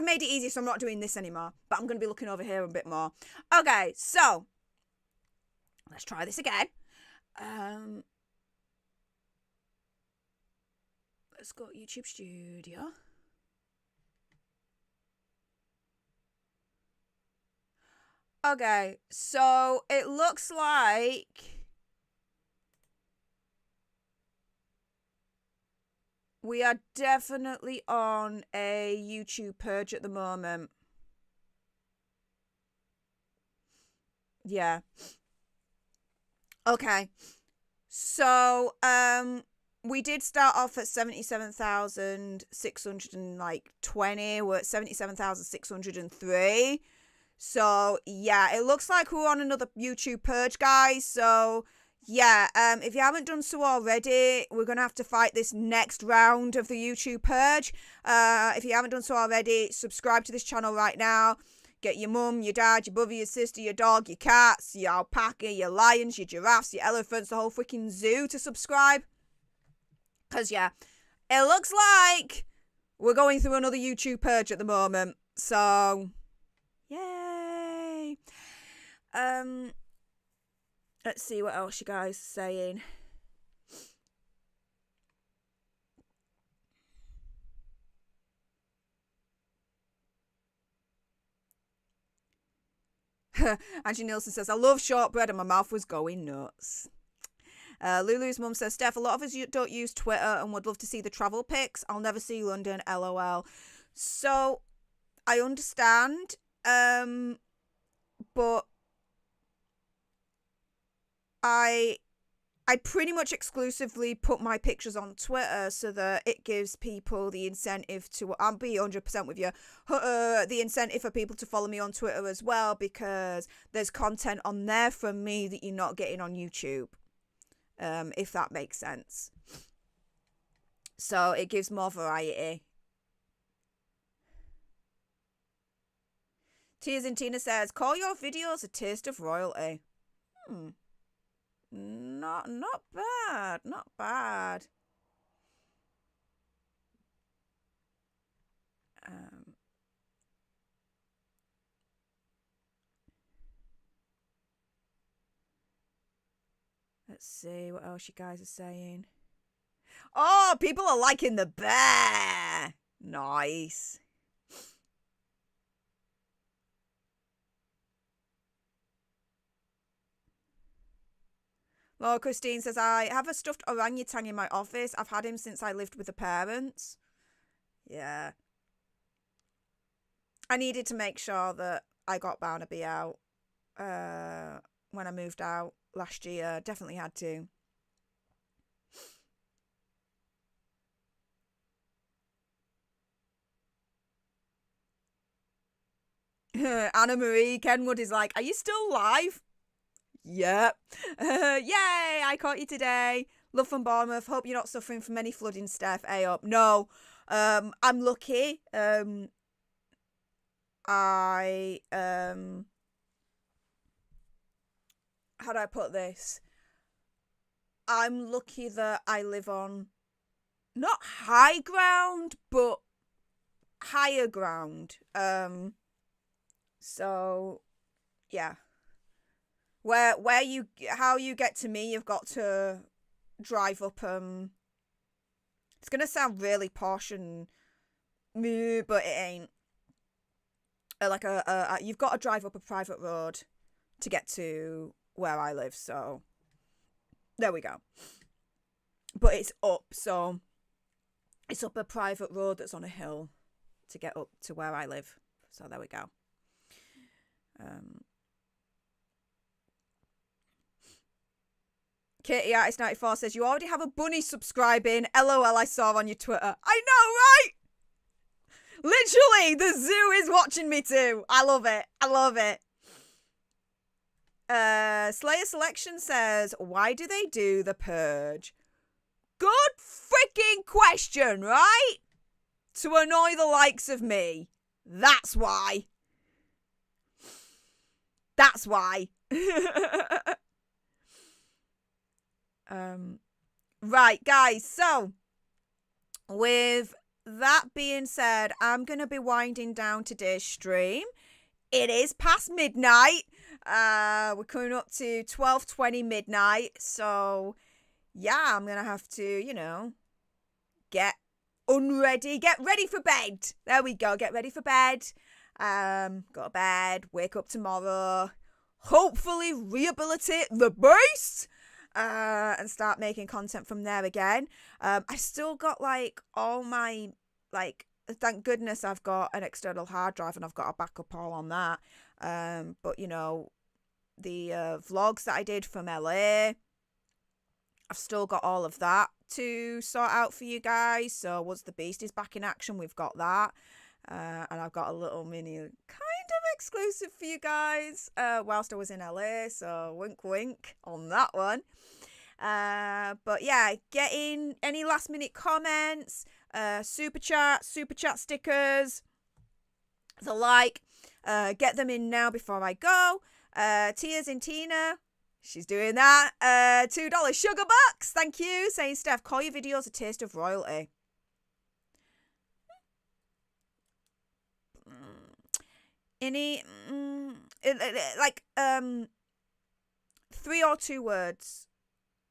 made it easier, so I'm not doing this anymore. But I'm going to be looking over here a bit more. Okay, so let's try this again. Let's go to YouTube Studio. Okay, so it looks like we are definitely on a YouTube purge at the moment. Yeah. Okay. So, we did start off at 77,620. We're at 77,603. So, yeah, it looks like we're on another YouTube purge, guys. So, yeah, if you haven't done so already, we're going to have to fight this next round of the YouTube purge. If you haven't done so already, subscribe to this channel right now. Get your mum, your dad, your brother, your sister, your dog, your cats, your alpaca, your lions, your giraffes, your elephants, the whole freaking zoo to subscribe. Because, yeah, it looks like we're going through another YouTube purge at the moment. So, yay. Let's see what else you guys are saying. Angie Nielsen says, I love shortbread and my mouth was going nuts. Lulu's mum says, Steph, a lot of us don't use Twitter and would love to see the travel pics. I'll never see London, LOL. So, I understand, but I pretty much exclusively put my pictures on Twitter so that it gives people the incentive to, I'll be 100% with you, the incentive for people to follow me on Twitter as well, because there's content on there from me that you're not getting on YouTube, if that makes sense. So it gives more variety. Tears and Tina says, call your videos a taste of royalty. Not bad. Not bad. Let's see what else you guys are saying. Oh, people are liking the bear. Nice. Laura Christine says, I have a stuffed orangutan in my office. I've had him since I lived with the parents. Yeah. I needed to make sure that I got Barnaby out when I moved out last year. Definitely had to. Anna Marie Kenwood is like, are you still live? Yep. Yay, I caught you today. Love from Bournemouth. Hope you're not suffering from any flooding, Steph. A up. No. I'm lucky. How do I put this? I'm lucky that I live on not high ground, but higher ground. So yeah. How you get to me, you've got to drive up it's gonna sound really posh and but it ain't. You've got to drive up a private road to get to where I live, so there we go. But it's up, so it's up a private road that's on a hill to get up to where I live. So there we go. Katie Artist 94 says, you already have a bunny subscribing. LOL, I saw on your Twitter. I know, right? Literally, the zoo is watching me too. I love it. I love it. Slayer Selection says, why do they do the purge? Good freaking question, right? To annoy the likes of me. That's why. That's why. Right, guys. So, with that being said, I'm going to be winding down today's stream. It is past midnight. We're coming up to 12:20 midnight. So, yeah, I'm going to have to, get ready for bed. There we go. Get ready for bed. Go to bed, wake up tomorrow, hopefully rehabilitate the beast, and start making content from there again. I still got all my thank goodness I've got an external hard drive and I've got a backup all on that. But the vlogs that I did from LA, I've still got all of that to sort out for you guys. So once the beast is back in action, we've got that. And I've got a little mini kind of exclusive for you guys whilst I was in LA. So wink wink on that one. But yeah, get in any last minute comments, super chat stickers, the like. Get them in now before I go. Tears in Tina. She's doing that. $2 sugar bucks. Thank you. Saying, Steph, call your videos a taste of royalty. Any 3 or 2 words.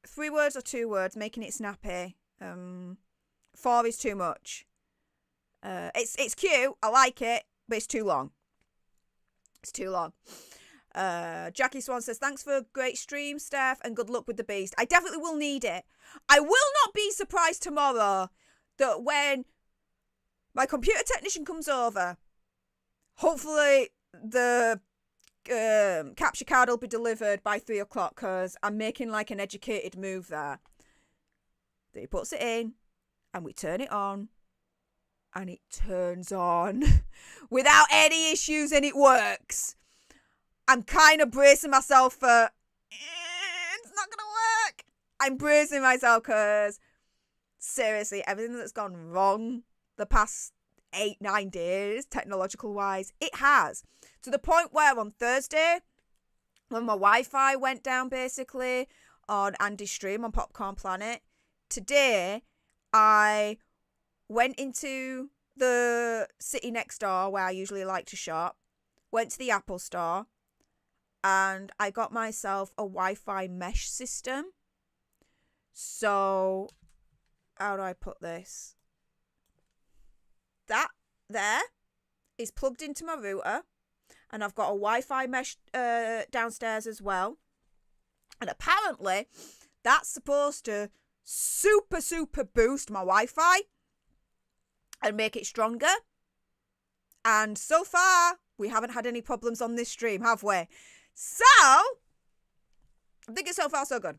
3 words or 2 words, making it snappy. 4 is too much. It's cute. I like it, but it's too long. It's too long. Jackie Swan says, thanks for a great stream, Steph, and good luck with the beast. I definitely will need it. I will not be surprised tomorrow that when my computer technician comes over, hopefully the capture card will be delivered by 3 o'clock, because I'm making an educated move there. That he puts it in and we turn it on and it turns on without any issues and it works. I'm kind of bracing myself for it's not gonna work. I'm bracing myself because seriously, everything that's gone wrong the past 8-9 days, technological wise, it has. To the point where on Thursday, when my Wi-Fi went down basically on Andy's stream on Popcorn Planet, today I went into the city next door where I usually like to shop, went to the Apple store, and I got myself a Wi-Fi mesh system. So, how do I put this? That there is plugged into my router, and I've got a Wi-Fi mesh downstairs as well. And apparently, that's supposed to super boost my Wi-Fi and make it stronger. And so far, we haven't had any problems on this stream, have we? So, I'm thinking so far so good.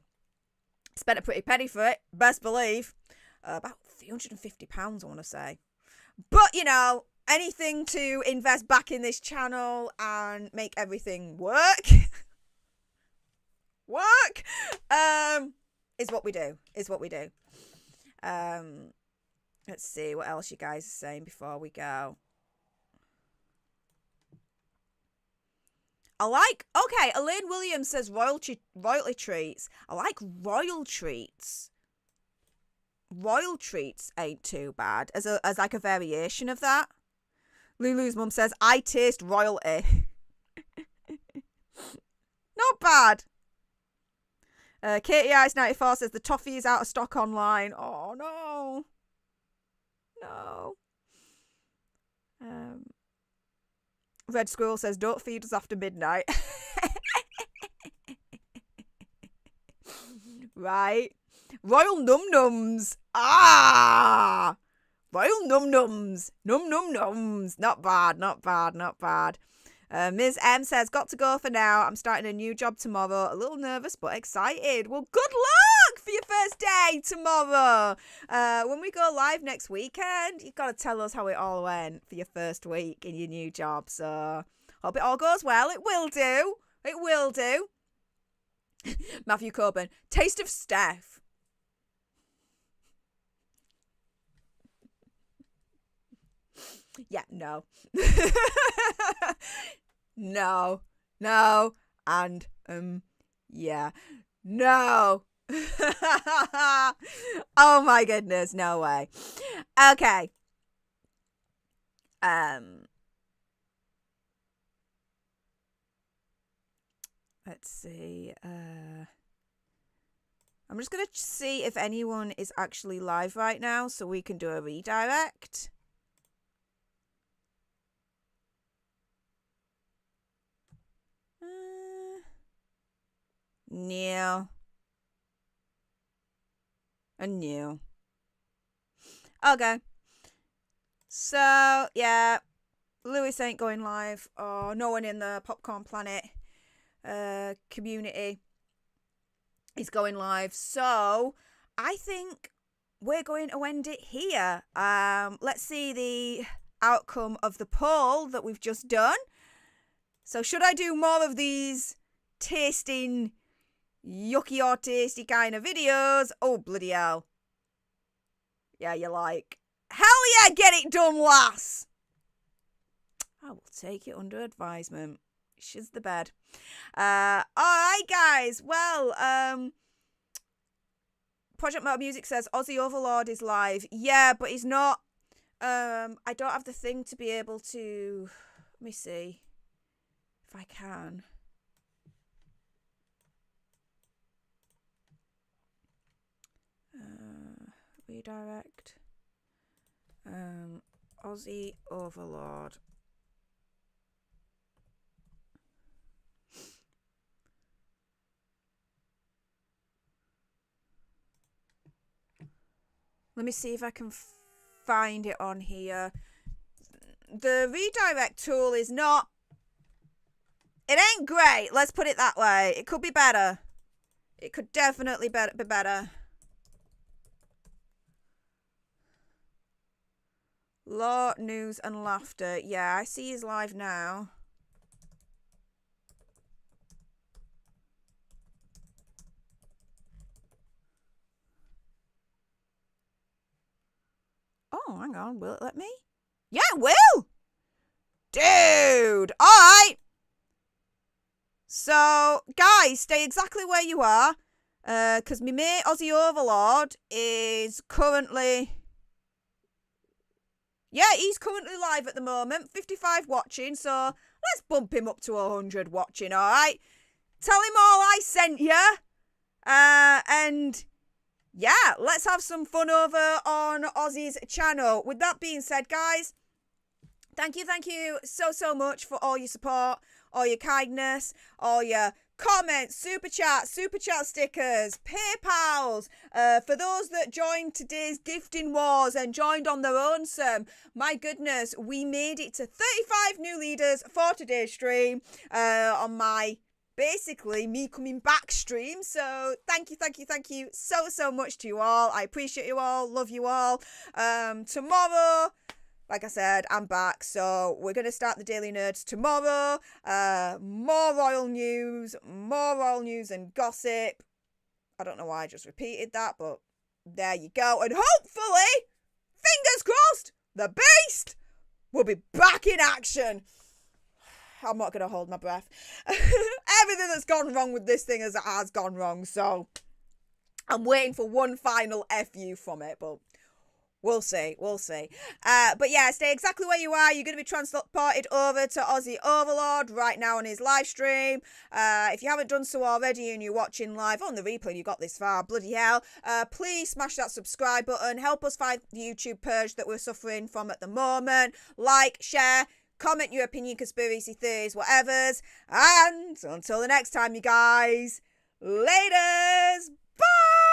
Spent a pretty penny for it, best believe. About £350, I want to say. But, anything to invest back in this channel and make everything work. Is what we do. Let's see what else you guys are saying before we go. I like, okay, Elaine Williams says royalty treats. I like royal treats. Royal treats ain't too bad as like a variation of that. Lulu's mum says, I taste royalty. Not bad. Katie Ice 94 says the toffee is out of stock online. Oh no. No. Red Squirrel says, don't feed us after midnight. Right. Royal Num Nums. Ah! Royal Num Nums. Num Num Nums. Not bad, not bad, not bad. Ms. M says, got to go for now. I'm starting a new job tomorrow. A little nervous, but excited. Well, good luck for your first day tomorrow. When we go live next weekend, you've got to tell us how it all went for your first week in your new job. So, hope it all goes well. It will do. It will do. Matthew Coburn, taste of Stef. Yeah, no. No, and yeah, no. Oh my goodness, no way. Okay. Let's see. I'm just gonna see if anyone is actually live right now, so we can do a redirect. No. And new. Okay. So, yeah. Lewis ain't going live. Or no one in the Popcorn Planet community is going live. So, I think we're going to end it here. Let's see the outcome of the poll that we've just done. So, should I do more of these tasting, yucky or tasty kind of videos? Oh, bloody hell. Yeah, you're like, hell yeah, get it done, lass. I will take it under advisement. She's the bed. Alright, guys. Well, Project Metal Music says Aussie Overlord is live. Yeah, but he's not. I don't have the thing to be able to. Let me see if I can. Redirect. Aussie Overlord. Let me see if I can find it on here. The redirect tool is not... It ain't great. Let's put it that way. It could be better. It could definitely be better. Law, news, and laughter. Yeah, I see he's live now. Oh, hang on. Will it let me? Yeah, it will! Dude! Alright! So, guys, stay exactly where you are. Because my mate Aussie Overlord is currently... Yeah, he's currently live at the moment. 55 watching, so let's bump him up to 100 watching, alright? Tell him all I sent you. And... yeah, let's have some fun over on Aussie's channel. With that being said, guys, thank you so much for all your support, all your kindness, all your comments, super chat stickers, PayPals. For those that joined today's gifting wars and joined on their own some, my goodness, we made it to 35 new leaders for today's stream on my... basically me coming back stream. So thank you so much to you all. I appreciate you all, love you all. Tomorrow, like I said, I'm back, so we're going to start the Daily Nerds tomorrow. More royal news and gossip. I don't know why I just repeated that, but there you go. And hopefully, fingers crossed, the beast will be back in action. I'm not going to hold my breath. Everything that's gone wrong with this thing has gone wrong. So I'm waiting for one final FU from it, but we'll see. But yeah, stay exactly where you are. You're going to be transported over to Aussie Overlord right now on his live stream. If you haven't done so already and you're watching live on the replay and you got this far, bloody hell, please smash that subscribe button. Help us fight the YouTube purge that we're suffering from at the moment. Like, share, comment your opinion, conspiracy theories, whatevers. And until the next time, you guys, laters. Bye!